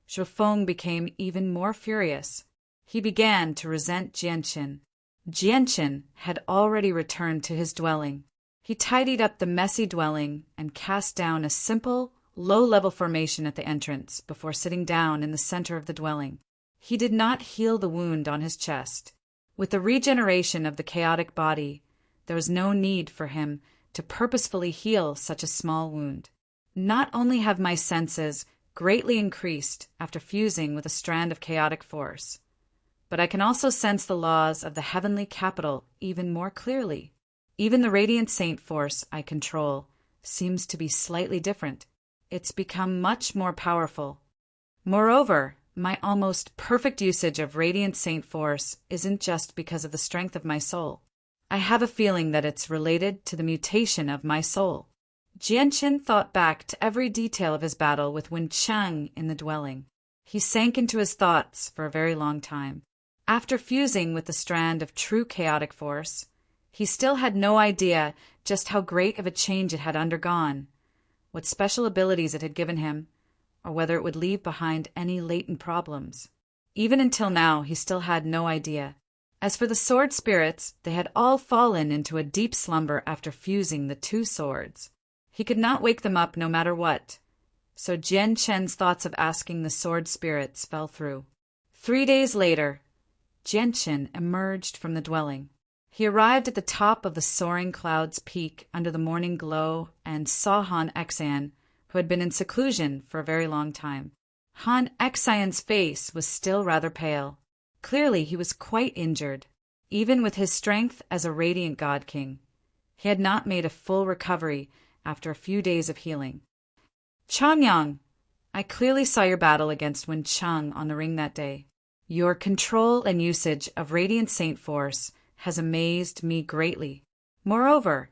Zhuofeng became even more furious. He began to resent Jianqin. Jianqin had already returned to his dwelling. He tidied up the messy dwelling and cast down a simple, low-level formation at the entrance before sitting down in the center of the dwelling. He did not heal the wound on his chest. With the regeneration of the chaotic body, there was no need for him to purposefully heal such a small wound. Not only have my senses greatly increased after fusing with a strand of chaotic force, but I can also sense the laws of the heavenly capital even more clearly. Even the Radiant Saint Force I control seems to be slightly different. It's become much more powerful. Moreover, my almost perfect usage of Radiant Saint Force isn't just because of the strength of my soul. I have a feeling that it's related to the mutation of my soul. Jianqin thought back to every detail of his battle with Wencheng in the dwelling. He sank into his thoughts for a very long time. After fusing with the strand of true chaotic force, he still had no idea just how great of a change it had undergone, what special abilities it had given him, or whether it would leave behind any latent problems. Even until now, he still had no idea. As for the sword spirits, they had all fallen into a deep slumber after fusing the two swords. He could not wake them up no matter what, so Jian Chen's thoughts of asking the sword spirits fell through. 3 days later, Jian Chen emerged from the dwelling. He arrived at the top of the soaring cloud's peak under the morning glow and saw Han Xian, who had been in seclusion for a very long time. Han Xian's face was still rather pale. Clearly he was quite injured. Even with his strength as a radiant god king, he had not made a full recovery after a few days of healing. Changyang, I clearly saw your battle against Wen Cheng on the ring that day. Your control and usage of Radiant Saint Force has amazed me greatly. Moreover,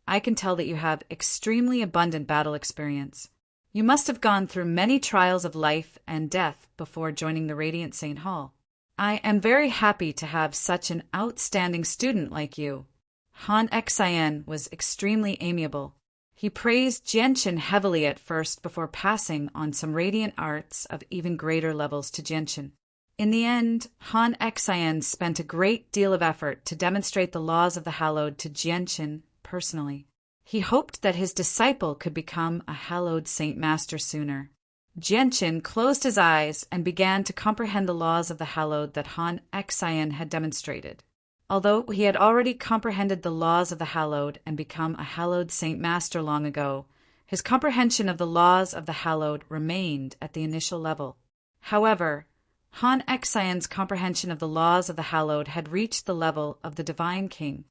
I can tell that you have extremely abundant battle experience. You must have gone through many trials of life and death before joining the Radiant Saint Hall. I am very happy to have such an outstanding student like you. Han Xian was extremely amiable. He praised Jian Chen heavily at first before passing on some radiant arts of even greater levels to Jian Chen. In the end, Han Xian spent a great deal of effort to demonstrate the laws of the hallowed to Jian Chen personally. He hoped that his disciple could become a hallowed saint master sooner. Jian Chen closed his eyes and began to comprehend the laws of the hallowed that Han Xian had demonstrated. Although he had already comprehended the laws of the hallowed and become a hallowed saint master long ago, his comprehension of the laws of the hallowed remained at the initial level. However, Han Xian's comprehension of the laws of the hallowed had reached the level of the divine king.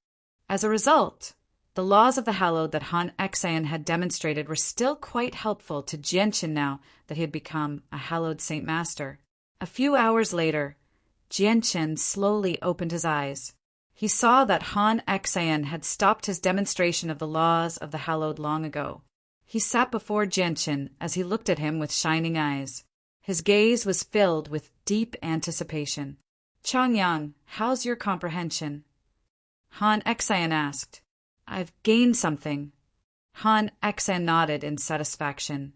As a result, the laws of the hallowed that Han Xian had demonstrated were still quite helpful to Jian Chen now that he had become a hallowed saint master. A few hours later, Jian Chen slowly opened his eyes. He saw that Han Xian had stopped his demonstration of the laws of the hallowed long ago. He sat before Jian Chen as he looked at him with shining eyes. His gaze was filled with deep anticipation. Changyang, how's your comprehension? Han Xian asked. I've gained something. Han Xian nodded in satisfaction.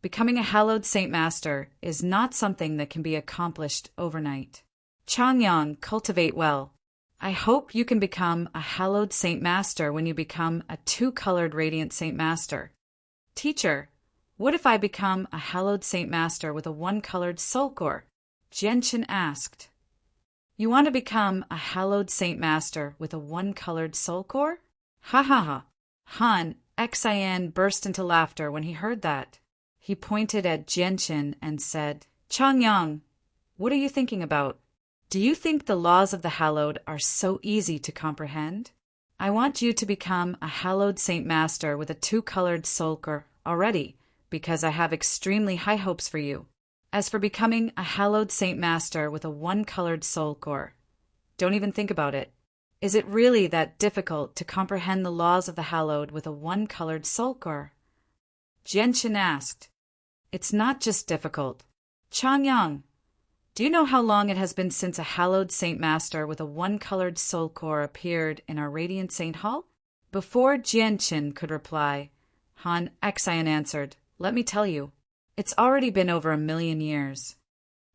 Becoming a hallowed saint master is not something that can be accomplished overnight. Changyang, cultivate well. I hope you can become a hallowed saint master when you become a two-colored radiant saint master. Teacher, what if I become a hallowed saint master with a one-colored soul core? Jian Chen asked. You want to become a hallowed saint master with a one-colored soul core? Ha ha ha. Han Xian burst into laughter when he heard that. He pointed at Jian Chen and said, Changyang, what are you thinking about? Do you think the laws of the hallowed are so easy to comprehend? I want you to become a hallowed saint master with a two-colored soul core already, because I have extremely high hopes for you. As for becoming a hallowed saint master with a one-colored soul core, don't even think about it. Is it really that difficult to comprehend the laws of the hallowed with a one-colored soul core? Jian Chen asked. It's not just difficult. Changyang, do you know how long it has been since a hallowed saint master with a one-colored soul core appeared in our Radiant Saint Hall? Before Jian Chen could reply, Han Xian answered, Let me tell you, it's already been over 1,000,000 years.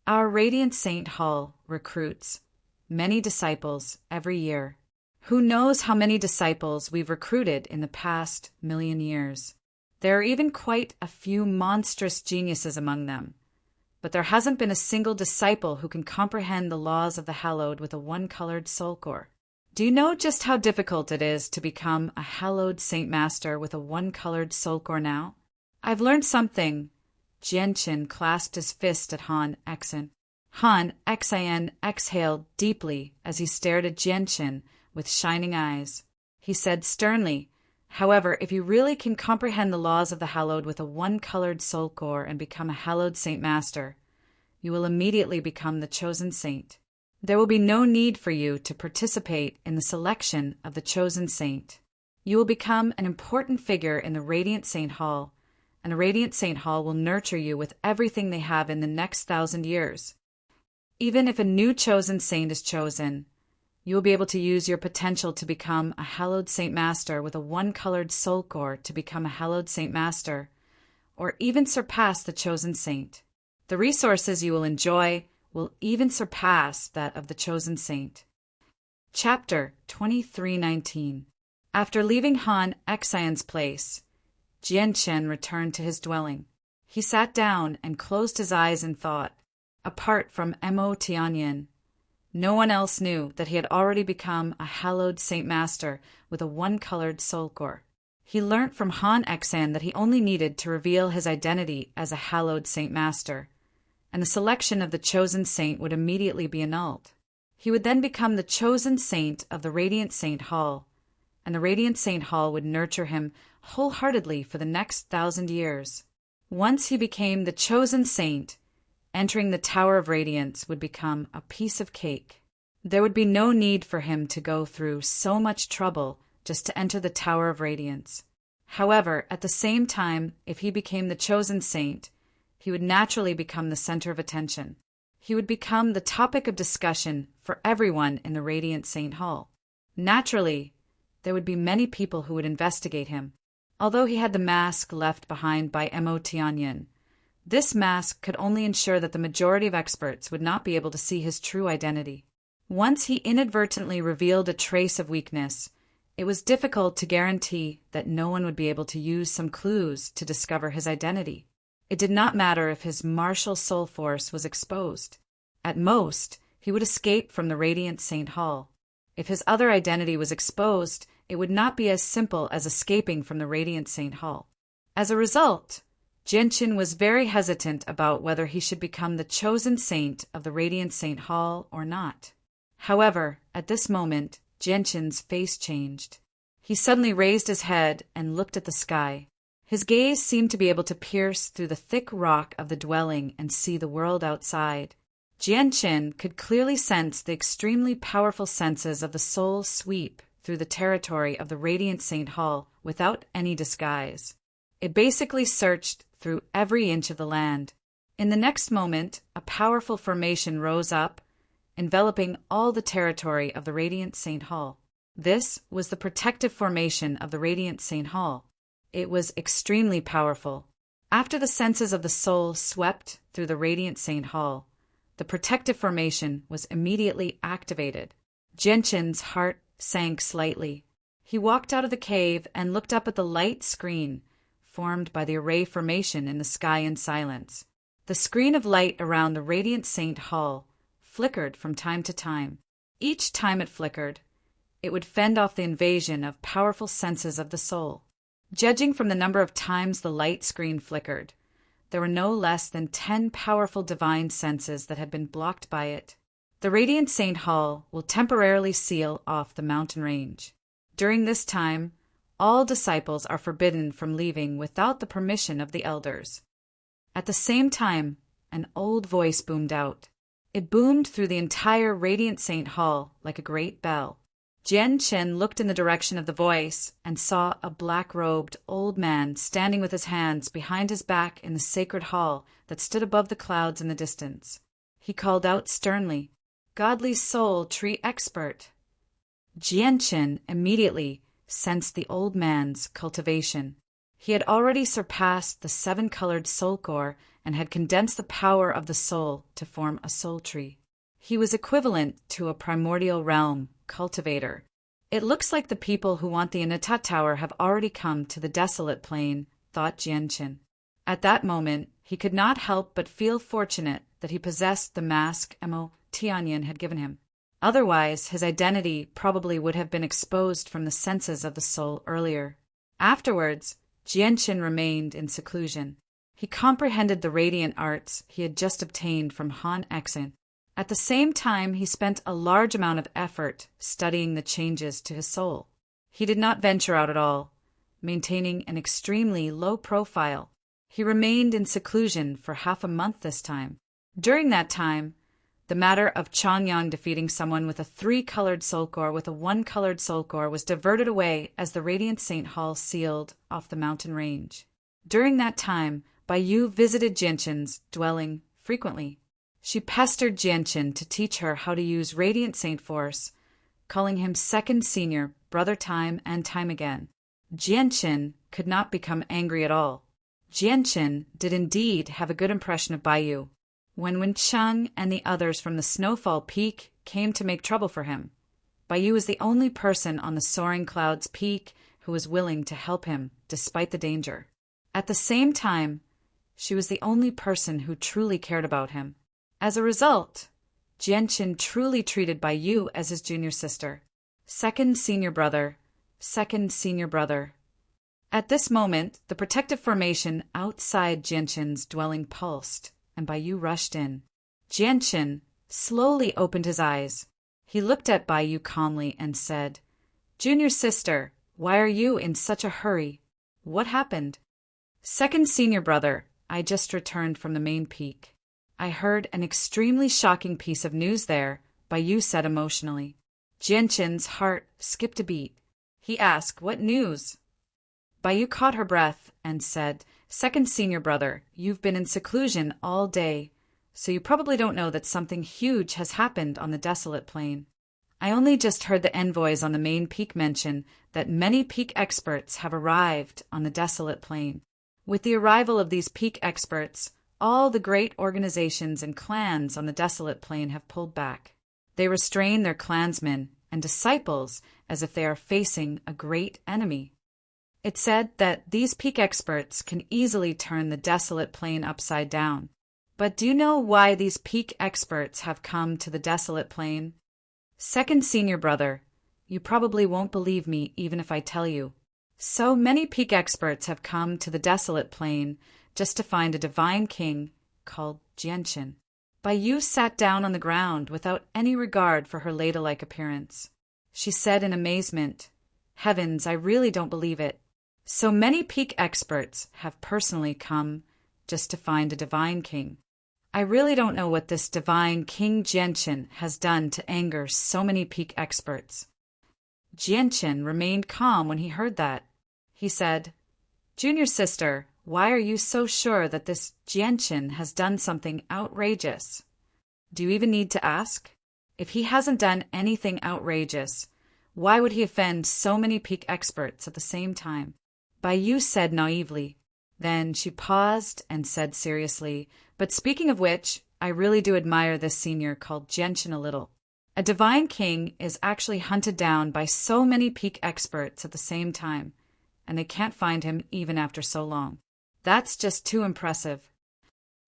Our Radiant Saint Hall recruits many disciples every year. Who knows how many disciples we've recruited in the past 1,000,000 years? There are even quite a few monstrous geniuses among them, but there hasn't been a single disciple who can comprehend the laws of the hallowed with a one-colored soul core. Do you know just how difficult it is to become a hallowed saint master with a one-colored soul core now? I've learned something. Jian Chen clasped his fist at Han Xian. Han Xian exhaled deeply as he stared at Jian Chen with shining eyes. He said sternly, However, if you really can comprehend the laws of the hallowed with a one-colored soul core and become a hallowed saint master, you will immediately become the chosen saint. There will be no need for you to participate in the selection of the chosen saint. You will become an important figure in the Radiant Saint Hall, and the Radiant Saint Hall will nurture you with everything they have in the next 1,000 years. Even if a new chosen saint is chosen, You will be able to use your potential to become a hallowed Saint Master with a one-colored soul core to become a hallowed Saint Master, or even surpass the chosen saint. The resources you will enjoy will even surpass that of the chosen saint. Chapter 2319. After leaving Han Xian's place, Jianchen returned to his dwelling. He sat down and closed his eyes in thought. Apart from Mo Tianyin, no one else knew that he had already become a hallowed Saint Master with a one-colored soul core. He learnt from Han Xian that he only needed to reveal his identity as a hallowed Saint Master, and the selection of the chosen saint would immediately be annulled. He would then become the chosen saint of the Radiant Saint Hall, and the Radiant Saint Hall would nurture him wholeheartedly for the next 1,000 years. Once he became the chosen saint, entering the Tower of Radiance would become a piece of cake. There would be no need for him to go through so much trouble just to enter the Tower of Radiance. However, at the same time, if he became the chosen saint, he would naturally become the center of attention. He would become the topic of discussion for everyone in the Radiant Saint Hall. Naturally, there would be many people who would investigate him. Although he had the mask left behind by Mo Tianyin, this mask could only ensure that the majority of experts would not be able to see his true identity. Once he inadvertently revealed a trace of weakness, it was difficult to guarantee that no one would be able to use some clues to discover his identity. It did not matter if his martial soul force was exposed. At most, he would escape from the Radiant Saint Hall. If his other identity was exposed, it would not be as simple as escaping from the Radiant Saint Hall. As a result, Jianchen was very hesitant about whether he should become the chosen saint of the Radiant Saint Hall or not. However, at this moment, Jianchen's face changed. He suddenly raised his head and looked at the sky. His gaze seemed to be able to pierce through the thick rock of the dwelling and see the world outside. Jianchen could clearly sense the extremely powerful senses of the soul sweep through the territory of the Radiant Saint Hall without any disguise. It basically searched through every inch of the land. In the next moment, a powerful formation rose up, enveloping all the territory of the Radiant Saint Hall. This was the protective formation of the Radiant Saint Hall. It was extremely powerful. After the senses of the soul swept through the Radiant Saint Hall, the protective formation was immediately activated. Jianchen's heart sank slightly. He walked out of the cave and looked up at the light screen formed by the array formation in the sky in silence. The screen of light around the Radiant Saint Hall flickered from time to time. Each time it flickered, it would fend off the invasion of powerful senses of the soul. Judging from the number of times the light screen flickered, there were no less than 10 powerful divine senses that had been blocked by it. The Radiant Saint Hall will temporarily seal off the mountain range. During this time, all disciples are forbidden from leaving without the permission of the elders. At the same time, an old voice boomed out. It boomed through the entire Radiant Saint Hall like a great bell. Jianchen looked in the direction of the voice and saw a black-robed old man standing with his hands behind his back in the sacred hall that stood above the clouds in the distance. He called out sternly, "Godly soul tree expert!" Jianchen immediately sensed the old man's cultivation. He had already surpassed the 7-colored soul core and had condensed the power of the soul to form a soul tree. He was equivalent to a primordial realm cultivator. It looks like the people who want the Anatat Tower have already come to the desolate plain, thought Jianchen. At that moment, he could not help but feel fortunate that he possessed the mask Mo Tianyin had given him. Otherwise, his identity probably would have been exposed from the senses of the soul earlier. Afterwards, Jianchen remained in seclusion. He comprehended the radiant arts he had just obtained from Han Xian. At the same time, he spent a large amount of effort studying the changes to his soul. He did not venture out at all, maintaining an extremely low profile. He remained in seclusion for half a month this time. During that time, the matter of Changyang defeating someone with a 3-colored soul core with a 1-colored soul core was diverted away as the Radiant Saint Hall sealed off the mountain range. During that time, Baiyu visited Jianchen's dwelling frequently. She pestered Jianchen to teach her how to use Radiant Saint Force calling him second senior brother time and time again. Jianchen could not become angry at all. Jianchen did indeed have a good impression of Baiyu. When Wencheng and the others from the Snowfall Peak came to make trouble for him, Baiyu was the only person on the Soaring Clouds Peak who was willing to help him despite the danger. At the same time, she was the only person who truly cared about him. As a result, Jianchen truly treated Baiyu as his junior sister. Second senior brother, second senior brother. At this moment, the protective formation outside Jianchen's dwelling pulsed, and Baiyu rushed in. Jianchen slowly opened his eyes. He looked at Baiyu calmly and said, "Junior sister, why are you in such a hurry? What happened?" "Second senior brother, I just returned from the main peak. I heard an extremely shocking piece of news there," Baiyu said emotionally. Jianchen's heart skipped a beat. He asked, "What news?" Baiyu caught her breath and said, "Second senior brother, you've been in seclusion all day, so you probably don't know that something huge has happened on the desolate plain. I only just heard the envoys on the main peak mention that many peak experts have arrived on the desolate plain. With the arrival of these peak experts, all the great organizations and clans on the desolate plain have pulled back. They restrain their clansmen and disciples as if they are facing a great enemy. It's said that these peak experts can easily turn the desolate plain upside down. But do you know why these peak experts have come to the desolate plain? Second senior brother, you probably won't believe me even if I tell you. So many peak experts have come to the desolate plain just to find a divine king called Jianchen." Baiyu sat down on the ground without any regard for her ladylike appearance. She said in amazement, "Heavens, I really don't believe it. So many peak experts have personally come just to find a divine king. I really don't know what this divine King Jianchen has done to anger so many peak experts." Jianchen remained calm when he heard that. He said, "Junior sister, why are you so sure that this Jianchen has done something outrageous? Do you even need to ask? If he hasn't done anything outrageous, why would he offend so many peak experts at the same time?" Baiyu said naively. Then she paused and said seriously, "But speaking of which, I really do admire this senior called Jianchen a little. A divine king is actually hunted down by so many peak experts at the same time, and they can't find him even after so long. That's just too impressive."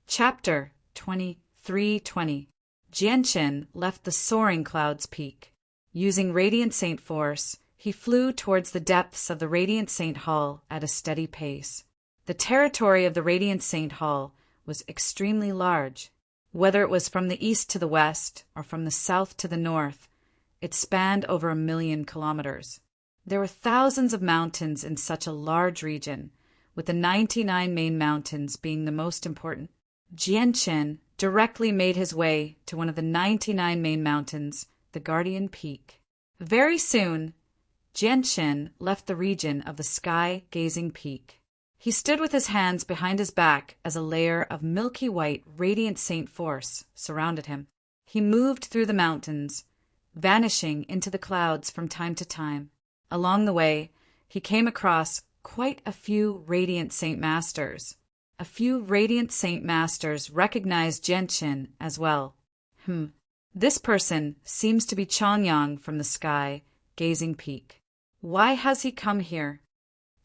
Chapter 23:20. Jianchen left the Soaring Clouds Peak. Using Radiant Saint Force, he flew towards the depths of the Radiant Saint Hall at a steady pace. The territory of the Radiant Saint Hall was extremely large. Whether it was from the east to the west or from the south to the north, it spanned over 1,000,000 kilometers. There were thousands of mountains in such a large region, with the 99 main mountains being the most important. Jianchen directly made his way to one of the 99 main mountains, the Guardian Peak. Very soon, Jianchen left the region of the sky-gazing peak. He stood with his hands behind his back as a layer of milky white radiant saint force surrounded him. He moved through the mountains, vanishing into the clouds from time to time. Along the way, he came across quite a few radiant saint masters. A few radiant saint masters recognized Jianchen as well. This person seems to be Changyang from the sky-gazing peak. Why has he come here?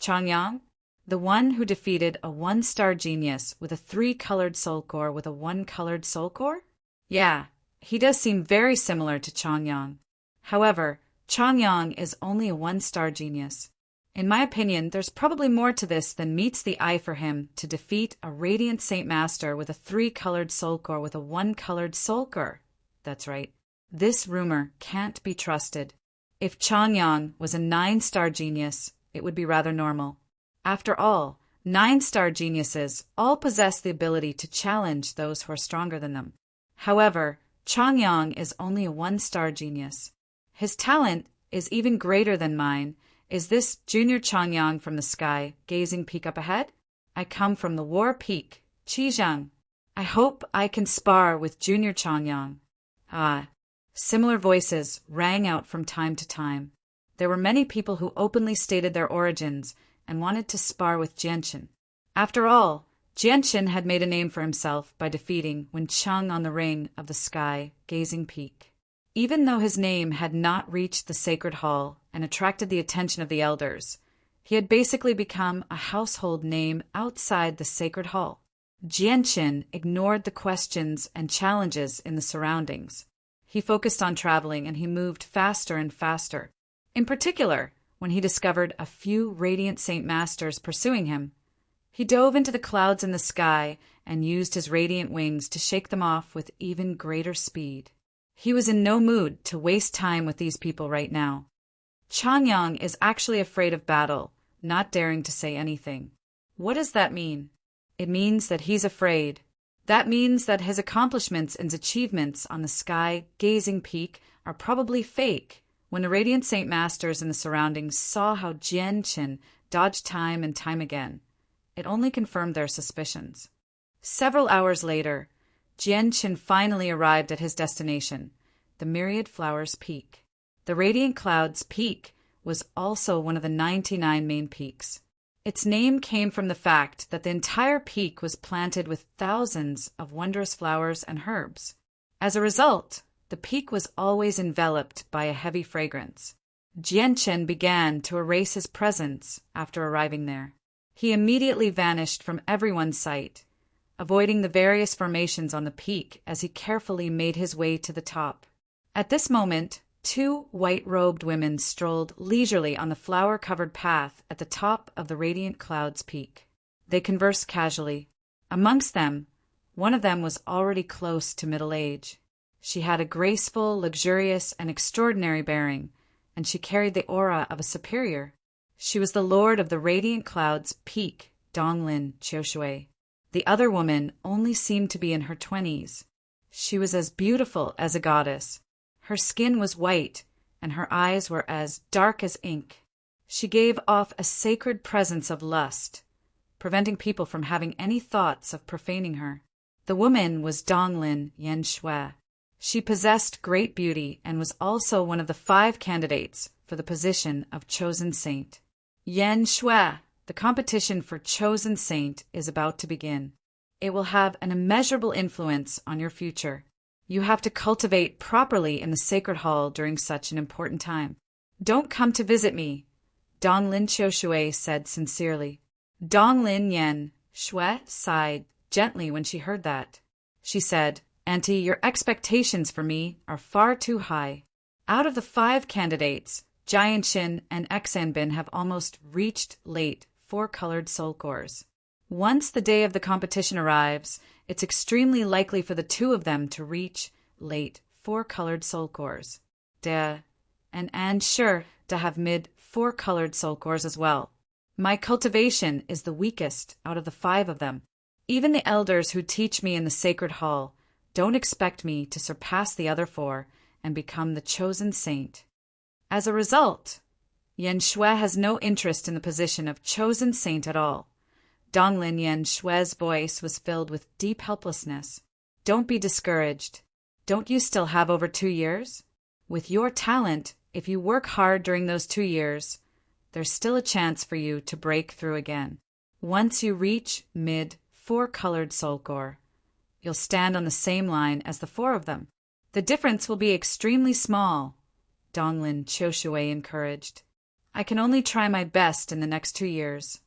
Changyang? The one who defeated a 1-star genius with a 3-colored soul core with a 1-colored soul core? Yeah, he does seem very similar to Changyang. However, Changyang is only a 1-star genius. In my opinion, there's probably more to this than meets the eye for him to defeat a Radiant Saint Master with a 3-colored soul core with a 1-colored soul core. That's right. This rumor can't be trusted. If Changyang was a 9-star genius, it would be rather normal. After all, 9-star geniuses all possess the ability to challenge those who are stronger than them. However, Changyang is only a 1-star genius. His talent is even greater than mine. Is this Junior Changyang from the sky, gazing peak up ahead? I come from the War Peak, Qizhang. I hope I can spar with Junior Changyang. Ah, Similar voices rang out from time to time. There were many people who openly stated their origins and wanted to spar with Jianchen. After all, Jianchen had made a name for himself by defeating Wen Cheng on the ring of the sky gazing peak. Even though his name had not reached the sacred hall and attracted the attention of the elders, he had basically become a household name outside the sacred hall. Jianchen ignored the questions and challenges in the surroundings. He focused on traveling and he moved faster and faster. In particular, when he discovered a few radiant Saint Masters pursuing him, he dove into the clouds in the sky and used his radiant wings to shake them off with even greater speed. He was in no mood to waste time with these people right now. Changyang is actually afraid of battle, not daring to say anything. What does that mean? It means that he's afraid. That means that his accomplishments and achievements on the sky-gazing peak are probably fake. When the Radiant Saint Masters in the surroundings saw how Jianchen dodged time and time again, it only confirmed their suspicions. Several hours later, Jianchen finally arrived at his destination, the Myriad Flowers Peak. The Radiant Clouds Peak was also one of the 99 main peaks. Its name came from the fact that the entire peak was planted with thousands of wondrous flowers and herbs. As a result, the peak was always enveloped by a heavy fragrance. Jianchen began to erase his presence after arriving there. He immediately vanished from everyone's sight, avoiding the various formations on the peak as he carefully made his way to the top. At this moment, two white-robed women strolled leisurely on the flower-covered path at the top of the Radiant Clouds Peak. They conversed casually. Amongst them, one of them was already close to middle age. She had a graceful, luxurious, and extraordinary bearing, and she carried the aura of a superior. She was the lord of the Radiant Clouds Peak, Donglin Qiushui. The other woman only seemed to be in her 20s. She was as beautiful as a goddess. Her skin was white, and her eyes were as dark as ink. She gave off a sacred presence of lust, preventing people from having any thoughts of profaning her. The woman was Donglin Yanshui. She possessed great beauty and was also one of the 5 candidates for the position of chosen saint. Yanshui, the competition for chosen saint is about to begin. It will have an immeasurable influence on your future. You have to cultivate properly in the sacred hall during such an important time. Don't come to visit me, Donglin Qiushui said sincerely. Donglin Yan Shui sighed gently when she heard that. She said, Auntie, your expectations for me are far too high. Out of the 5 candidates, Jianchen and Xanbin have almost reached late 4-colored soul cores. Once the day of the competition arrives, it's extremely likely for the 2 of them to reach late 4-colored soul cores. And sure to have mid 4-colored soul cores as well. My cultivation is the weakest out of the 5 of them. Even the elders who teach me in the sacred hall don't expect me to surpass the other 4 and become the chosen saint. As a result, Yanshui has no interest in the position of chosen saint at all. Donglin Yanshui's voice was filled with deep helplessness. Don't be discouraged. Don't you still have over 2 years? With your talent, if you work hard during those 2 years, there's still a chance for you to break through again. Once you reach mid 4-colored soul core, you'll stand on the same line as the 4 of them. The difference will be extremely small, Donglin Qiushui encouraged. I can only try my best in the next 2 years.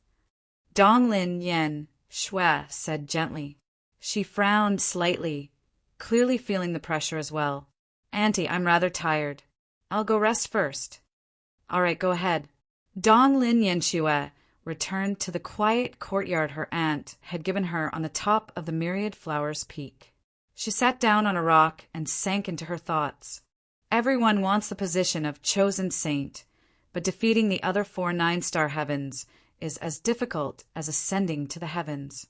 Donglin Yan Shui said gently. She frowned slightly, clearly feeling the pressure as well. Auntie, I'm rather tired. I'll go rest first. All right, go ahead. Donglin Yanshui returned to the quiet courtyard her aunt had given her on the top of the Myriad Flowers Peak. She sat down on a rock and sank into her thoughts. Everyone wants the position of chosen saint, but defeating the other 4 9-star heavens is as difficult as ascending to the heavens.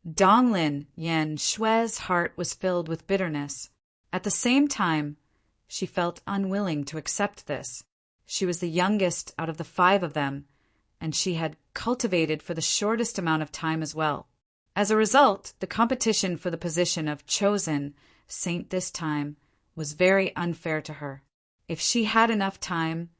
Donglin Yan Shui's heart was filled with bitterness. At the same time, she felt unwilling to accept this. She was the youngest out of the 5 of them, and she had cultivated for the shortest amount of time as well. As a result, the competition for the position of chosen saint this time was very unfair to her. If she had enough time,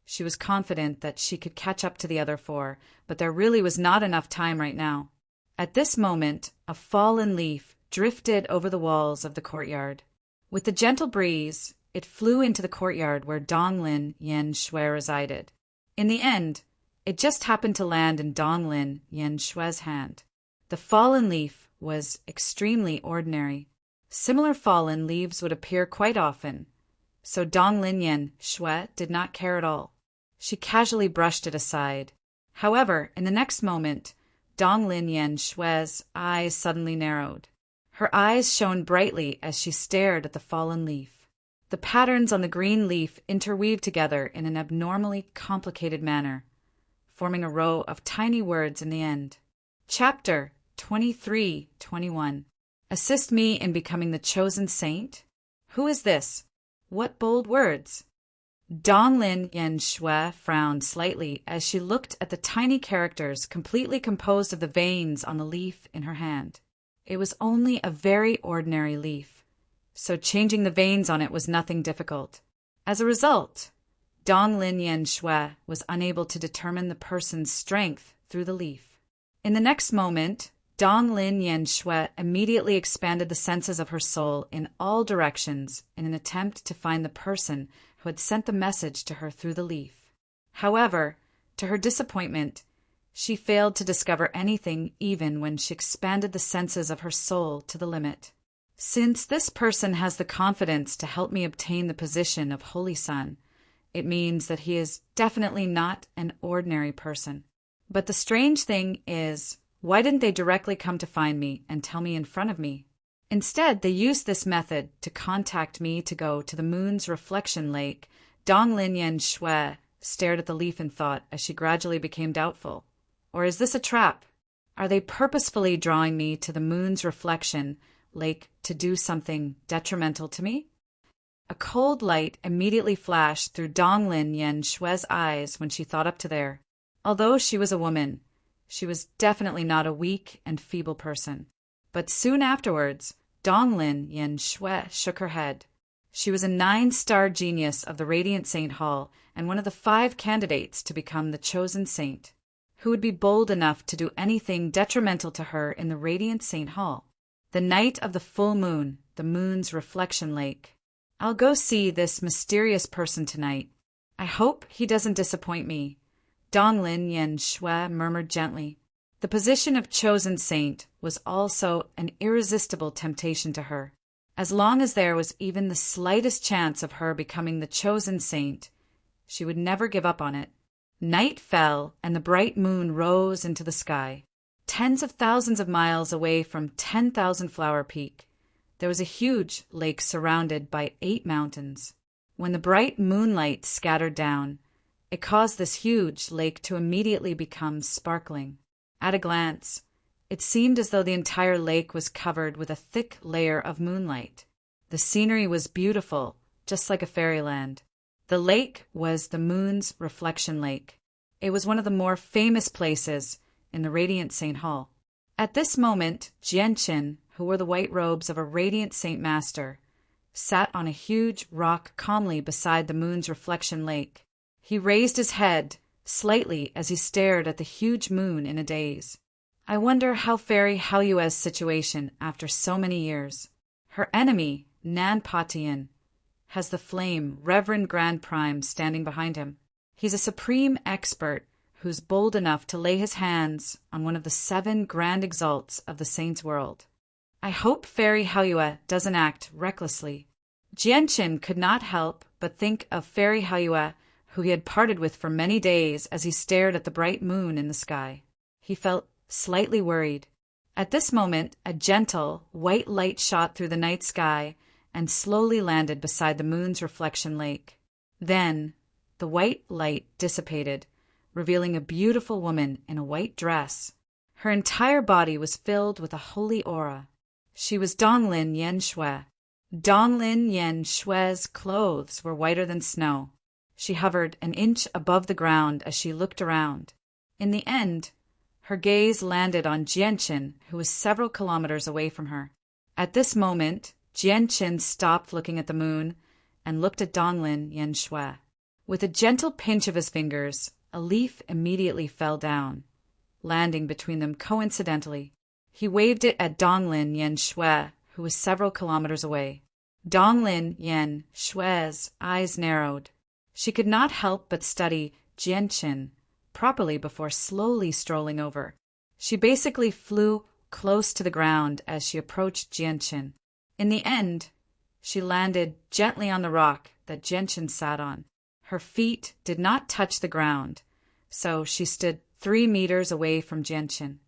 she was confident that she could catch up to the other four, but there really was not enough time right now. At this moment, a fallen leaf drifted over the walls of the courtyard. With the gentle breeze, it flew into the courtyard where Donglin Yen Shui resided. In the end, it just happened to land in Donglin Yen Shui's hand. The fallen leaf was extremely ordinary. Similar fallen leaves would appear quite often, so Donglin Yen Shui did not care at all. She casually brushed it aside. However, in the next moment, Donglin Yen Shui's eyes suddenly narrowed. Her eyes shone brightly as she stared at the fallen leaf. The patterns on the green leaf interweaved together in an abnormally complicated manner, forming a row of tiny words in the end. Chapter 23-21. Assist me in becoming the chosen saint? Who is this? What bold words? Donglin Yen Shui frowned slightly as she looked at the tiny characters completely composed of the veins on the leaf in her hand. It was only a very ordinary leaf, so changing the veins on it was nothing difficult. As a result, Donglin Yen Shui was unable to determine the person's strength through the leaf. In the next moment, Donglin Yen Shui immediately expanded the senses of her soul in all directions in an attempt to find the person who had sent the message to her through the leaf. However, to her disappointment, she failed to discover anything even when she expanded the senses of her soul to the limit. Since this person has the confidence to help me obtain the position of Holy Son, it means that he is definitely not an ordinary person. But the strange thing is, why didn't they directly come to find me and tell me in front of me? Instead, they used this method to contact me to go to the moon's reflection lake. Donglin Yen Shui stared at the leaf in thought as she gradually became doubtful. Or is this a trap? Are they purposefully drawing me to the moon's reflection lake to do something detrimental to me? A cold light immediately flashed through Donglin Yen Shui's eyes when she thought up to there. Although she was a woman, she was definitely not a weak and feeble person. But soon afterwards, Donglin Yen Shui shook her head. She was a 9-star genius of the Radiant Saint Hall and one of the 5 candidates to become the chosen saint. Who would be bold enough to do anything detrimental to her in the Radiant Saint Hall? The night of the full moon, the moon's reflection lake. I'll go see this mysterious person tonight. I hope he doesn't disappoint me. Donglin Yen Shui murmured gently. The position of chosen saint was also an irresistible temptation to her. As long as there was even the slightest chance of her becoming the chosen saint, she would never give up on it. Night fell, and the bright moon rose into the sky. Tens of thousands of miles away from 10,000 Flower Peak, there was a huge lake surrounded by 8 mountains. When the bright moonlight scattered down, it caused this huge lake to immediately become sparkling. At a glance, it seemed as though the entire lake was covered with a thick layer of moonlight. The scenery was beautiful, just like a fairyland. The lake was the moon's reflection lake. It was one of the more famous places in the Radiant Saint Hall. At this moment, Jianqin, who wore the white robes of a Radiant Saint Master, sat on a huge rock calmly beside the moon's reflection lake. He raised his head slightly as he stared at the huge moon in a daze. I wonder how Fairy Haoyue's situation after so many years. Her enemy, Nan Patian, has the flame Reverend Grand Prime standing behind him. He's a supreme expert who's bold enough to lay his hands on one of the 7 grand exalts of the saint's world. I hope Fairy Haoyue doesn't act recklessly. Jianqin could not help but think of Fairy Haoyue, who he had parted with for many days, as he stared at the bright moon in the sky. He felt slightly worried. At this moment, a gentle, white light shot through the night sky and slowly landed beside the moon's reflection lake. Then, the white light dissipated, revealing a beautiful woman in a white dress. Her entire body was filled with a holy aura. She was Donglin Yen Shui. Donglin Yen Shui's clothes were whiter than snow. She hovered an inch above the ground as she looked around. In the end, her gaze landed on Jianqin, who was several kilometers away from her. At this moment, Jianqin stopped looking at the moon and looked at Donglin Yanxue. With a gentle pinch of his fingers, a leaf immediately fell down, landing between them coincidentally. He waved it at Donglin Yanxue, who was several kilometers away. Donglin Yanshue's eyes narrowed. She could not help but study Jianqin properly before slowly strolling over. She basically flew close to the ground as she approached Jianqin. In the end, she landed gently on the rock that Jianqin sat on. Her feet did not touch the ground, so she stood 3 meters away from Jianqin.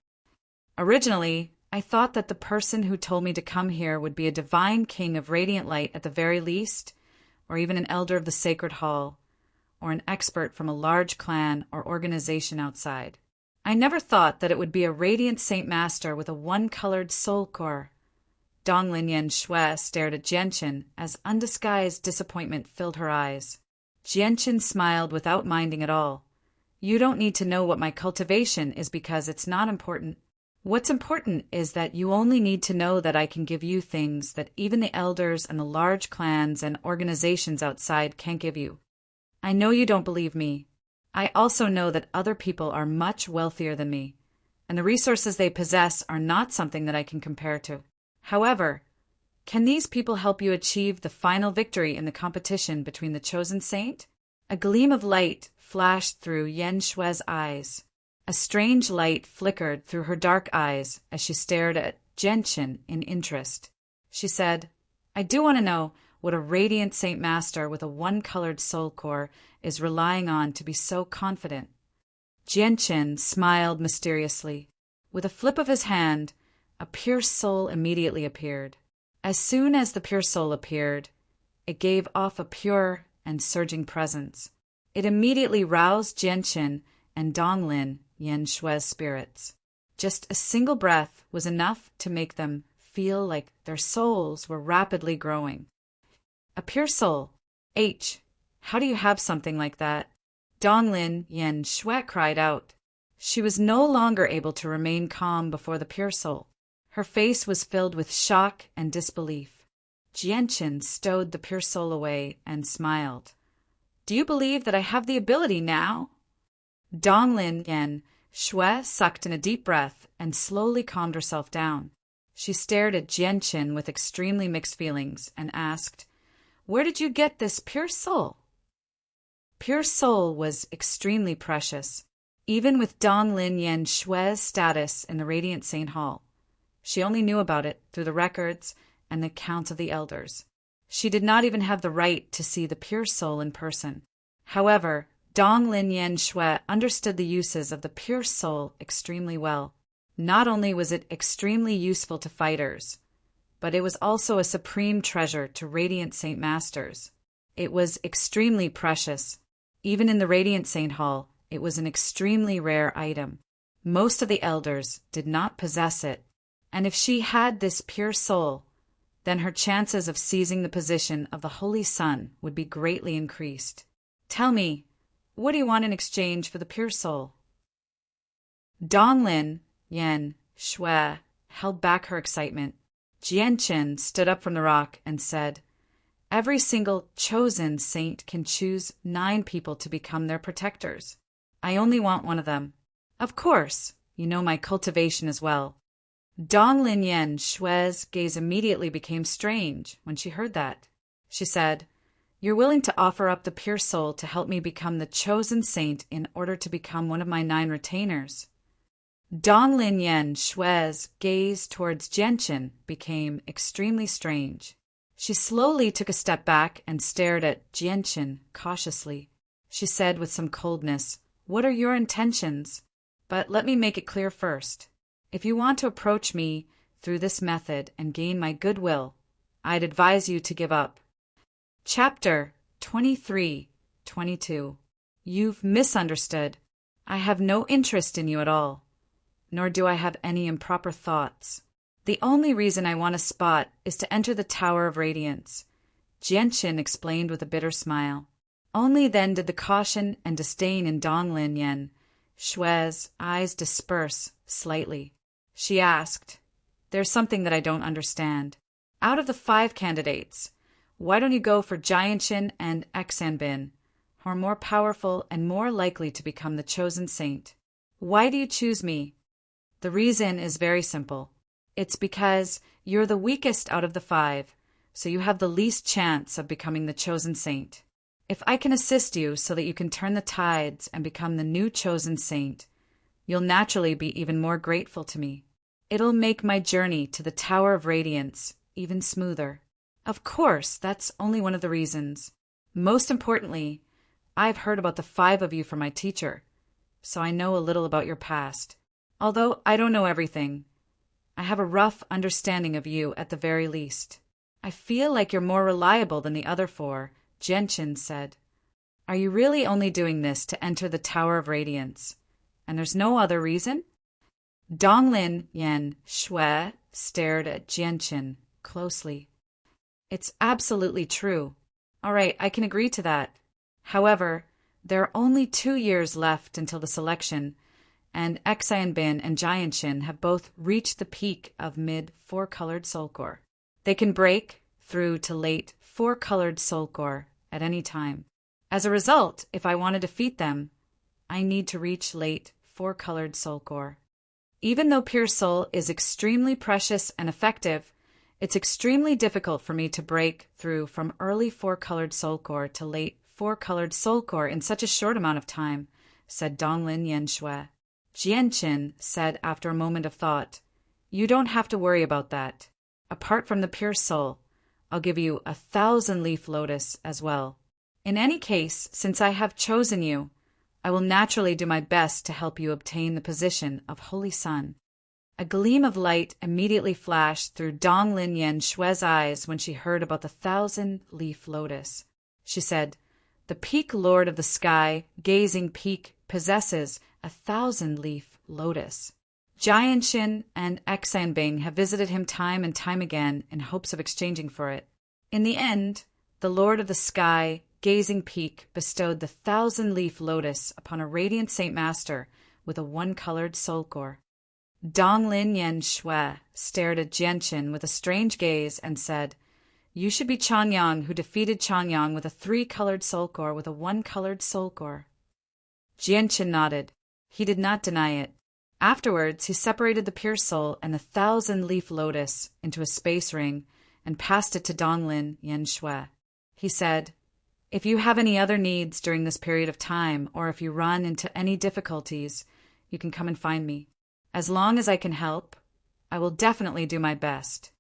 Originally, I thought that the person who told me to come here would be a divine king of radiant light at the very least, or even an elder of the sacred hall, or an expert from a large clan or organization outside. I never thought that it would be a radiant Saint Master with a one-colored soul core. Donglin Yanxue stared at Jianqin as undisguised disappointment filled her eyes. Jianqin smiled without minding at all. You don't need to know what my cultivation is because it's not important. What's important is that you only need to know that I can give you things that even the elders and the large clans and organizations outside can't give you. I know you don't believe me. I also know that other people are much wealthier than me, and the resources they possess are not something that I can compare to. However, can these people help you achieve the final victory in the competition between the chosen saint? A gleam of light flashed through Yanshue's eyes. A strange light flickered through her dark eyes as she stared at Jianqin in interest. She said, I do want to know what a radiant Saint Master with a one-colored soul core is relying on to be so confident. Jianqin smiled mysteriously. With a flip of his hand, a pure soul immediately appeared. As soon as the pure soul appeared, it gave off a pure and surging presence. It immediately roused Jianqin and Donglin Yanshue's spirits. Just a single breath was enough to make them feel like their souls were rapidly growing. A pure soul. How do you have something like that? Donglin Yanxue cried out. She was no longer able to remain calm before the pure soul. Her face was filled with shock and disbelief. Jianqin stowed the pure soul away and smiled. Do you believe that I have the ability now? Donglin Yanxue sucked in a deep breath and slowly calmed herself down. She stared at Jianqin with extremely mixed feelings and asked, Where did you get this pure soul? Pure soul was extremely precious, even with Donglin Yanshue's status in the Radiant Saint Hall. She only knew about it through the records and the accounts of the elders. She did not even have the right to see the pure soul in person. However, Donglin Yanxue understood the uses of the pure soul extremely well. Not only was it extremely useful to fighters, but it was also a supreme treasure to Radiant Saint Masters. It was extremely precious. Even in the Radiant Saint Hall, it was an extremely rare item. Most of the elders did not possess it, and if she had this pure soul, then her chances of seizing the position of the Holy Sun would be greatly increased. Tell me, what do you want in exchange for the pure soul? Donglin Yanxue held back her excitement. Jianqin stood up from the rock and said, Every single chosen saint can choose 9 people to become their protectors. I only want one of them. Of course, you know my cultivation as well. Donglin Yanshue's gaze immediately became strange when she heard that. She said, You're willing to offer up the pure soul to help me become the chosen saint in order to become one of my 9 retainers. Donglin Yanshue's gaze towards Jianqin became extremely strange. She slowly took a step back and stared at Jianqin cautiously. She said with some coldness, What are your intentions? But let me make it clear first. If you want to approach me through this method and gain my goodwill, I'd advise you to give up. Chapter 23:22. You've misunderstood. I have no interest in you at all, nor do I have any improper thoughts. The only reason I want a spot is to enter the Tower of Radiance, Jianqin explained with a bitter smile. Only then did the caution and disdain in Donglin Yanshue's eyes disperse slightly. She asked, There's something that I don't understand. Out of the 5 candidates, why don't you go for Jianshin and Xanbin, who are more powerful and more likely to become the chosen saint? Why do you choose me? The reason is very simple. It's because you're the weakest out of the 5, so you have the least chance of becoming the chosen saint. If I can assist you so that you can turn the tides and become the new chosen saint, you'll naturally be even more grateful to me. It'll make my journey to the Tower of Radiance even smoother. Of course, that's only one of the reasons. Most importantly, I've heard about the 5 of you from my teacher, so I know a little about your past. Although I don't know everything, I have a rough understanding of you at the very least. I feel like you're more reliable than the other 4, Genshin said. Are you really only doing this to enter the Tower of Radiance? And there's no other reason? Donglin Yen Shui stared at Genshin closely. It's absolutely true. All right, I can agree to that. However, there are only 2 years left until the selection, and Xanbin and Jianshin have both reached the peak of mid 4-colored soul core. They can break through to late 4-colored soul core at any time. As a result, if I want to defeat them, I need to reach late 4-colored soul core. Even though pure soul is extremely precious and effective, it's extremely difficult for me to break through from early 4-colored soul core to late 4-colored soul core in such a short amount of time, said Donglin Yen Shui. Jianshin said after a moment of thought, You don't have to worry about that. Apart from the pure soul, I'll give you 1,000-leaf lotus as well. In any case, since I have chosen you, I will naturally do my best to help you obtain the position of Holy Sun. A gleam of light immediately flashed through Donglin Yen Shui's eyes when she heard about the 1,000-leaf lotus. She said, The peak lord of the sky, gazing peak, possesses 1,000-leaf lotus. Jianshin and Xanbing have visited him time and time again in hopes of exchanging for it. In the end, the lord of the sky, gazing peak, bestowed the 1,000-leaf lotus upon a radiant Saint Master with a 1-colored soul core. Donglin Yen Shui stared at Jianshin with a strange gaze and said, You should be Changyang, who defeated Changyang with a 3-colored soul core with a 1-colored soul core. Jianshin nodded. He did not deny it. Afterwards, he separated the pure soul and the 1,000-leaf lotus into a space ring and passed it to Donglin Yen Shui. He said, If you have any other needs during this period of time, or if you run into any difficulties, you can come and find me. As long as I can help, I will definitely do my best.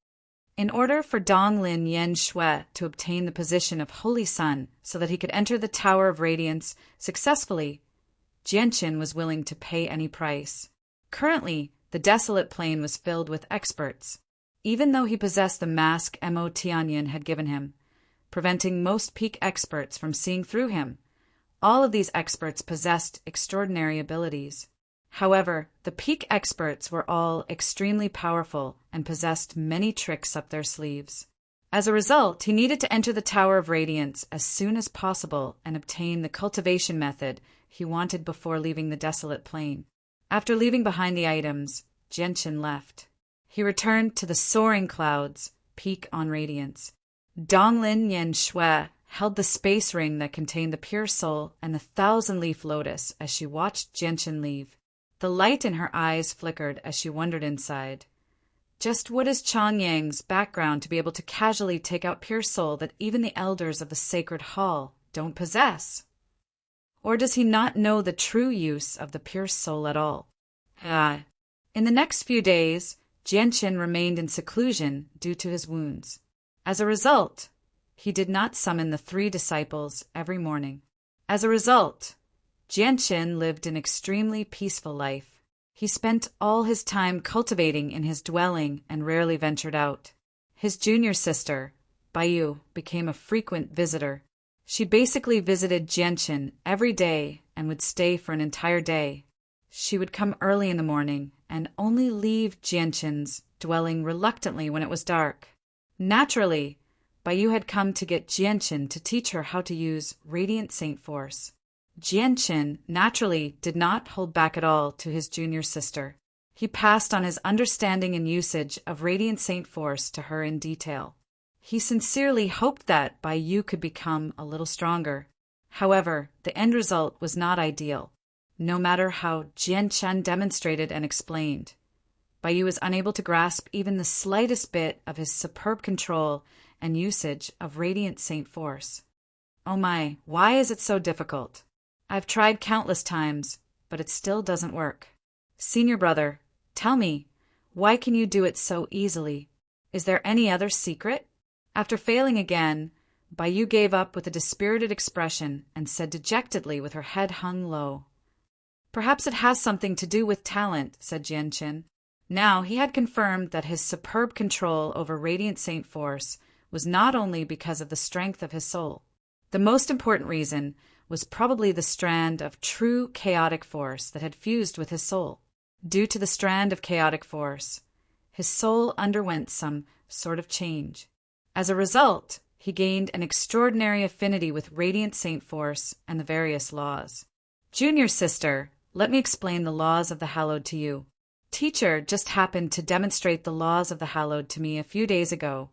In order for Donglin Yen Shui to obtain the position of Holy Sun so that he could enter the Tower of Radiance successfully, Jianshin was willing to pay any price. Currently, the desolate plain was filled with experts, even though he possessed the mask Mo Tianyin had given him, preventing most peak experts from seeing through him. All of these experts possessed extraordinary abilities. However, the peak experts were all extremely powerful and possessed many tricks up their sleeves. As a result, he needed to enter the Tower of Radiance as soon as possible and obtain the cultivation method he wanted before leaving the desolate plain. After leaving behind the items, Genshin left. He returned to the soaring clouds, peak on radiance. Donglin Yen Shui held the space ring that contained the pure soul and the 1,000-leaf lotus as she watched Genshin leave. The light in her eyes flickered as she wondered inside. Just what is Changyang's background to be able to casually take out pure soul that even the elders of the Sacred Hall don't possess? Or does he not know the true use of the pure soul at all? In the next few days, Genshin remained in seclusion due to his wounds. As a result, he did not summon the 3 disciples every morning. As a result, Genshin lived an extremely peaceful life. He spent all his time cultivating in his dwelling and rarely ventured out. His junior sister, Baiyu, became a frequent visitor. She basically visited Genshin every day and would stay for an entire day. She would come early in the morning and only leave Genshin's dwelling reluctantly when it was dark. Naturally, Baiyu had come to get Genshin to teach her how to use Radiant Saint Force. Genshin naturally did not hold back at all to his junior sister. He passed on his understanding and usage of Radiant Saint Force to her in detail. He sincerely hoped that Bai Yu could become a little stronger. However, the end result was not ideal. No matter how Jian Chen demonstrated and explained, Bai Yu was unable to grasp even the slightest bit of his superb control and usage of Radiant Saint Force. Oh my, why is it so difficult? I've tried countless times, but it still doesn't work. Senior brother, tell me, why can you do it so easily? Is there any other secret? After failing again, Bai Yu gave up with a dispirited expression and said dejectedly with her head hung low. Perhaps it has something to do with talent, said Jianqin. Now he had confirmed that his superb control over Radiant Saint Force was not only because of the strength of his soul. The most important reason was probably the strand of true chaotic force that had fused with his soul. Due to the strand of chaotic force, his soul underwent some sort of change. As a result, he gained an extraordinary affinity with Radiant Saint Force and the various laws. Junior sister, let me explain the laws of the Hallowed to you. Teacher just happened to demonstrate the laws of the Hallowed to me a few days ago,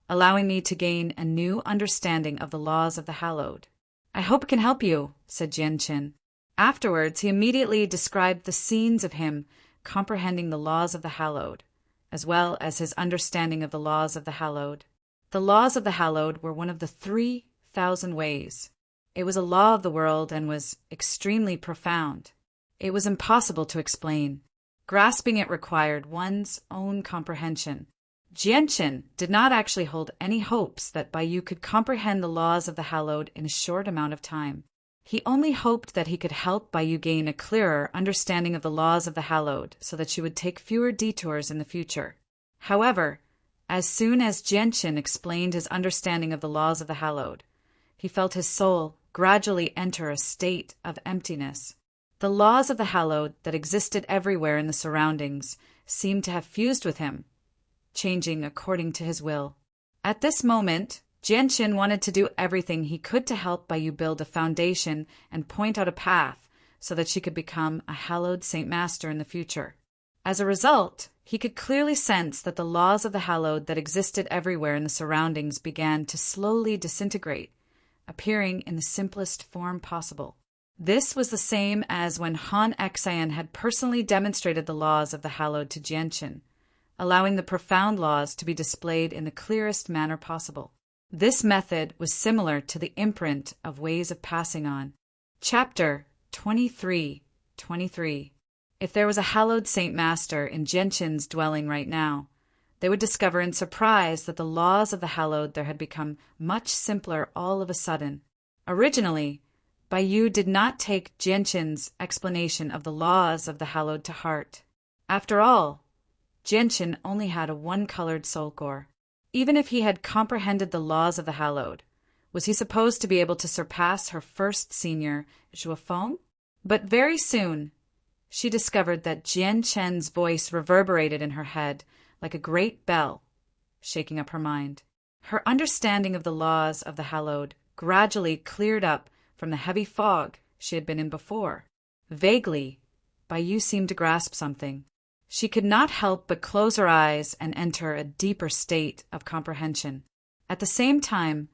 allowing me to gain a new understanding of the laws of the Hallowed. I hope it can help you, said Jianqin. Afterwards, he immediately described the scenes of him comprehending the laws of the Hallowed, as well as his understanding of the laws of the Hallowed. The laws of the Hallowed were one of the 3,000 ways. It was a law of the world and was extremely profound. It was impossible to explain. Grasping it required one's own comprehension. Jianqin did not actually hold any hopes that Bai Yu could comprehend the laws of the Hallowed in a short amount of time. He only hoped that he could help Bai Yu gain a clearer understanding of the laws of the Hallowed so that she would take fewer detours in the future. However, as soon as Jianqin explained his understanding of the laws of the Hallowed, he felt his soul gradually enter a state of emptiness. The laws of the Hallowed that existed everywhere in the surroundings seemed to have fused with him, changing according to his will. At this moment, Jianqin wanted to do everything he could to help Bai Yu build a foundation and point out a path so that she could become a Hallowed Saint Master in the future. As a result, he could clearly sense that the laws of the Hallowed that existed everywhere in the surroundings began to slowly disintegrate, appearing in the simplest form possible. This was the same as when Han Xian had personally demonstrated the laws of the Hallowed to Jianqin, allowing the profound laws to be displayed in the clearest manner possible. This method was similar to the imprint of ways of passing on. Chapter 23:23. If there was a Hallowed Saint Master in Jianqin's dwelling right now, they would discover in surprise that the laws of the Hallowed there had become much simpler all of a sudden. Originally, Bai Yu did not take Jianqin's explanation of the laws of the Hallowed to heart. After all, Jianqin only had a one-colored soul core. Even if he had comprehended the laws of the Hallowed, was he supposed to be able to surpass her first senior, Zhuofeng? But very soon, she discovered that Jianqin's voice reverberated in her head like a great bell, shaking up her mind. Her understanding of the laws of the Hallowed gradually cleared up from the heavy fog she had been in before. Vaguely, Bai Yu seemed to grasp something. She could not help but close her eyes and enter a deeper state of comprehension. At the same time,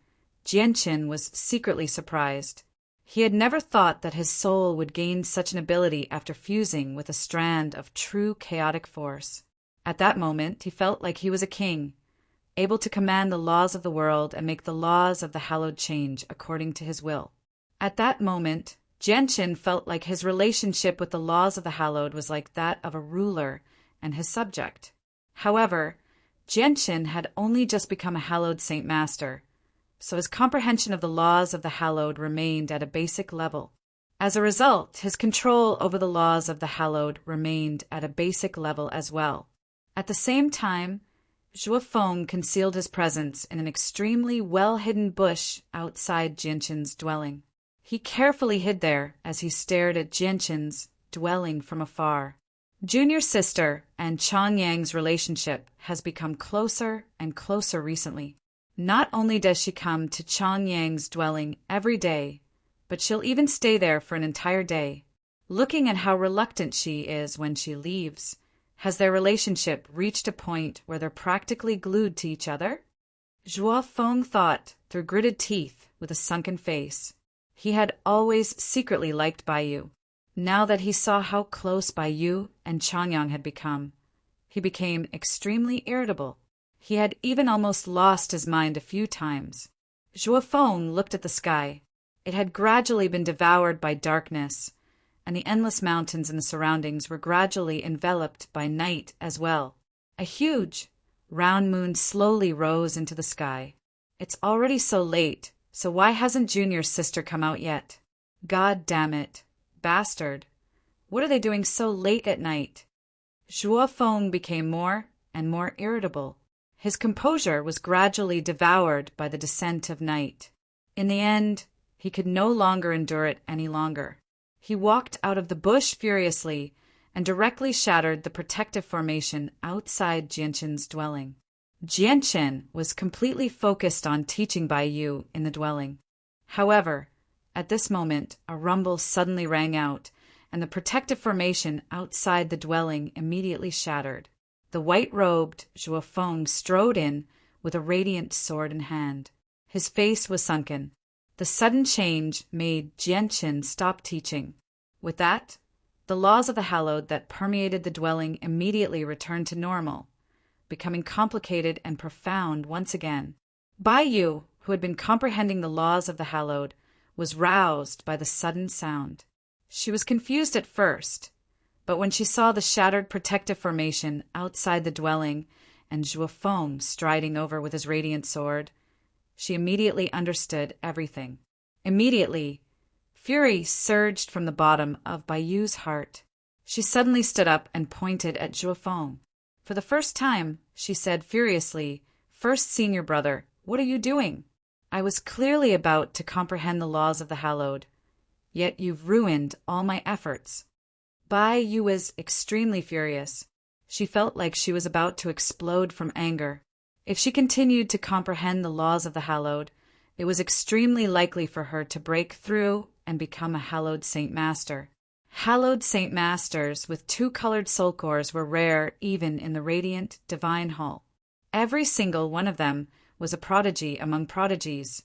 Jianqin was secretly surprised. He had never thought that his soul would gain such an ability after fusing with a strand of true chaotic force. At that moment, he felt like he was a king, able to command the laws of the world and make the laws of the Hallowed change according to his will. At that moment, Jianqin felt like his relationship with the laws of the Hallowed was like that of a ruler and his subject. However, Jianqin had only just become a Hallowed Saint Master, so his comprehension of the laws of the Hallowed remained at a basic level. As a result, his control over the laws of the Hallowed remained at a basic level as well. At the same time, Zhuofeng concealed his presence in an extremely well-hidden bush outside Jianqin's dwelling. He carefully hid there as he stared at Jianqin's dwelling from afar. Junior sister and Changyang's relationship has become closer and closer recently. Not only does she come to Changyang's dwelling every day, but she'll even stay there for an entire day. Looking at how reluctant she is when she leaves, Has their relationship reached a point where they're practically glued to each other? Zhuo Feng thought through gritted teeth with a sunken face. He had always secretly liked Bai Yu. Now that he saw how close Bai Yu and Changyang had become, he became extremely irritable. He had even almost lost his mind a few times. Zhuo Feng looked at the sky. It had gradually been devoured by darkness, and the endless mountains in the surroundings were gradually enveloped by night as well. A huge, round moon slowly rose into the sky. It's already so late, so why hasn't Junior's sister come out yet? God damn it. Bastard. What are they doing so late at night? Zhuo Feng became more and more irritable. His composure was gradually devoured by the descent of night. In the end, he could no longer endure it any longer. He walked out of the bush furiously and directly shattered the protective formation outside Jianshin's dwelling. Jianshin was completely focused on teaching Bai Yu in the dwelling. However, at this moment, a rumble suddenly rang out, and the protective formation outside the dwelling immediately shattered. The white-robed Zhuo Feng strode in with a radiant sword in hand. His face was sunken. The sudden change made Jianshin stop teaching. With that, the laws of the hallowed that permeated the dwelling immediately returned to normal, becoming complicated and profound once again. Bai Yu, who had been comprehending the laws of the hallowed, was roused by the sudden sound. She was confused at first, but when she saw the shattered protective formation outside the dwelling and Zhuo Feng striding over with his radiant sword, she immediately understood everything. Immediately, fury surged from the bottom of Bai Yu's heart. She suddenly stood up and pointed at Zhuo Feng. For the first time, she said furiously, "First senior brother, what are you doing? I was clearly about to comprehend the laws of the hallowed, yet you've ruined all my efforts." Bai Yu was extremely furious. She felt like she was about to explode from anger. If she continued to comprehend the laws of the hallowed, it was extremely likely for her to break through and become a hallowed Saint Master. Hallowed Saint Masters with two-colored soul cores were rare even in the Radiant Divine Hall. Every single one of them was a prodigy among prodigies.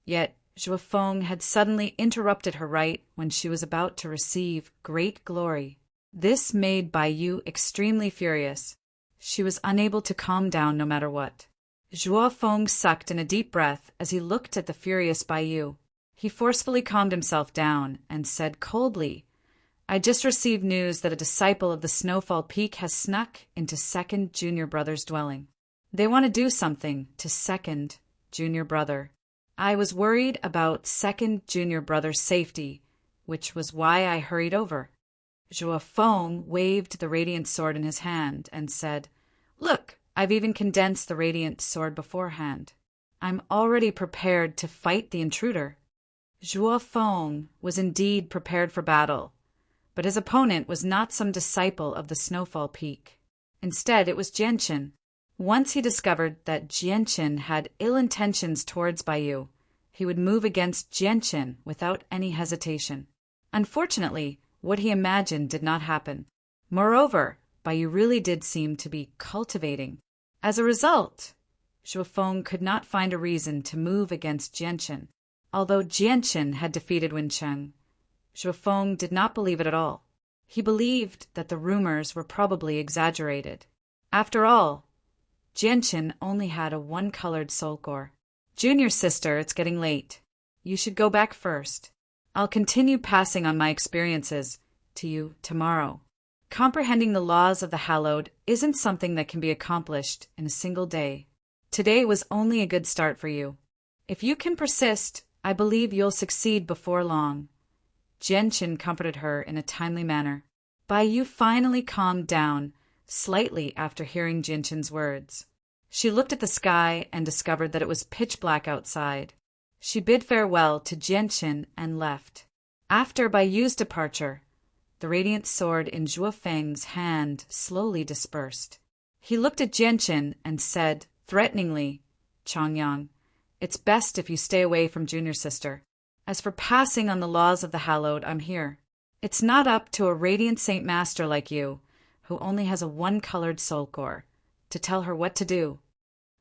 Yet Zhuo Feng had suddenly interrupted her right when she was about to receive great glory. This made Bai Yu extremely furious. She was unable to calm down no matter what. Zhuo Feng sucked in a deep breath as he looked at the furious Bai Yu. He forcefully calmed himself down and said coldly, "I just received news that a disciple of the Snowfall Peak has snuck into Second Junior Brother's dwelling. They want to do something to Second Junior Brother. I was worried about Second Junior Brother's safety, which was why I hurried over." Zhuo Feng waved the radiant sword in his hand and said, "Look, I've even condensed the radiant sword beforehand. I'm already prepared to fight the intruder." Zhuo Feng was indeed prepared for battle, but his opponent was not some disciple of the Snowfall Peak. Instead, it was Jianshin. Once he discovered that Jianshin had ill intentions towards Bai Yu, he would move against Jianshin without any hesitation. Unfortunately, what he imagined did not happen. Moreover, Bai Yu really did seem to be cultivating. As a result, Zhuo Feng could not find a reason to move against Jianshin. Although Jianshin had defeated Wencheng, Zhuo Feng did not believe it at all. He believed that the rumors were probably exaggerated. After all, Jianshin only had a one-colored soul core. "Junior sister, it's getting late. You should go back first. I'll continue passing on my experiences to you tomorrow. Comprehending the laws of the hallowed isn't something that can be accomplished in a single day. Today was only a good start for you. If you can persist, I believe you'll succeed before long." Jianshin comforted her in a timely manner. Bai Yu finally calmed down, slightly after hearing Jianshin's words. She looked at the sky and discovered that it was pitch black outside. She bid farewell to Jianshin and left. After Bai Yu's departure, the radiant sword in Zhuo Feng's hand slowly dispersed. He looked at Jianshin and said, threateningly, "Changyang, it's best if you stay away from Junior Sister. As for passing on the laws of the hallowed, I'm here. It's not up to a radiant Saint Master like you, who only has a one-colored soul core, to tell her what to do.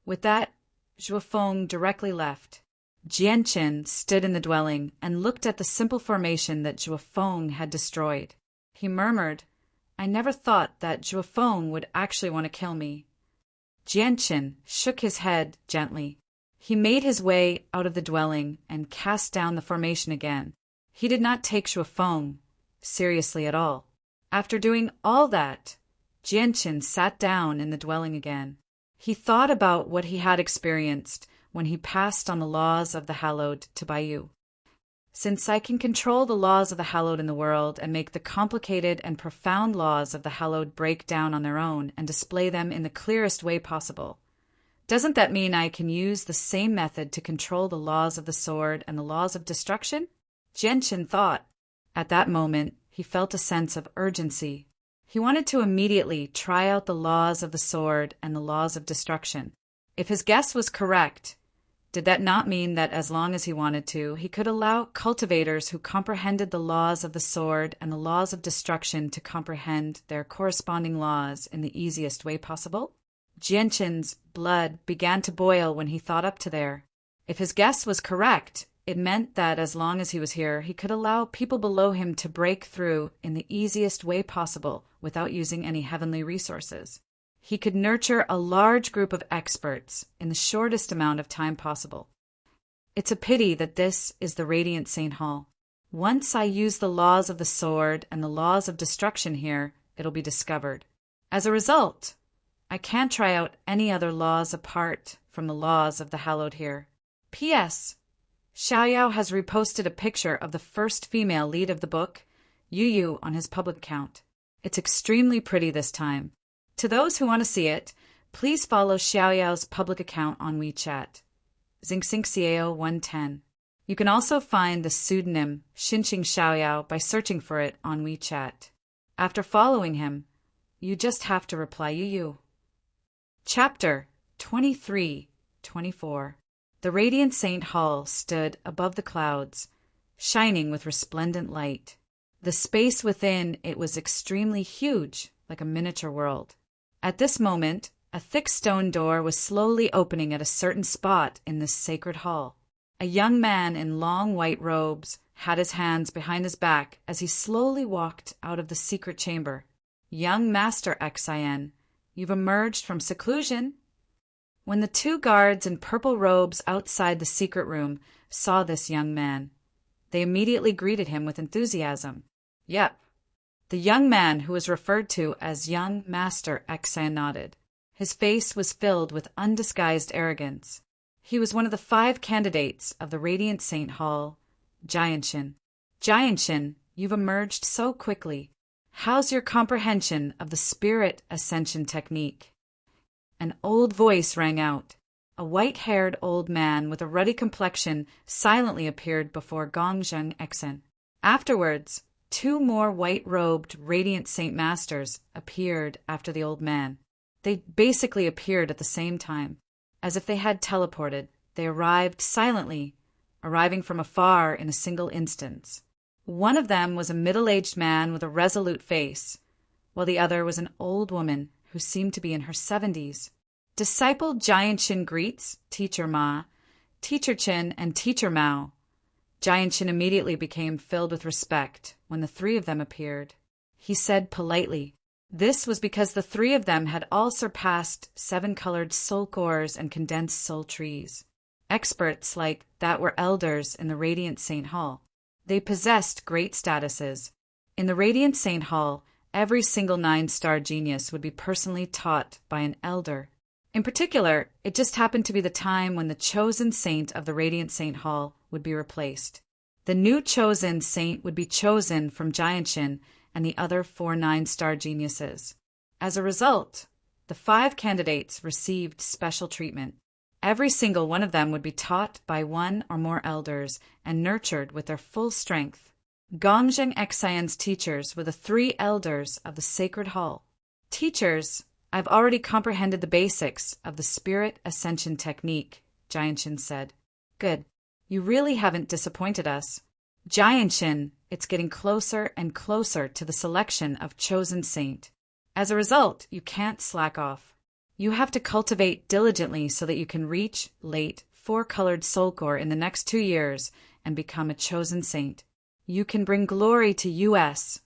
With that, Zhuofeng directly left. Jianqin stood in the dwelling and looked at the simple formation that Zhuofeng had destroyed. He murmured, "I never thought that Zhuofeng would actually want to kill me." Jianqin shook his head gently. He made his way out of the dwelling and cast down the formation again. He did not take Zhuofeng seriously at all. After doing all that, Jianqin sat down in the dwelling again. He thought about what he had experienced when he passed on the laws of the hallowed to Baiyu. Since I can control the laws of the hallowed in the world and make the complicated and profound laws of the hallowed break down on their own and display them in the clearest way possible, doesn't that mean I can use the same method to control the laws of the sword and the laws of destruction? Jianqin thought. At that moment, he felt a sense of urgency. He wanted to immediately try out the laws of the sword and the laws of destruction. If his guess was correct, did that not mean that as long as he wanted to, he could allow cultivators who comprehended the laws of the sword and the laws of destruction to comprehend their corresponding laws in the easiest way possible? Jianqin's blood began to boil when he thought up to there. If his guess was correct, it meant that as long as he was here, he could allow people below him to break through in the easiest way possible without using any heavenly resources. He could nurture a large group of experts in the shortest amount of time possible. It's a pity that this is the Radiant Saint Hall. Once I use the laws of the sword and the laws of destruction here, it'll be discovered. As a result, I can't try out any other laws apart from the laws of the hallowed here. P.S. Xiaoyao has reposted a picture of the first female lead of the book, Yu Yu, on his public account. It's extremely pretty this time. To those who want to see it, please follow Xiaoyao's public account on WeChat, XingXingXiao110. You can also find the pseudonym Xinqing Xiaoyao by searching for it on WeChat. After following him, you just have to reply Yu Yu. Chapter 23-24. The Radiant Saint Hall stood above the clouds, shining with resplendent light. The space within it was extremely huge, like a miniature world. At this moment, a thick stone door was slowly opening at a certain spot in this sacred hall. A young man in long white robes had his hands behind his back as he slowly walked out of the secret chamber. "Young Master Xian, you've emerged from seclusion." When the two guards in purple robes outside the secret room saw this young man, they immediately greeted him with enthusiasm. "Yep." The young man who was referred to as Young Master Xian nodded. His face was filled with undisguised arrogance. He was one of the 5 candidates of the Radiant Saint Hall, Jianqin. "Jianqin, you've emerged so quickly. How's your comprehension of the spirit ascension technique?" An old voice rang out. A white-haired old man with a ruddy complexion silently appeared before Gongzheng Exen. Afterwards, 2 more white-robed Radiant Saint Masters appeared after the old man. They basically appeared at the same time. As if they had teleported, they arrived silently, arriving from afar in a single instance. One of them was a middle-aged man with a resolute face, while the other was an old woman who seemed to be in her 70s. Disciple Jianqin greets Teacher Ma, Teacher Qin, and Teacher Mao. Jianqin immediately became filled with respect when the 3 of them appeared. He said politely, this was because the 3 of them had all surpassed 7-colored soul cores and condensed soul trees. Experts like that were elders in the Radiant Saint Hall. They possessed great statuses. In the Radiant Saint Hall, every single 9-star genius would be personally taught by an elder. In particular, it just happened to be the time when the chosen saint of the Radiant Saint Hall would be replaced. The new chosen saint would be chosen from Jianqin and the other 4 9-star geniuses. As a result, the 5 candidates received special treatment. Every single one of them would be taught by 1 or more elders and nurtured with their full strength. Gongzheng Xian's teachers were the 3 elders of the Sacred Hall. Teachers, I've already comprehended the basics of the Spirit Ascension technique, Jianqin said. Good. You really haven't disappointed us. Jianqin, it's getting closer and closer to the selection of chosen saint. As a result, you can't slack off. You have to cultivate diligently so that you can reach late, four-colored soul core in the next 2 years and become a chosen saint. You can bring glory to US,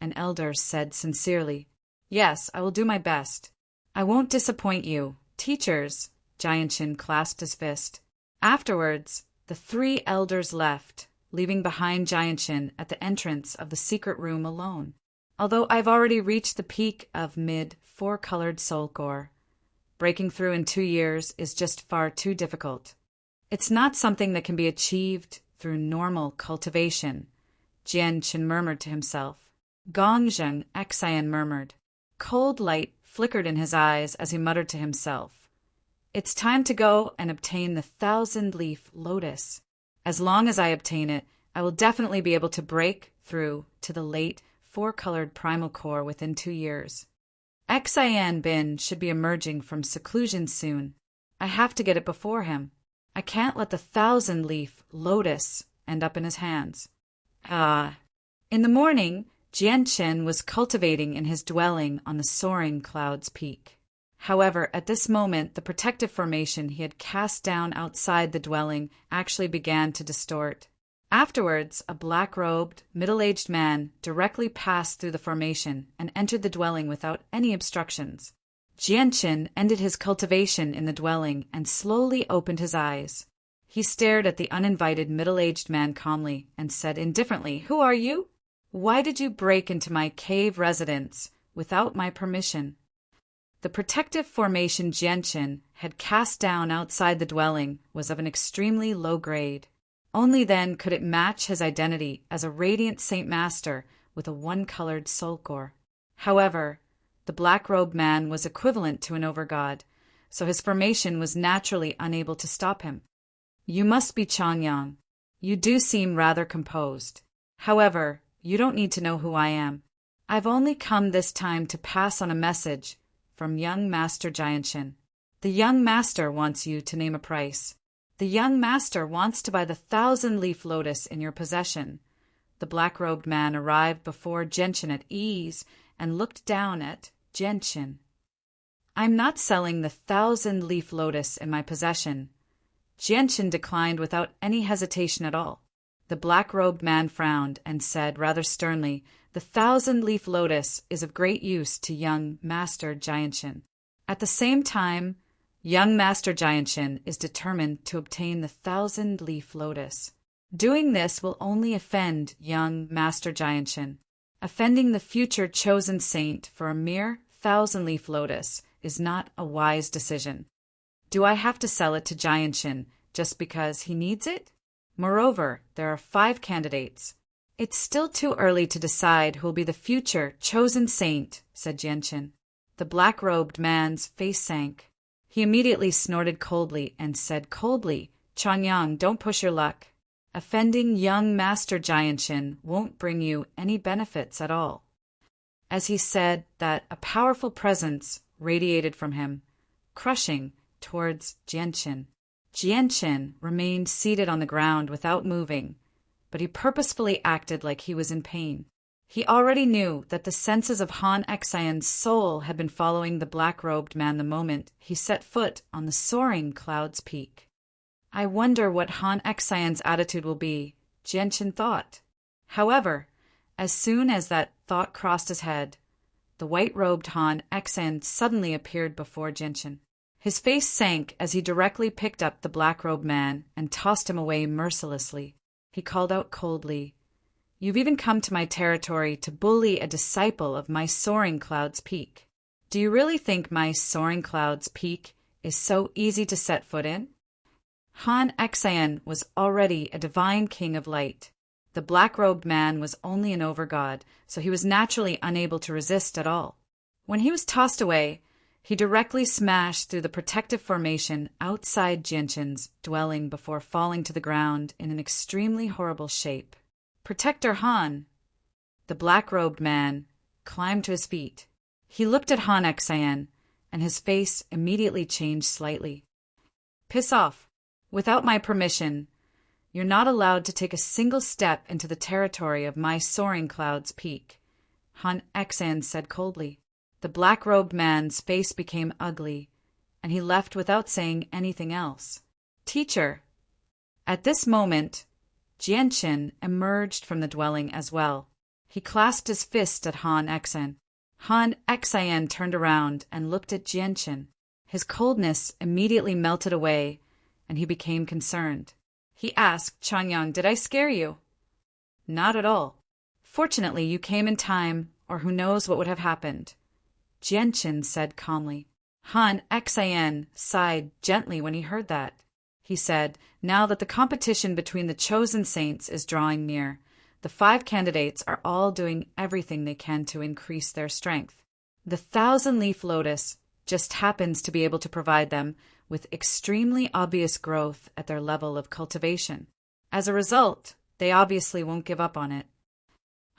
an elder said sincerely. Yes, I will do my best. I won't disappoint you. Teachers, Jianshin clasped his fist. Afterwards, the 3 elders left, leaving behind Jianshin at the entrance of the secret room alone. Although I've already reached the peak of mid-four-colored soul core, breaking through in 2 years is just far too difficult. It's not something that can be achieved through normal cultivation, Jianshin murmured to himself. Gongzheng Xian murmured. Cold light flickered in his eyes as he muttered to himself. It's time to go and obtain the 1,000-leaf lotus. As long as I obtain it, I will definitely be able to break through to the late four-colored primal core within 2 years. Xian Bin should be emerging from seclusion soon. I have to get it before him. I can't let the 1,000-leaf lotus end up in his hands. In the morning, Jianshin was cultivating in his dwelling on the soaring cloud's peak. However, at this moment, the protective formation he had cast down outside the dwelling actually began to distort. Afterwards, a black-robed, middle-aged man directly passed through the formation and entered the dwelling without any obstructions. Jianshin ended his cultivation in the dwelling and slowly opened his eyes. He stared at the uninvited middle-aged man calmly and said indifferently, "Who are you? Why did you break into my cave residence without my permission?" The protective formation Jianshin had cast down outside the dwelling was of an extremely low grade. Only then could it match his identity as a radiant Saint Master with a one-colored soul core. However, the black-robed man was equivalent to an overgod, so his formation was naturally unable to stop him. "You must be Changyang. You do seem rather composed. However, you don't need to know who I am. I've only come this time to pass on a message from young Master Jianshin. The young master wants you to name a price. The young master wants to buy the 1,000-leaf lotus in your possession." The black-robed man arrived before Jianshin at ease and looked down at Jianshin. "I'm not selling the 1,000-leaf lotus in my possession." Jianshin declined without any hesitation at all. The black-robed man frowned and said rather sternly, "The 1,000-leaf lotus is of great use to young Master Jianshin. At the same time, young Master Jianshin is determined to obtain the 1,000-leaf lotus. Doing this will only offend young Master Jianshin. Offending the future chosen saint for a mere 1,000-leaf lotus is not a wise decision. Do I have to sell it to Jianshin just because he needs it? Moreover, there are 5 candidates. It's still too early to decide who will be the future chosen saint," said Jianshin. The black-robed man's face sank. He immediately snorted coldly and said coldly, "Changyang, don't push your luck. Offending young Master Jianshin won't bring you any benefits at all." As he said that, a powerful presence radiated from him, crushing towards Jianshin. Jianshin remained seated on the ground without moving, but he purposefully acted like he was in pain. He already knew that the senses of Han Xian's soul had been following the black-robed man the moment he set foot on the soaring cloud's peak. "I wonder what Han Xian's attitude will be," Jianshin thought. However, as soon as that thought crossed his head, the white-robed Han Xian suddenly appeared before Jianshin. His face sank as he directly picked up the black-robed man and tossed him away mercilessly. He called out coldly, "You've even come to my territory to bully a disciple of my soaring cloud's peak. Do you really think my soaring cloud's peak is so easy to set foot in?" Han Xian was already a divine king of light. The black-robed man was only an overgod, so he was naturally unable to resist at all. When he was tossed away, he directly smashed through the protective formation outside Jianshin's dwelling before falling to the ground in an extremely horrible shape. "Protector Han!" The black-robed man climbed to his feet. He looked at Han Xian, and his face immediately changed slightly. "Piss off. Without my permission, you're not allowed to take a single step into the territory of my soaring cloud's peak," Han Xian said coldly. the black-robed man's face became ugly, and he left without saying anything else. Teacher! At this moment, Jianqin emerged from the dwelling as well. He clasped his fist at Han Xen. Han Xen turned around and looked at Jianqin. His coldness immediately melted away, and he became concerned. He asked, "Chanyang, did I scare you?" "Not at all. Fortunately, you came in time, or who knows what would have happened," Jianqin said calmly. Han Xen sighed gently when he heard that. He said, "Now that the competition between the chosen saints is drawing near, the 5 candidates are all doing everything they can to increase their strength. The 1,000-leaf lotus just happens to be able to provide them with extremely obvious growth at their level of cultivation. As a result, they obviously won't give up on it."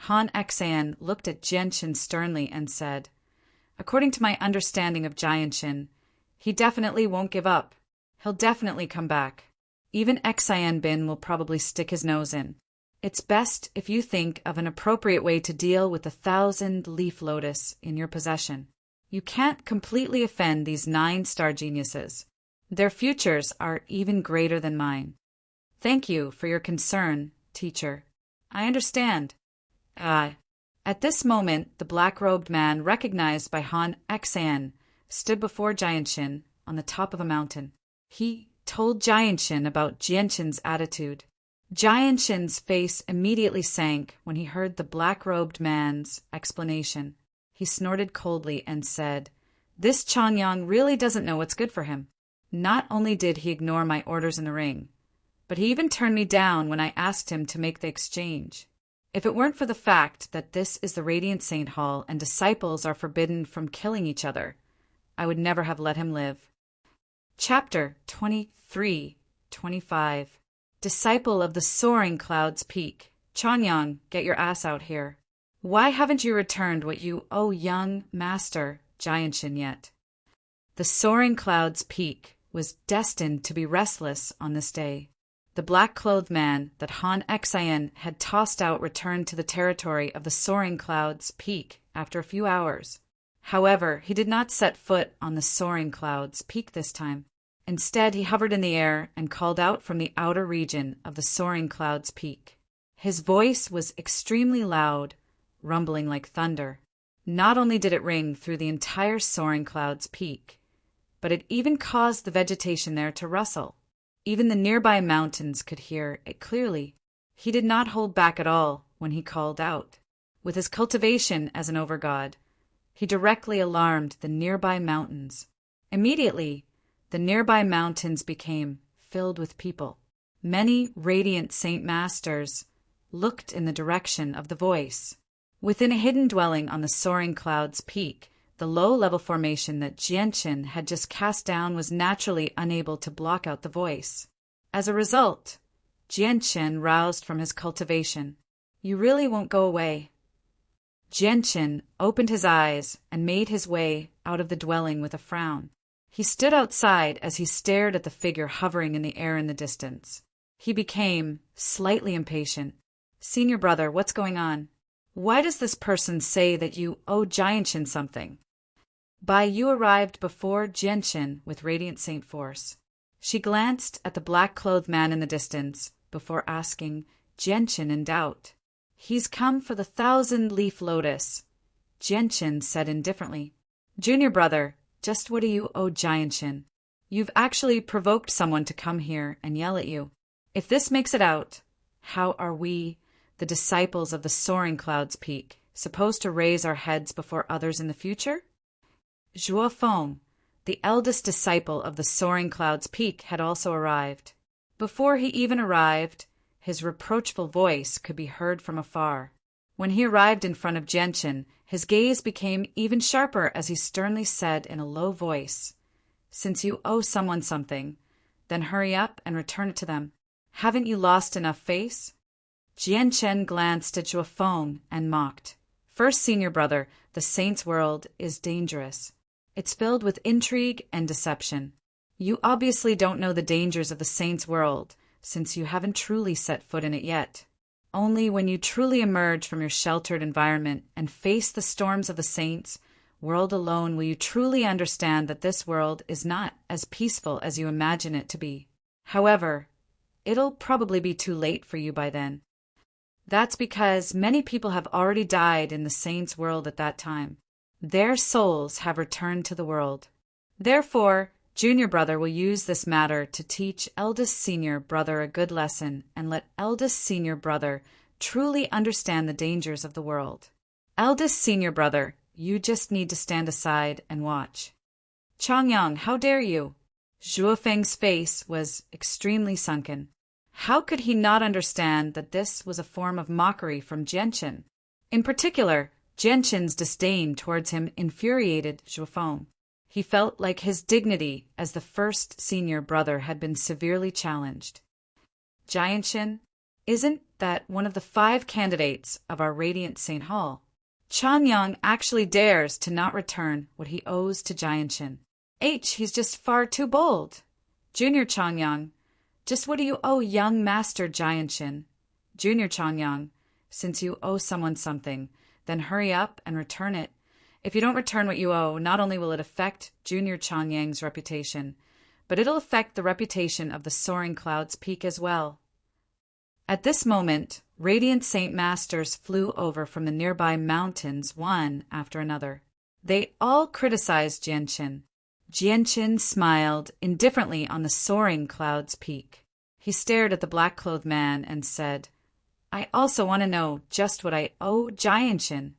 Han Xen looked at Jianqin sternly and said, "According to my understanding of Jianqin, he definitely won't give up. He'll definitely come back. Even Xien Bin will probably stick his nose in. It's best if you think of an appropriate way to deal with the 1,000-leaf lotus in your possession. You can't completely offend these 9 star geniuses. Their futures are even greater than mine. Thank you for your concern, teacher. I understand." At this moment, the black-robed man recognized by Han Xen stood before Jianqin on the top of a mountain. He told Jianqin about Jianqin's attitude. Jianqin's face immediately sank when he heard the black-robed man's explanation. He snorted coldly and said, "This Chanyang really doesn't know what's good for him. Not only did he ignore my orders in the ring, but he even turned me down when I asked him to make the exchange. If it weren't for the fact that this is the Radiant Saint Hall and disciples are forbidden from killing each other, I would never have let him live." Chapter 23-25. Disciple of the Soaring Clouds Peak. "Chanyang, get your ass out here. Why haven't you returned what you owe young master Jianqin yet?" The Soaring Clouds Peak was destined to be restless on this day. The black-clothed man that Han Xen had tossed out returned to the territory of the Soaring Clouds Peak after a few hours. However, he did not set foot on the Soaring Clouds Peak this time. Instead, he hovered in the air and called out from the outer region of the Soaring Clouds Peak. His voice was extremely loud, rumbling like thunder. Not only did it ring through the entire Soaring Clouds Peak, but it even caused the vegetation there to rustle. Even the nearby mountains could hear it clearly. He did not hold back at all when he called out. With his cultivation as an overgod, he directly alarmed the nearby mountains. Immediately, the nearby mountains became filled with people. Many radiant Saint Masters looked in the direction of the voice. Within a hidden dwelling on the Soaring Clouds Peak, the low-level formation that Jianqin had just cast down was naturally unable to block out the voice. As a result, Jianqin roused from his cultivation. "You really won't go away." Jianqin opened his eyes and made his way out of the dwelling with a frown. He stood outside as he stared at the figure hovering in the air in the distance. He became slightly impatient. "Senior brother, what's going on? Why does this person say that you owe Jianqin something?" You arrived before Jianqin with Radiant Saint Force. She glanced at the black-clothed man in the distance before asking Jianqin in doubt. "He's come for the 1,000-leaf lotus," Jianqin said indifferently. "Junior brother, just what do you owe Jianqin? You've actually provoked someone to come here and yell at you. If this makes it out, how are we, the disciples of the Soaring Clouds Peak, supposed to raise our heads before others in the future?" Zhuo Feng, the eldest disciple of the Soaring Clouds Peak, had also arrived. Before he even arrived, his reproachful voice could be heard from afar. When he arrived in front of Jianqin, his gaze became even sharper as he sternly said in a low voice, "Since you owe someone something, then hurry up and return it to them. Haven't you lost enough face?" Jianqin glanced at Zhuo Feng and mocked. "First, senior brother, the saint's world is dangerous. It's filled with intrigue and deception. You obviously don't know the dangers of the saint's world, since you haven't truly set foot in it yet. Only when you truly emerge from your sheltered environment and face the storms of the saints world alone will you truly understand that this world is not as peaceful as you imagine it to be. However, it'll probably be too late for you by then. That's because many people have already died in the saints' world at that time. Their souls have returned to the world. Therefore, junior brother will use this matter to teach eldest senior brother a good lesson and let eldest senior brother truly understand the dangers of the world. Eldest senior brother, you just need to stand aside and watch. Changyang, how dare you? Zhuofeng's face was extremely sunken. How could he not understand that this was a form of mockery from Jianchen? In particular, Jianchen's disdain towards him infuriated Zhuofeng. He felt like his dignity as the first senior brother had been severely challenged. Jianchen, isn't that one of the 5 candidates of our Radiant St. Hall? Changyang actually dares to not return what he owes to Jianchen. He's just far too bold. Junior Changyang, just what do you owe young Master Jianchen? Junior Changyang, since you owe someone something, then hurry up and return it. If you don't return what you owe, not only will it affect Junior Changyang's reputation, but it'll affect the reputation of the Soaring Clouds Peak as well. At this moment, Radiant Saint Masters flew over from the nearby mountains one after another. They all criticized Jianchen. Jianchen smiled indifferently on the Soaring Clouds Peak. He stared at the black-clothed man and said, I also want to know just what I owe Jianchen.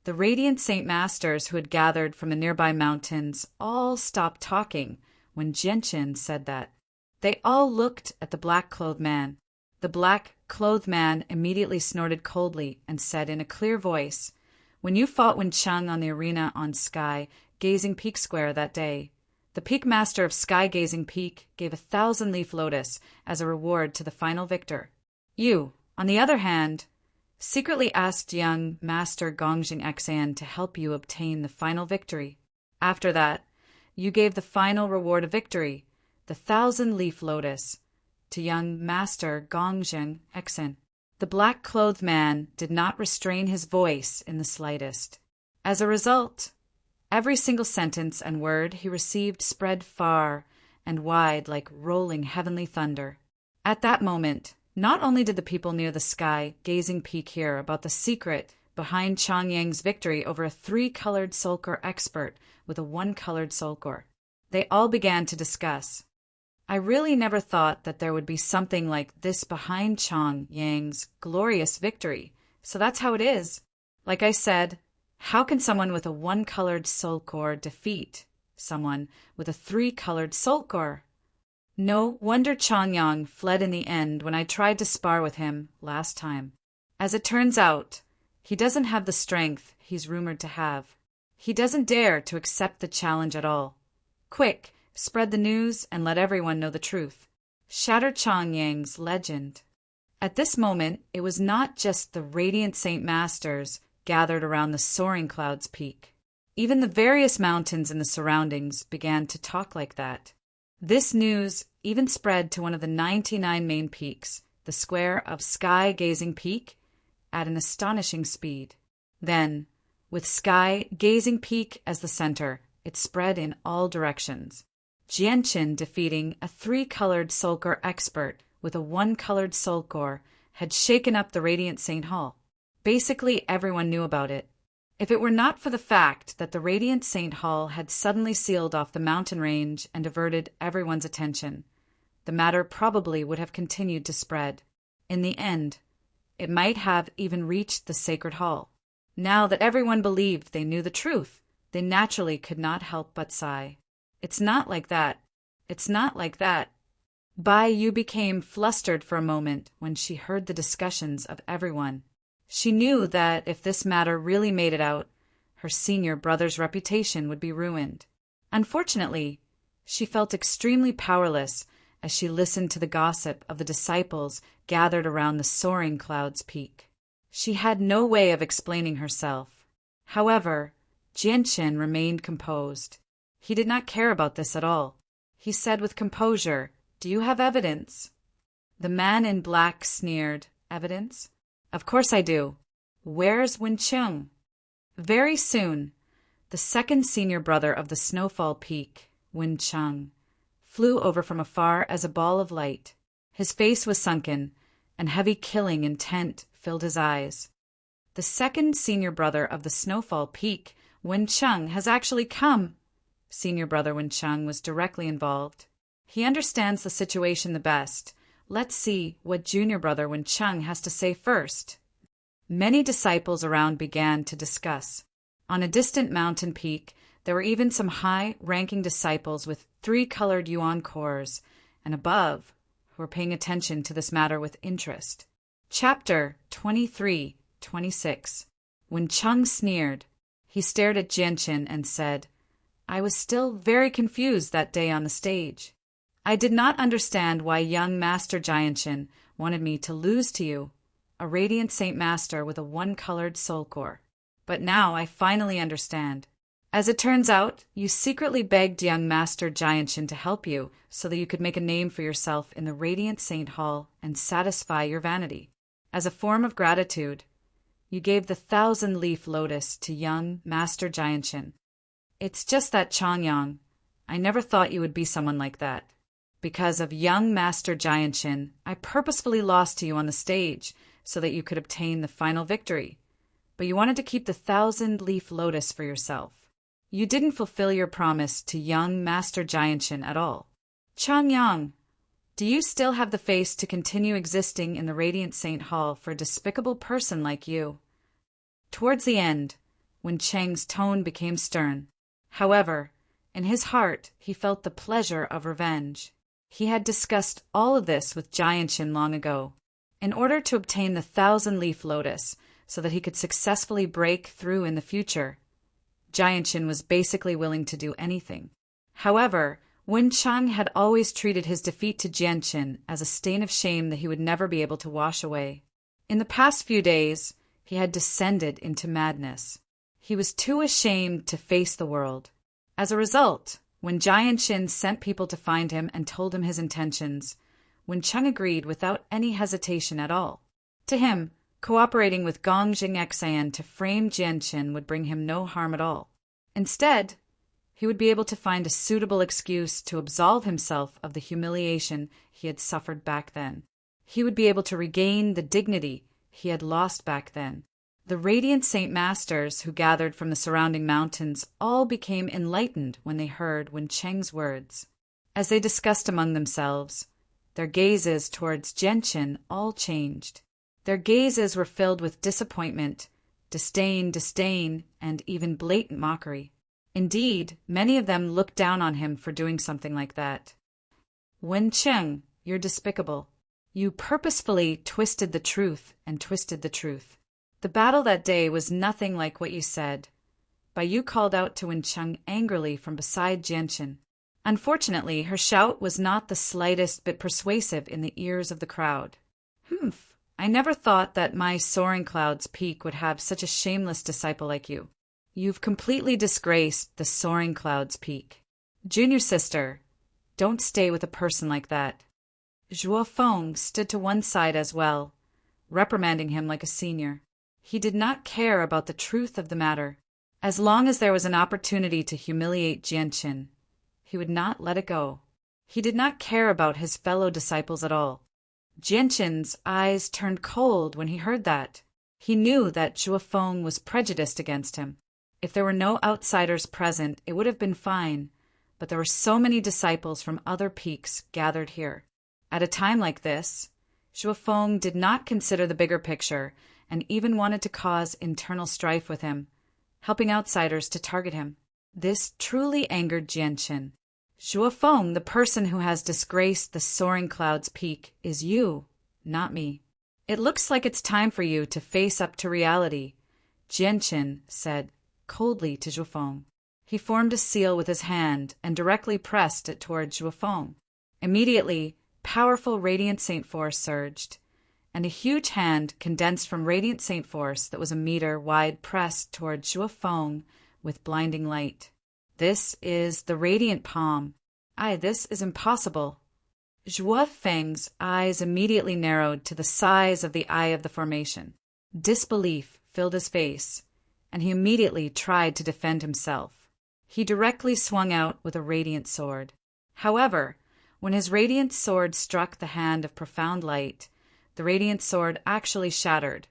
The Radiant Saint Masters who had gathered from the nearby mountains all stopped talking when Jianchen said that. They all looked at the black-clothed man. The black-clothed man immediately snorted coldly and said in a clear voice, When you fought Wencheng on the arena on Sky Gazing Peak Square that day, the Peak Master of Sky Gazing Peak gave 1,000-leaf lotus as a reward to the final victor. You, on the other hand, secretly asked young Master Gongjing Xan to help you obtain the final victory. After that, you gave the final reward of victory, the 1,000-leaf lotus, to young Master Gongjing Xan. The black-clothed man did not restrain his voice in the slightest. As a result, every single sentence and word he received spread far and wide like rolling heavenly thunder. At that moment, not only did the people near the Sky Gazing Peak hear about the secret behind Changyang's victory over a 3-colored Sulcor expert with a 1-colored Sulcor, they all began to discuss. I really never thought that there would be something like this behind Changyang's glorious victory, so that's how it is. Like I said, how can someone with a 1-colored Sulcor defeat someone with a 3-colored Sulcor? No wonder Changyang fled in the end when I tried to spar with him last time. As it turns out, he doesn't have the strength he's rumored to have. He doesn't dare to accept the challenge at all. Quick, spread the news and let everyone know the truth. Shatter Changyang's legend. At this moment, it was not just the Radiant Saint Masters gathered around the Soaring Clouds Peak. Even the various mountains in the surroundings began to talk like that. This news even spread to one of the 99 main peaks, the square of Sky Gazing Peak, at an astonishing speed. Then, with Sky Gazing Peak as the center, it spread in all directions. Jianchen defeating a 3-colored Sulcor expert with a 1-colored Sulcor had shaken up the Radiant St. Hall. Basically, everyone knew about it. If it were not for the fact that the Radiant St. Hall had suddenly sealed off the mountain range and diverted everyone's attention, the matter probably would have continued to spread. In the end, it might have even reached the Sacred Hall. Now that everyone believed they knew the truth, they naturally could not help but sigh. It's not like that. It's not like that. Bai Yu became flustered for a moment when she heard the discussions of everyone. She knew that if this matter really made it out, her senior brother's reputation would be ruined. Unfortunately, she felt extremely powerless as she listened to the gossip of the disciples gathered around the Soaring Clouds Peak. She had no way of explaining herself. However, Jianchen remained composed. He did not care about this at all. He said with composure, "Do you have evidence?" The man in black sneered, "Evidence? Of course I do. Where's Wencheng?" Very soon, The second senior brother of the Snowfall Peak, Cheng, flew over from afar as a ball of light. His face was sunken, and heavy killing intent filled his eyes. The second senior brother of the Snowfall Peak, Cheng, has actually come. Senior brother Cheng was directly involved. He understands the situation the best. Let's see what junior brother Cheng has to say first. Many disciples around began to discuss. On a distant mountain peak, there were even some high-ranking disciples with 3-colored yuan cores, and above, who were paying attention to this matter with interest. Chapter 23-26. When Cheng sneered, he stared at Jianqin and said, "I was still very confused that day on the stage. I did not understand why young Master Jianqin wanted me to lose to you, a radiant Saint Master with a 1-colored soul core. But now I finally understand. As it turns out, you secretly begged young Master Jianqin to help you so that you could make a name for yourself in the Radiant Saint Hall and satisfy your vanity. As a form of gratitude, you gave the 1,000-leaf lotus to young Master Jianqin. It's just that, Changyang, I never thought you would be someone like that. Because of young Master Jianqin, I purposefully lost to you on the stage so that you could obtain the final victory. But you wanted to keep the 1,000-leaf lotus for yourself. You didn't fulfill your promise to young Master Jianqin at all. Changyang, do you still have the face to continue existing in the Radiant Saint Hall for a despicable person like you?" Towards the end, when Cheng's tone became stern. However, in his heart he felt the pleasure of revenge. He had discussed all of this with Jianqin long ago. In order to obtain the 1,000-leaf lotus so that he could successfully break through in the future, Jianqin was basically willing to do anything. However, Cheng had always treated his defeat to Jianqin as a stain of shame that he would never be able to wash away. In the past few days, he had descended into madness. He was too ashamed to face the world. As a result, when Jianqin sent people to find him and told him his intentions, Cheng agreed without any hesitation at all. To him, cooperating with Gongjing Xan to frame Jianqin would bring him no harm at all. Instead, he would be able to find a suitable excuse to absolve himself of the humiliation he had suffered back then. He would be able to regain the dignity he had lost back then. The Radiant Saint Masters who gathered from the surrounding mountains all became enlightened when they heard Cheng's words. As they discussed among themselves, their gazes towards Jianqin all changed. Their gazes were filled with disappointment, disdain, and even blatant mockery. Indeed, many of them looked down on him for doing something like that. Cheng, you're despicable. You purposefully twisted the truth and twisted the truth. The battle that day was nothing like what you said. Bai Yu called out to Cheng angrily from beside Jianqin. Unfortunately, her shout was not the slightest bit persuasive in the ears of the crowd. "Humph, I never thought that my Soaring Clouds Peak would have such a shameless disciple like you. You've completely disgraced the Soaring Clouds Peak. Junior sister, don't stay with a person like that." Zhuo Feng stood to one side as well, reprimanding him like a senior. He did not care about the truth of the matter. As long as there was an opportunity to humiliate Jianqin, he would not let it go. He did not care about his fellow disciples at all. Jianqin's eyes turned cold when he heard that. He knew that Zhuo Feng was prejudiced against him. If there were no outsiders present, it would have been fine, but there were so many disciples from other peaks gathered here. At a time like this, Zhuo Feng did not consider the bigger picture and even wanted to cause internal strife with him, helping outsiders to target him. This truly angered Jianqin. "Zhuo Feng, the person who has disgraced the Soaring Clouds Peak, is you, not me. It looks like it's time for you to face up to reality," Jianqin said coldly to Zhuo Feng. He formed a seal with his hand and directly pressed it toward Zhuo Feng. Immediately, powerful Radiant Saint Force surged, and a huge hand condensed from Radiant Saint Force that was a meter wide pressed toward Zhuo Feng with blinding light. "This is the Radiant Palm. This is impossible." Zhuo Feng's eyes immediately narrowed to the size of the eye of the formation. Disbelief filled his face, and he immediately tried to defend himself. He directly swung out with a radiant sword. However, when his radiant sword struck the hand of Profound Light, the radiant sword actually shattered,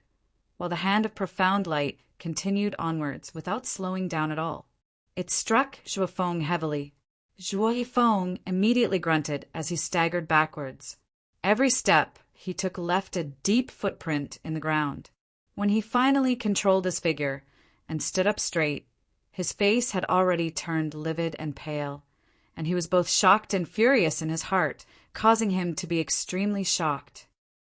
while the hand of Profound Light continued onwards without slowing down at all. It struck Zhuofeng heavily. Zhuofeng immediately grunted as he staggered backwards. Every step he took left a deep footprint in the ground. When he finally controlled his figure and stood up straight, his face had already turned livid and pale, and he was both shocked and furious in his heart, causing him to be extremely shocked.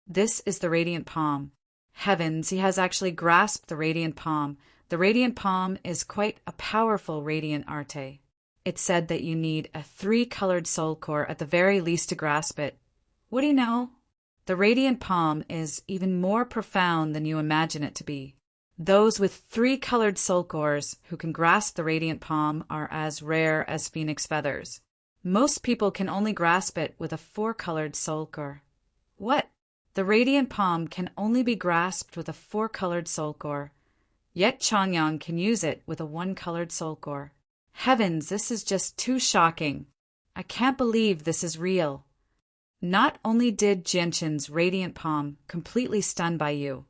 This is the radiant palm. Heavens, he has actually grasped the radiant palm. The radiant palm is quite a powerful radiant arte. It's said that you need a 3-colored soul core at the very least to grasp it. What do you know? The radiant palm is even more profound than you imagine it to be. Those with 3-colored soul cores who can grasp the radiant palm are as rare as phoenix feathers. Most people can only grasp it with a 4-colored soul core. What? The radiant palm can only be grasped with a 4-colored soul core, yet Changyang can use it with a 1-colored soul core. Heavens, this is just too shocking. I can't believe this is real. Not only did Jianshan's radiant palm completely stun Baiyu,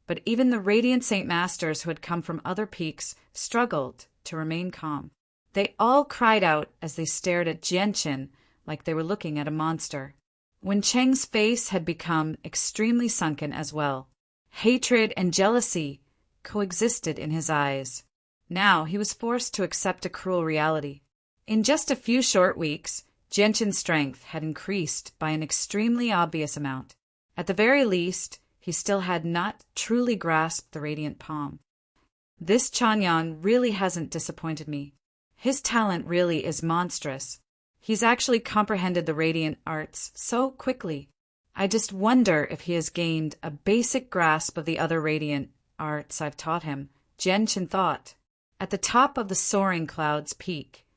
but even the radiant Saint Masters who had come from other peaks struggled to remain calm. They all cried out as they stared at Jianshan like they were looking at a monster. Wen Cheng's face had become extremely sunken as well. Hatred and jealousy coexisted in his eyes. Now he was forced to accept a cruel reality. In just a few short weeks, Jianshan's strength had increased by an extremely obvious amount. At the very least, he still had not truly grasped the radiant palm. This Changyang really hasn't disappointed me. His talent really is monstrous. He's actually comprehended the radiant arts so quickly. I just wonder if he has gained a basic grasp of the other radiant arts I've taught him, Jianshan thought. At the top of the soaring cloud's peak,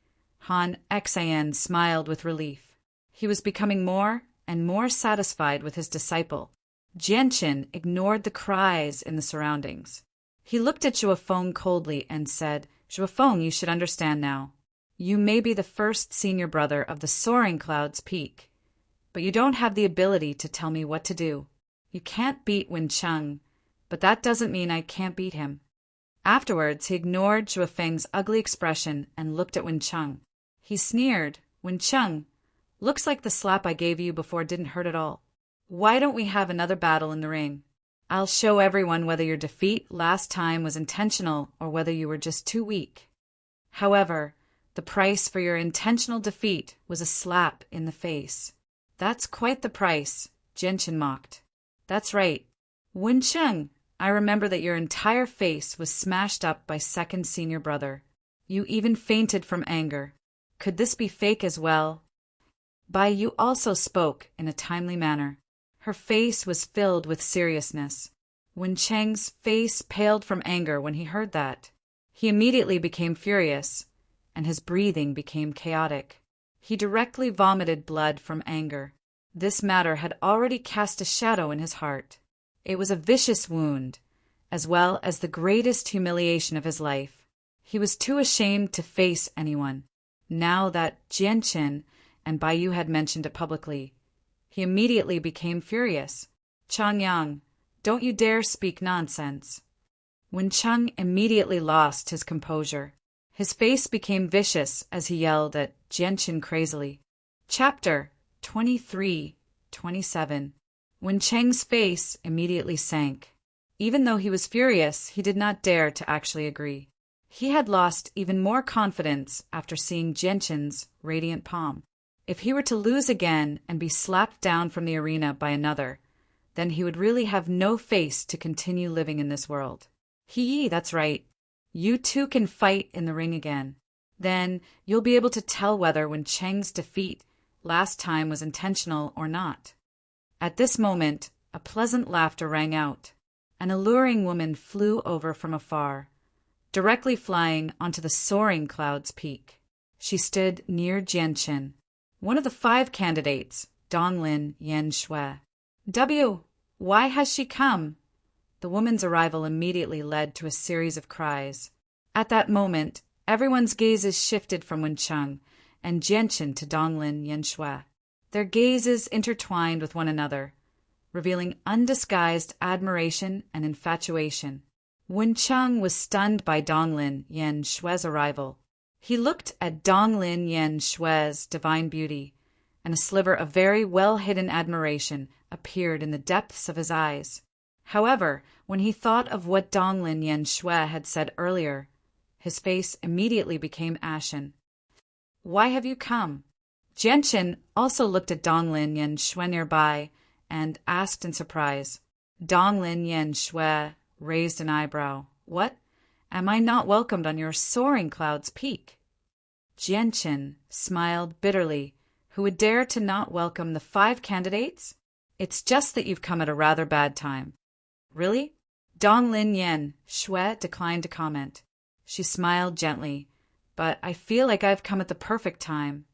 Han Xian smiled with relief. He was becoming more and more satisfied with his disciple. Jianshan ignored the cries in the surroundings. He looked at Zhuofeng coldly and said, "Zhuofeng, you should understand now. You may be the first senior brother of the soaring cloud's peak, but you don't have the ability to tell me what to do. You can't beat Wen Cheng, but that doesn't mean I can't beat him." Afterwards, he ignored Zhuofeng's ugly expression and looked at Wen Cheng. He sneered, "Wen Cheng, looks like the slap I gave you before didn't hurt at all. Why don't we have another battle in the ring? I'll show everyone whether your defeat last time was intentional or whether you were just too weak." However, the price for your intentional defeat was a slap in the face. "That's quite the price," Jianshan mocked. "That's right. Wen Cheng, I remember that your entire face was smashed up by second senior brother. You even fainted from anger. Could this be fake as well?" Baiyu also spoke in a timely manner. Her face was filled with seriousness. Wen Cheng's face paled from anger when he heard that. He immediately became furious, and his breathing became chaotic. He directly vomited blood from anger. This matter had already cast a shadow in his heart. It was a vicious wound, as well as the greatest humiliation of his life. He was too ashamed to face anyone. Now that Jianshan and Baiyu had mentioned it publicly, he immediately became furious. "Changyang, don't you dare speak nonsense." Wen Cheng immediately lost his composure. His face became vicious as he yelled at Jianshan crazily. Chapter 23-27. Wen Cheng's face immediately sank. Even though he was furious, he did not dare to actually agree. He had lost even more confidence after seeing Jianshan's radiant palm. If he were to lose again and be slapped down from the arena by another, then he would really have no face to continue living in this world. That's right. You too can fight in the ring again. Then you'll be able to tell whether Wen Cheng's defeat last time was intentional or not. At this moment, a pleasant laughter rang out. An alluring woman flew over from afar, directly flying onto the soaring cloud's peak. She stood near Jianshan, one of the 5 candidates, Donglin Yan Shui. "Why has she come? The woman's arrival immediately led to a series of cries. At that moment, everyone's gazes shifted from Wencheng and Jianqin to Donglin Yanxue. Their gazes intertwined with one another, revealing undisguised admiration and infatuation. Wencheng was stunned by Donglin Yanshue's arrival. He looked at Donglin Yanshue's divine beauty, and a sliver of very well-hidden admiration appeared in the depths of his eyes. However, when he thought of what Donglin Yanxue had said earlier, his face immediately became ashen. "Why have you come?" Jianqin also looked at Donglin Yanxue nearby and asked in surprise. Donglin Yanxue raised an eyebrow. "What? Am I not welcomed on your soaring cloud's peak?" Jianqin smiled bitterly. Who would dare to not welcome the 5 candidates? It's just that you've come at a rather bad time. Really? Donglin Yanxue declined to comment. She smiled gently. But I feel like I've come at the perfect time.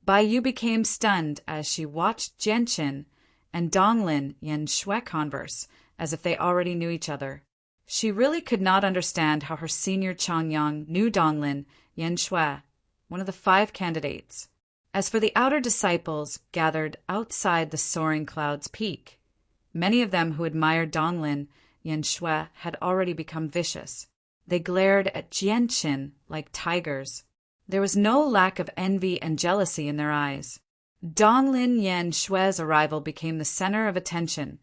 Bai Yu became stunned as she watched Jianqin and Donglin Yanxue converse, as if they already knew each other. She really could not understand how her senior Changyang knew Donglin Yanxue, one of the 5 candidates. As for the outer disciples gathered outside the soaring cloud's peak, many of them who admired Donglin Yanxue had already become vicious. They glared at Jianqin like tigers. There was no lack of envy and jealousy in their eyes. Donglin Yanshue's arrival became the center of attention,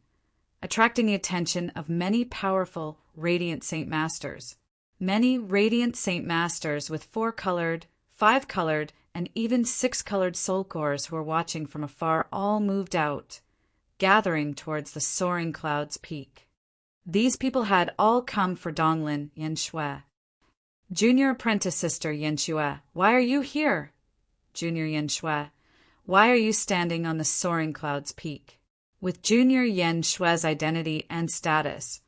attracting the attention of many powerful radiant saint masters. Many radiant saint masters with 4-colored, 5-colored, and even 6-colored soul cores who were watching from afar all moved out, gathering towards the soaring cloud's peak. These people had all come for Donglin Yanxue. Junior apprentice sister Yanxue, why are you here? Junior Yanxue, why are you standing on the soaring cloud's peak? With Junior Yanshue's identity and status,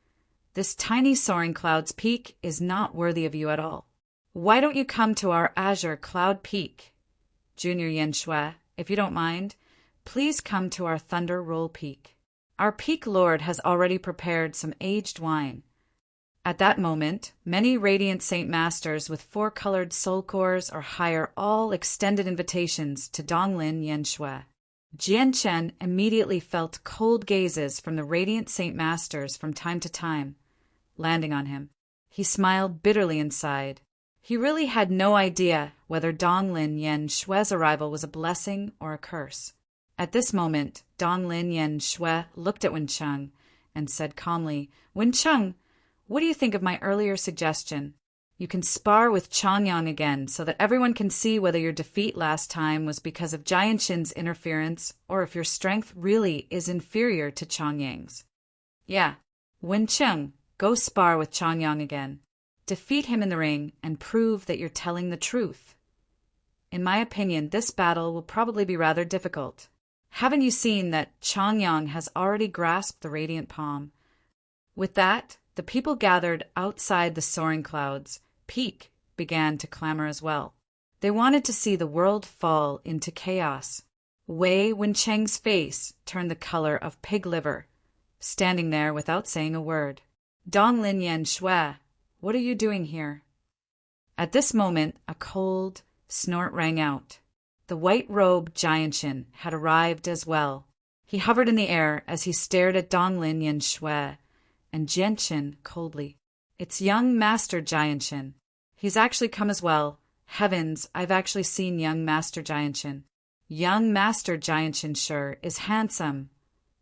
this tiny soaring cloud's peak is not worthy of you at all. Why don't you come to our azure cloud peak? Junior Yanxue, if you don't mind, please come to our thunder roll peak. Our peak lord has already prepared some aged wine. At that moment, many radiant saint masters with 4-colored soul cores or higher all extended invitations to Donglin Yanxue. Jianqin immediately felt cold gazes from the radiant saint masters from time to time, landing on him. He smiled bitterly inside. He really had no idea whether Donglin Yanshue's arrival was a blessing or a curse. At this moment, Donglin Yanxue looked at Wencheng and said calmly, "Wencheng, what do you think of my earlier suggestion? You can spar with Changyang again so that everyone can see whether your defeat last time was because of Jianqin's interference or if your strength really is inferior to Changyang's. Yeah, Wencheng, go spar with Changyang again. Defeat him in the ring and prove that you're telling the truth. In my opinion, this battle will probably be rather difficult. Haven't you seen that Changyang has already grasped the radiant palm?" With that, the people gathered outside the soaring clouds peak began to clamor as well. They wanted to see the world fall into chaos. Wei Wencheng's face turned the color of pig liver, standing there without saying a word. Donglin Yanxue, what are you doing here? At this moment, a cold snort rang out. The white-robed Jianqin had arrived as well. He hovered in the air as he stared at Donglin Yanxue and Jianqin coldly. "It's young Master Jianqin. He's actually come as well. Heavens, I've actually seen young Master Jianqin. Young Master Jianqin sure is handsome.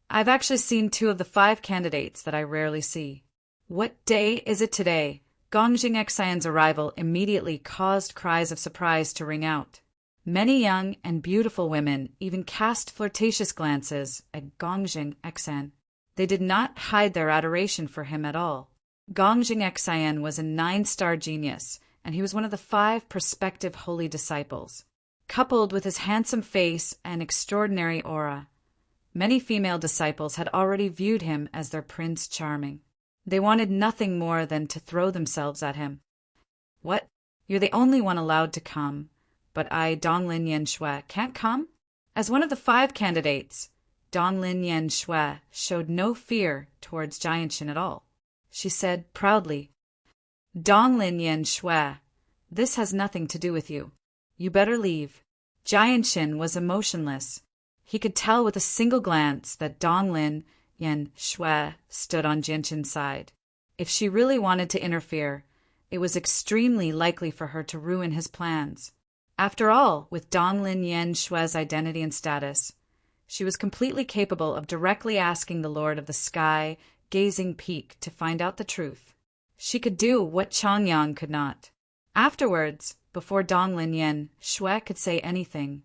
I've actually seen 2 of the 5 candidates that I rarely see. What day is it today?" Gongjing Xian's arrival immediately caused cries of surprise to ring out. Many young and beautiful women even cast flirtatious glances at Gongjing Xian. They did not hide their adoration for him at all. Gongjing Xian was a 9-star genius, and he was one of the 5 prospective holy disciples. Coupled with his handsome face and extraordinary aura, many female disciples had already viewed him as their Prince Charming. They wanted nothing more than to throw themselves at him. "What? You're the only one allowed to come, but I, Donglin Yanxue, can't come?" As one of the 5 candidates, Donglin Yanxue showed no fear towards Jianqin at all. she said proudly. Donglin Yen Shui, this has nothing to do with you. You better leave. Jianshin was emotionless. He could tell with a single glance that Donglin Yen Shui stood on Jianshin's side. If she really wanted to interfere, it was extremely likely for her to ruin his plans. After all, with Donglin Yen Shui's identity and status, she was completely capable of directly asking the Lord of the Sky Gazing Peak to find out the truth. She could do what Changyang could not. Afterwards, before Donglin Yen Shui could say anything,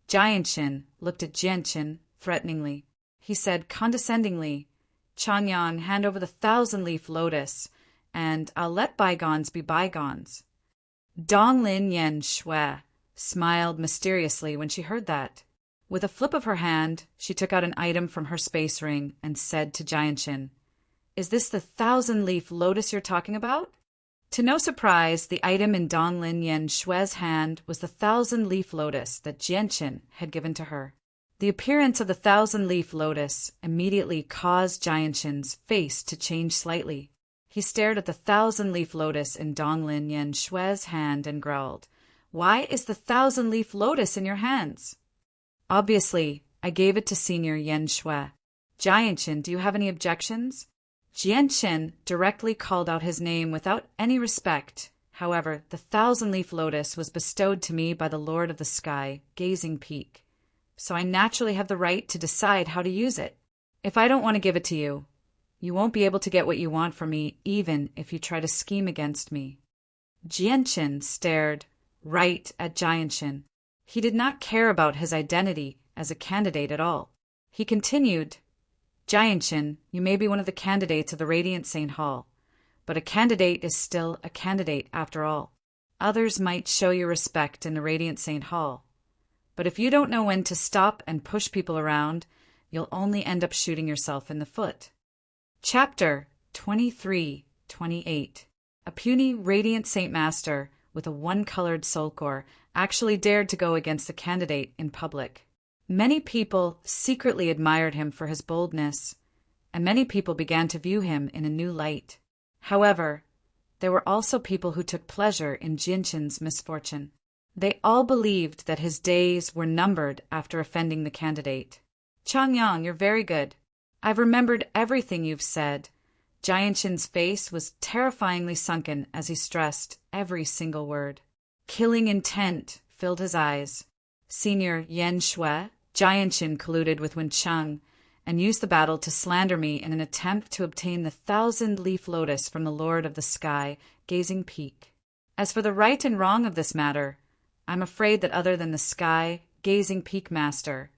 Jianshin looked at Jianshin threateningly. He said condescendingly, Changyang, hand over the 1,000-leaf lotus, and I'll let bygones be bygones. Donglin Yen Shui smiled mysteriously when she heard that. With a flip of her hand, she took out an item from her space ring and said to Jianshin, Is this the 1,000-leaf lotus you're talking about? To no surprise, the item in Donglin Yen Shui's hand was the 1,000-leaf lotus that Jianshin had given to her. The appearance of the 1,000-leaf lotus immediately caused Jianshin's face to change slightly. He stared at the 1,000-leaf lotus in Donglin Yen Shui's hand and growled, Why is the 1,000-leaf lotus in your hands? Obviously, I gave it to Senior Yen Shui. Jianshin, do you have any objections? Jianshin directly called out his name without any respect. However, the 1,000-leaf lotus was bestowed to me by the Lord of the Sky, Gazing Peak. So I naturally have the right to decide how to use it. If I don't want to give it to you, you won't be able to get what you want from me, even if you try to scheme against me. Jianshin stared right at Jianshin. He did not care about his identity as a candidate at all. He continued, Jianshin, you may be one of the candidates of the Radiant Saint Hall, but a candidate is still a candidate after all. Others might show you respect in the Radiant Saint Hall, but if you don't know when to stop and push people around, you'll only end up shooting yourself in the foot. Chapter 23-28. A puny Radiant Saint Master with a one-colored soul core actually dared to go against a candidate in public. Many people secretly admired him for his boldness, and many people began to view him in a new light. However, there were also people who took pleasure in Jianshin's misfortune. They all believed that his days were numbered after offending the candidate. Changyang, you're very good. I've remembered everything you've said. Jianshin's face was terrifyingly sunken as he stressed every single word. Killing intent filled his eyes. Senior Yen Shui, Jianshin colluded with Wen Cheng and used the battle to slander me in an attempt to obtain the 1,000-leaf lotus from the Lord of the Sky, Gazing Peak. As for the right and wrong of this matter, I'm afraid that other than the Sky, Gazing Peak Master,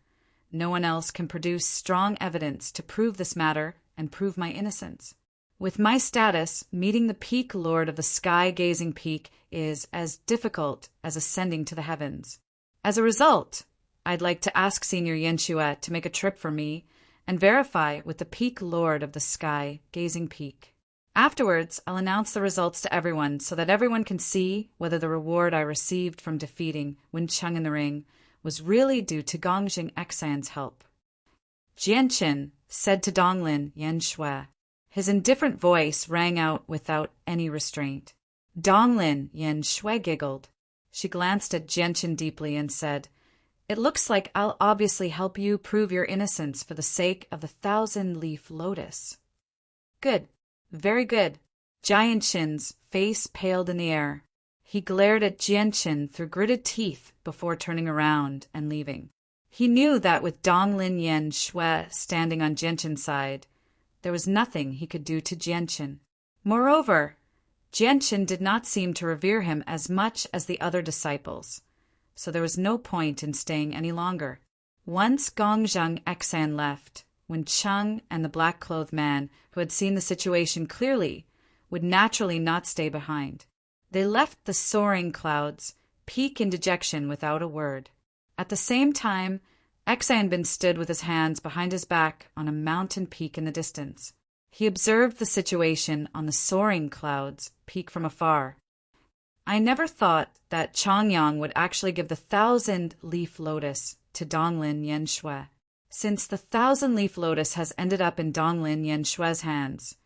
no one else can produce strong evidence to prove this matter and prove my innocence. With my status, meeting the Peak Lord of the Sky Gazing Peak is as difficult as ascending to the heavens. As a result, I'd like to ask Senior Yen Shui to make a trip for me and verify with the Peak Lord of the Sky Gazing Peak. Afterwards, I'll announce the results to everyone so that everyone can see whether the reward I received from defeating Wen Cheng in the ring was really due to Gongjing Xan's help. Jianshin said to Donglin Yen Shui. His indifferent voice rang out without any restraint. Donglin Yen Shui giggled. She glanced at Jianshin deeply and said, It looks like I'll obviously help you prove your innocence for the sake of the 1,000-leaf lotus. Good. Very good. Jianshin's face paled in the air. He glared at Jianshin through gritted teeth before turning around and leaving. He knew that with Donglin Yen Shui standing on Jianshin's side, there was nothing he could do to Jianshin. Moreover, Jianshin did not seem to revere him as much as the other disciples, so there was no point in staying any longer. Once Gongjing Xan left, Wen Cheng and the black-clothed man, who had seen the situation clearly, would naturally not stay behind. They left the soaring clouds, peak in dejection without a word. At the same time, Xanbin stood with his hands behind his back on a mountain peak in the distance. He observed the situation on the soaring clouds peak from afar. I never thought that Changyang would actually give the 1,000-leaf lotus to Donglin Yen Shui. Since the 1,000-leaf lotus has ended up in Donglin Yen Shui's hands,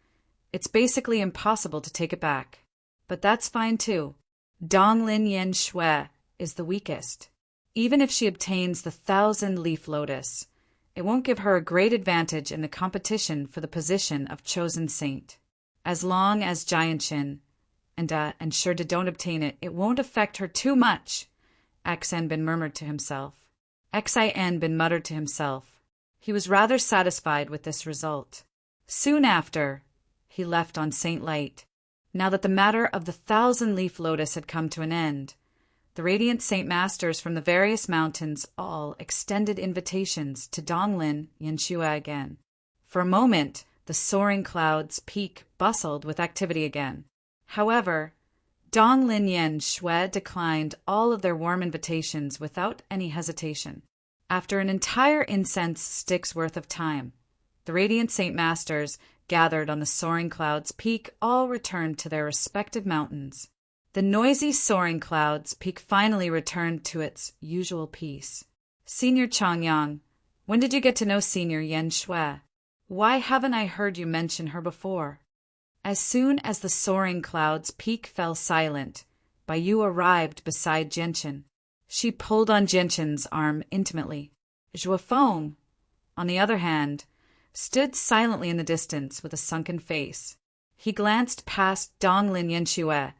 It's basically impossible to take it back. But that's fine too. Donglin Yen Shui is the weakest. Even if she obtains the 1,000-leaf lotus, it won't give her a great advantage in the competition for the position of chosen saint. As long as Jianshin and Shurda don't obtain it, it won't affect her too much. Xin Bin murmured to himself. Xin Bin muttered to himself. He was rather satisfied with this result. Soon after, he left on Saint Light. Now that the matter of the 1,000-leaf lotus had come to an end, the radiant Saint Masters from the various mountains all extended invitations to Donglin Yenshui again. For a moment, the soaring clouds' peak bustled with activity again. However, Donglin Yenshui declined all of their warm invitations without any hesitation. After an entire incense stick's worth of time, the radiant Saint Masters gathered on the soaring clouds' peak all returned to their respective mountains. The noisy soaring clouds' peak finally returned to its usual peace. Senior Changyang, when did you get to know Senior Yen Shui? Why haven't I heard you mention her before? As soon as the soaring clouds' peak fell silent, Baiyu arrived beside Jianshin. She pulled on Jianshin's arm intimately. Zhuo Feng, on the other hand, stood silently in the distance with a sunken face. He glanced past Donglin Yenshui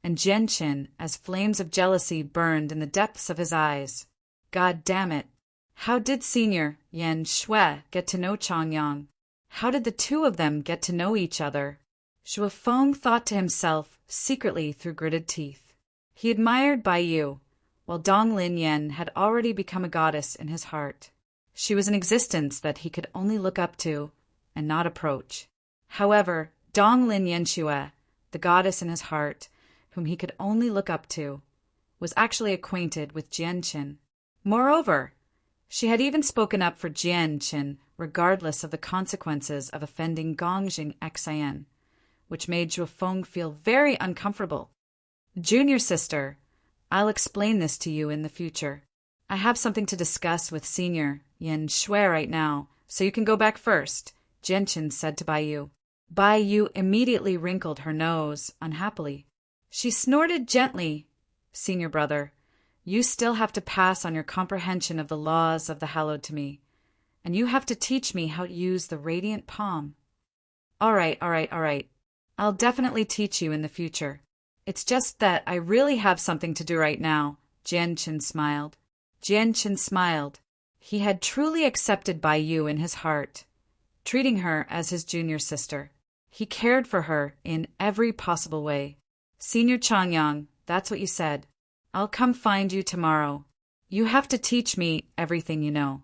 and Jianshin as flames of jealousy burned in the depths of his eyes. God damn it! How did Senior Yen Shui get to know Changyang? How did the two of them get to know each other? Zhuo Feng thought to himself secretly through gritted teeth. He admired Baiyu, while Donglin Yen had already become a goddess in his heart. She was an existence that he could only look up to and not approach. However, Donglin Yenshui, the goddess in his heart, whom he could only look up to, was actually acquainted with Jianshin. Moreover, she had even spoken up for Jianshin regardless of the consequences of offending Gongjing Xin, which made Zhuo Feng feel very uncomfortable. Junior sister, I'll explain this to you in the future. I have something to discuss with Senior Yen Shui right now, so you can go back first, Jianshin said to Baiyu. Baiyu immediately wrinkled her nose unhappily. She snorted gently. Senior brother, you still have to pass on your comprehension of the laws of the hallowed to me, and you have to teach me how to use the radiant palm. All right. I'll definitely teach you in the future. It's just that I really have something to do right now, Jianshin smiled. Jianshin smiled. He had truly accepted Baiyu in his heart, treating her as his junior sister. He cared for her in every possible way. Senior Changyang, that's what you said. I'll come find you tomorrow. You have to teach me everything you know.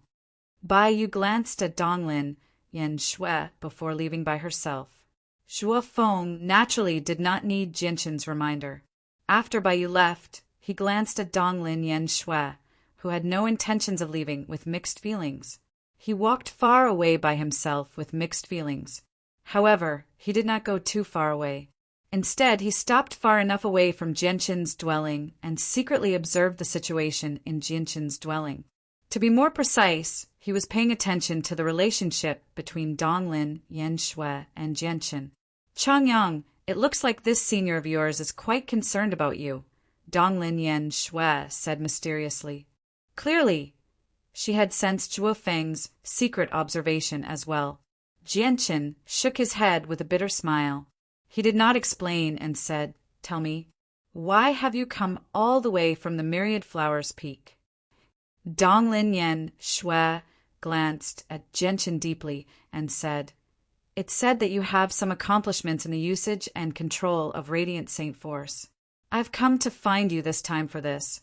Baiyu glanced at Donglin Yen Shui before leaving by herself. Zhuo Feng naturally did not need Jianshin's reminder. After Baiyu left, he glanced at Donglin Yen Shui, who had no intentions of leaving, with mixed feelings. He walked far away by himself with mixed feelings. However, he did not go too far away. Instead, he stopped far enough away from Jianshin's dwelling and secretly observed the situation in Jianshin's dwelling. To be more precise, he was paying attention to the relationship between Donglin Yen Shui and Jianshin. Changyang, it looks like this senior of yours is quite concerned about you, Donglin Yen Shui said mysteriously. Clearly, she had sensed Zhuo Feng's secret observation as well. Jianshin shook his head with a bitter smile. He did not explain and said, Tell me, why have you come all the way from the Myriad Flowers Peak? Donglin Yen Shui glanced at Jianshin deeply and said, It's said that you have some accomplishments in the usage and control of Radiant Saint Force. I've come to find you this time for this.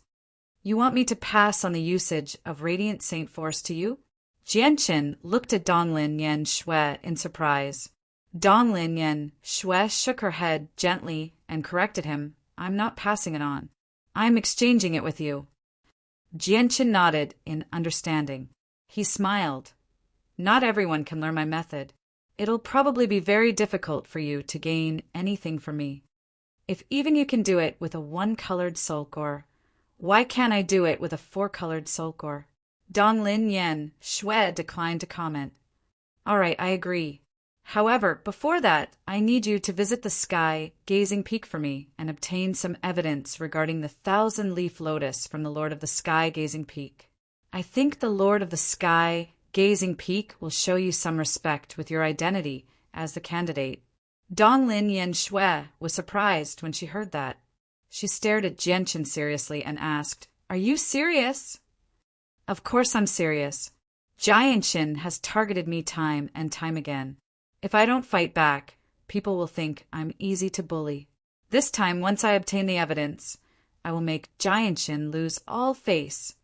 You want me to pass on the usage of Radiant Saint Force to you? Jianshin looked at Donglin Yen Shui in surprise. Donglin Yen Shui shook her head gently and corrected him. I'm not passing it on. I'm exchanging it with you. Jianshin nodded in understanding. He smiled. Not everyone can learn my method. It'll probably be very difficult for you to gain anything from me. If even you can do it with a one-colored soul core, why can't I do it with a four-colored soul core? Donglin Yen Shui declined to comment. All right, I agree. However, before that, I need you to visit the sky gazing peak for me and obtain some evidence regarding the 1,000-leaf lotus from the Lord of the Sky gazing peak. I think the Lord of the Sky gazing peak will show you some respect with your identity as the candidate. Donglin Yen Shui was surprised when she heard that. She stared at Jianchen seriously and asked, "Are you serious?" "Of course I'm serious. Jianchen has targeted me time and time again. If I don't fight back, people will think I'm easy to bully. This time, once I obtain the evidence, I will make Jianchen lose all face."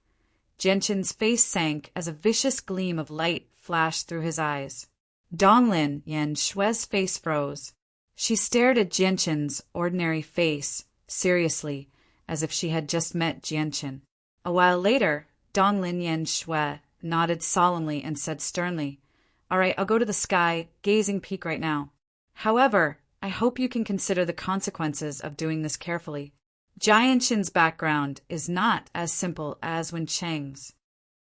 Jianchen's face sank as a vicious gleam of light flashed through his eyes. Donglin Yen Shui's face froze. She stared at Jianchen's ordinary face seriously, as if she had just met Jianchen. A while later, Donglin Yen Shui nodded solemnly and said sternly, "All right, I'll go to the sky gazing peak right now. However, I hope you can consider the consequences of doing this carefully. Jianchen's background is not as simple as Wen Cheng's."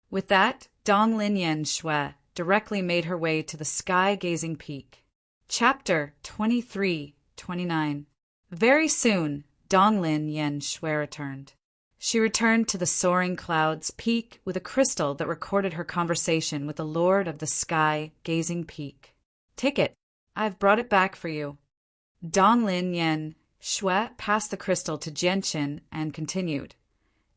With that, Donglin Yen Shui directly made her way to the sky-gazing peak. Chapter 23-29. Very soon, Donglin Yen Shui returned. She returned to the soaring clouds peak with a crystal that recorded her conversation with the Lord of the Sky gazing peak. "Take it. I've brought it back for you." Donglin Yen Shui passed the crystal to Jianchen and continued,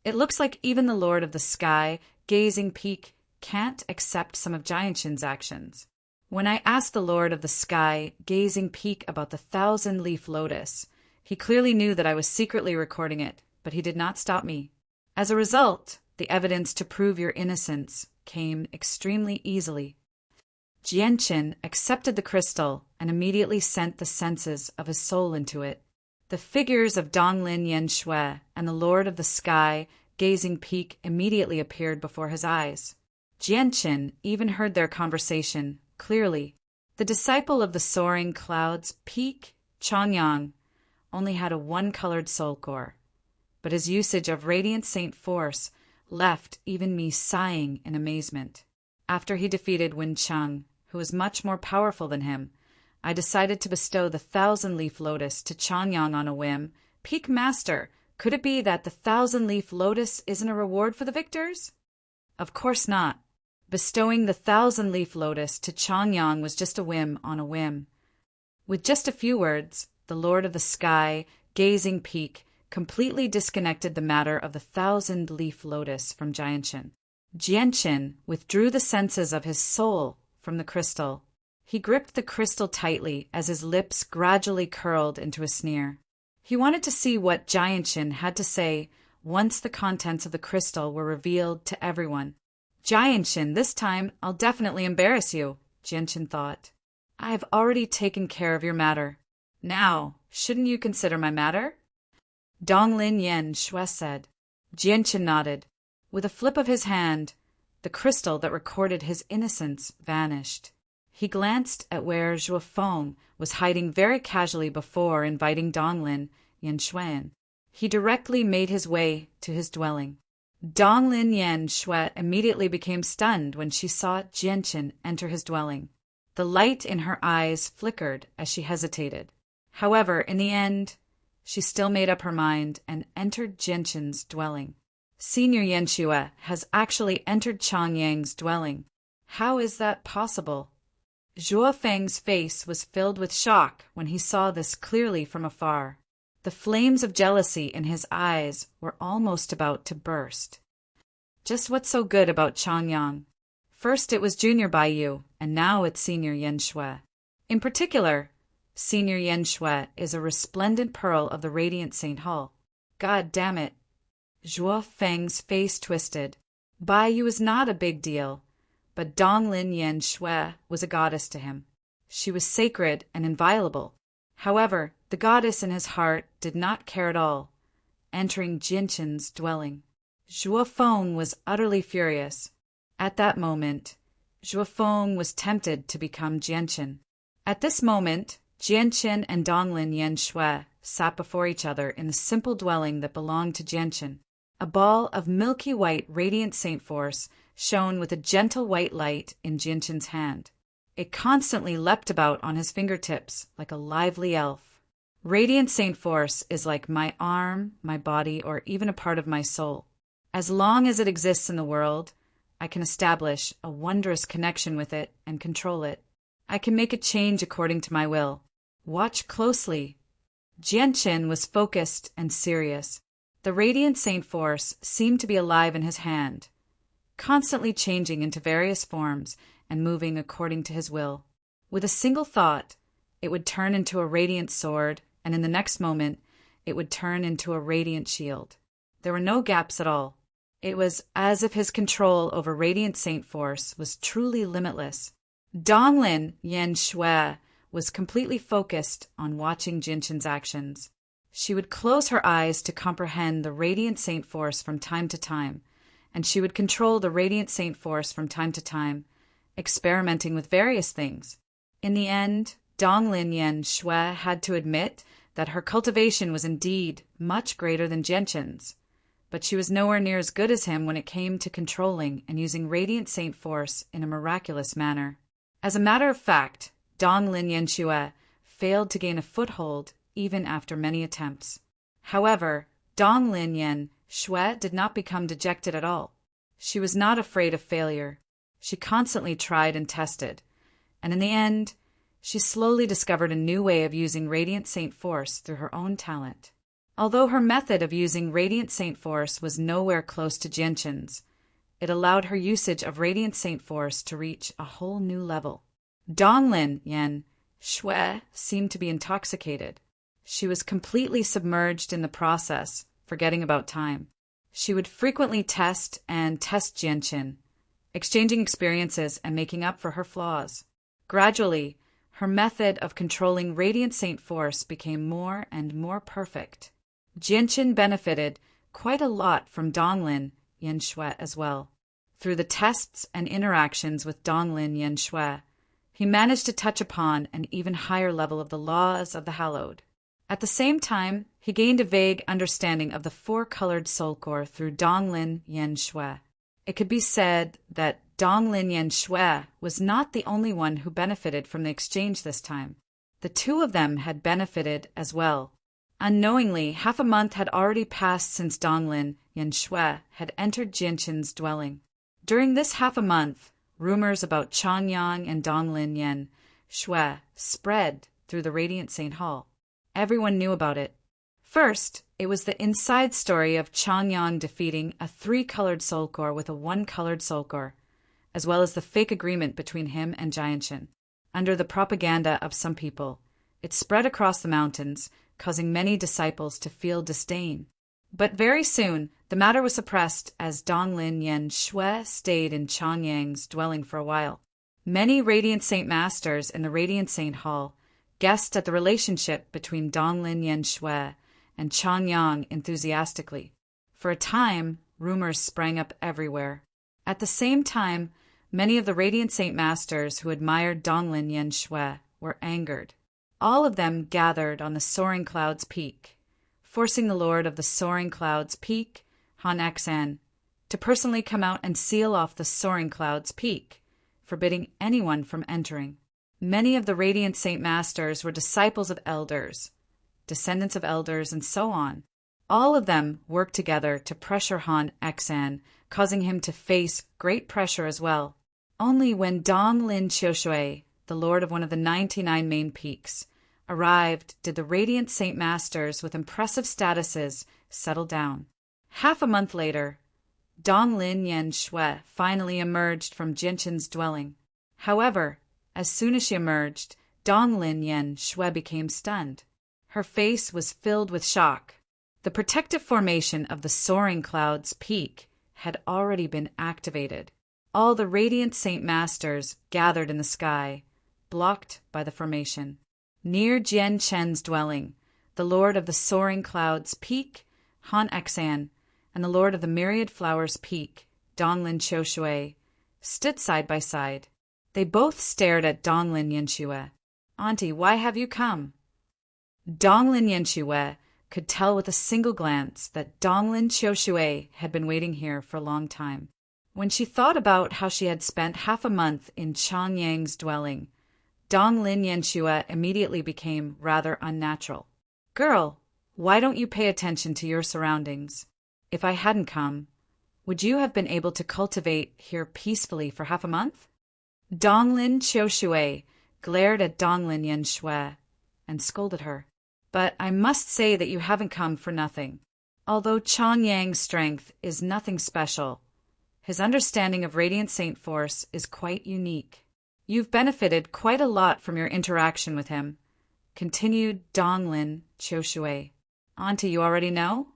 "It looks like even the Lord of the Sky gazing peak can't accept some of Jianchen's actions. When I asked the Lord of the Sky gazing peak about the 1,000-leaf lotus, he clearly knew that I was secretly recording it, but he did not stop me. As a result, the evidence to prove your innocence came extremely easily." Jianchen accepted the crystal and immediately sent the senses of his soul into it. The figures of Donglin Yen Shui and the Lord of the Sky gazing peak immediately appeared before his eyes. Jianchen even heard their conversation clearly. The disciple of the soaring clouds peak, Changyang, only had a one-colored soul core, but his usage of radiant saint force left even me sighing in amazement. After he defeated Wen Cheng, who was much more powerful than him, I decided to bestow the 1,000-leaf lotus to Changyang on a whim. "Peak Master, could it be that the 1,000-leaf lotus isn't a reward for the victors?" Of course not. Bestowing the 1,000-leaf lotus to Changyang was just a whim on a whim. With just a few words, the Lord of the Sky gazing peak completely disconnected the matter of the 1,000-leaf lotus from Jianchen. Jianchen withdrew the senses of his soul from the crystal. He gripped the crystal tightly as his lips gradually curled into a sneer. He wanted to see what Jianchen had to say once the contents of the crystal were revealed to everyone. "Jianchen, this time I'll definitely embarrass you," Jianchen thought. "I have already taken care of your matter. Now, shouldn't you consider my matter?" Donglin Yen Shui said. Jianchen nodded. With a flip of his hand, the crystal that recorded his innocence vanished. He glanced at where Zhuo Feng was hiding very casually before inviting Donglin Yen Shui in. He directly made his way to his dwelling. Donglin Yen Shui immediately became stunned when she saw Jianchen enter his dwelling. The light in her eyes flickered as she hesitated. However, in the end, she still made up her mind and entered Jianchen's dwelling. Senior Yen Shui has actually entered Changyang's dwelling. How is that possible? Zhuo Feng's face was filled with shock when he saw this clearly from afar. The flames of jealousy in his eyes were almost about to burst. Just what's so good about Changyang? First it was Junior Baiyu, and now it's Senior Yen Shui. In particular, Senior Yen Shui is a resplendent pearl of the Radiant Saint Hall. God damn it. Zhuo Feng's face twisted. Baiyu is not a big deal, but Donglin Yen Shui was a goddess to him. She was sacred and inviolable. However, the goddess in his heart did not care at all, entering Jianchen's dwelling. Zhuo Feng was utterly furious. At that moment, Zhuo Feng was tempted to become Jianchen. At this moment, Jianchen and Donglin Yen Shui sat before each other in the simple dwelling that belonged to Jianchen. A ball of milky white radiant saint force shone with a gentle white light in Jianchen's hand. It constantly leapt about on his fingertips like a lively elf. Radiant Saint Force is like my arm, my body, or even a part of my soul. As long as it exists in the world, I can establish a wondrous connection with it and control it. I can make a change according to my will. Watch closely. Jianchen was focused and serious. The Radiant Saint Force seemed to be alive in his hand, constantly changing into various forms and moving according to his will. With a single thought, it would turn into a radiant sword, and in the next moment, it would turn into a radiant shield. There were no gaps at all. It was as if his control over Radiant Saint Force was truly limitless. Donglin Yen Shui was completely focused on watching Jinchen's actions. She would close her eyes to comprehend the Radiant Saint Force from time to time, and she would control the Radiant Saint Force from time to time, experimenting with various things. In the end, Donglin Yen Shui had to admit that her cultivation was indeed much greater than Jinchen's, but she was nowhere near as good as him when it came to controlling and using Radiant Saint Force in a miraculous manner. As a matter of fact, Donglin Yen Shui failed to gain a foothold even after many attempts. However, Donglin Yen Shui did not become dejected at all. She was not afraid of failure. She constantly tried and tested, and in the end, she slowly discovered a new way of using Radiant Saint Force through her own talent. Although her method of using Radiant Saint Force was nowhere close to Jianchen's, it allowed her usage of Radiant Saint Force to reach a whole new level. Donglin Yen Shui seemed to be intoxicated. She was completely submerged in the process, forgetting about time. She would frequently test Jianchen, exchanging experiences and making up for her flaws. Gradually, her method of controlling Radiant Saint Force became more and more perfect. Jianchen benefited quite a lot from Donglin Yen Shui as well. Through the tests and interactions with Donglin Yen Shui, he managed to touch upon an even higher level of the laws of the hallowed. At the same time, he gained a vague understanding of the four-colored soul core through Donglin Yen Shui. It could be said that Donglin Yen Shui was not the only one who benefited from the exchange this time. The two of them had benefited as well. Unknowingly, half a month had already passed since Donglin Yen Shui had entered Jianchen's dwelling. During this half a month, rumors about Changyang and Donglin Yen Shui spread through the Radiant Saint Hall. Everyone knew about it. First, it was the inside story of Changyang defeating a three-colored soul core with a one-colored soul core, as well as the fake agreement between him and Jianchen. Under the propaganda of some people, it spread across the mountains, causing many disciples to feel disdain. But very soon, the matter was suppressed as Donglin Yen Shui stayed in Changyang's dwelling for a while. Many Radiant Saint Masters in the Radiant Saint Hall guessed at the relationship between Donglin Yen Shui and Changyang enthusiastically. For a time, rumors sprang up everywhere. At the same time, many of the Radiant Saint Masters who admired Donglin Yen Shui were angered. All of them gathered on the Soaring Clouds Peak, forcing the Lord of the Soaring Clouds Peak, Han Xan, to personally come out and seal off the Soaring Clouds Peak, forbidding anyone from entering. Many of the Radiant Saint Masters were disciples of elders, descendants of elders, and so on. All of them worked together to pressure Han Xan, causing him to face great pressure as well. Only when Donglin Qiushui, the lord of one of the 99 main peaks, arrived did the Radiant Saint Masters with impressive statuses settle down. Half a month later, Donglin Yen Shui finally emerged from Jianchen's dwelling. However, as soon as she emerged, Donglin Yen Shui became stunned. Her face was filled with shock. The protective formation of the Soaring Clouds Peak had already been activated. All the Radiant Saint Masters gathered in the sky, blocked by the formation. Near Jianchen's dwelling, the Lord of the Soaring Clouds Peak, Han Xan, and the Lord of the Myriad Flowers Peak, Donglin Qiushui, stood side by side. They both stared at Donglin Yen Shui. "Auntie, why have you come?" Donglin Yen Shui could tell with a single glance that Donglin Qiushui had been waiting here for a long time. When she thought about how she had spent half a month in Chang Yang's dwelling, Dong Lin Yanxue immediately became rather unnatural. Girl, why don't you pay attention to your surroundings? If I hadn't come, would you have been able to cultivate here peacefully for half a month? Donglin Qiushui glared at Donglin Yanxue and scolded her. But I must say that you haven't come for nothing. Although Chang Yang's strength is nothing special, his understanding of Radiant Saint Force is quite unique. You've benefited quite a lot from your interaction with him, continued Donglin Qiushui. On to you already know?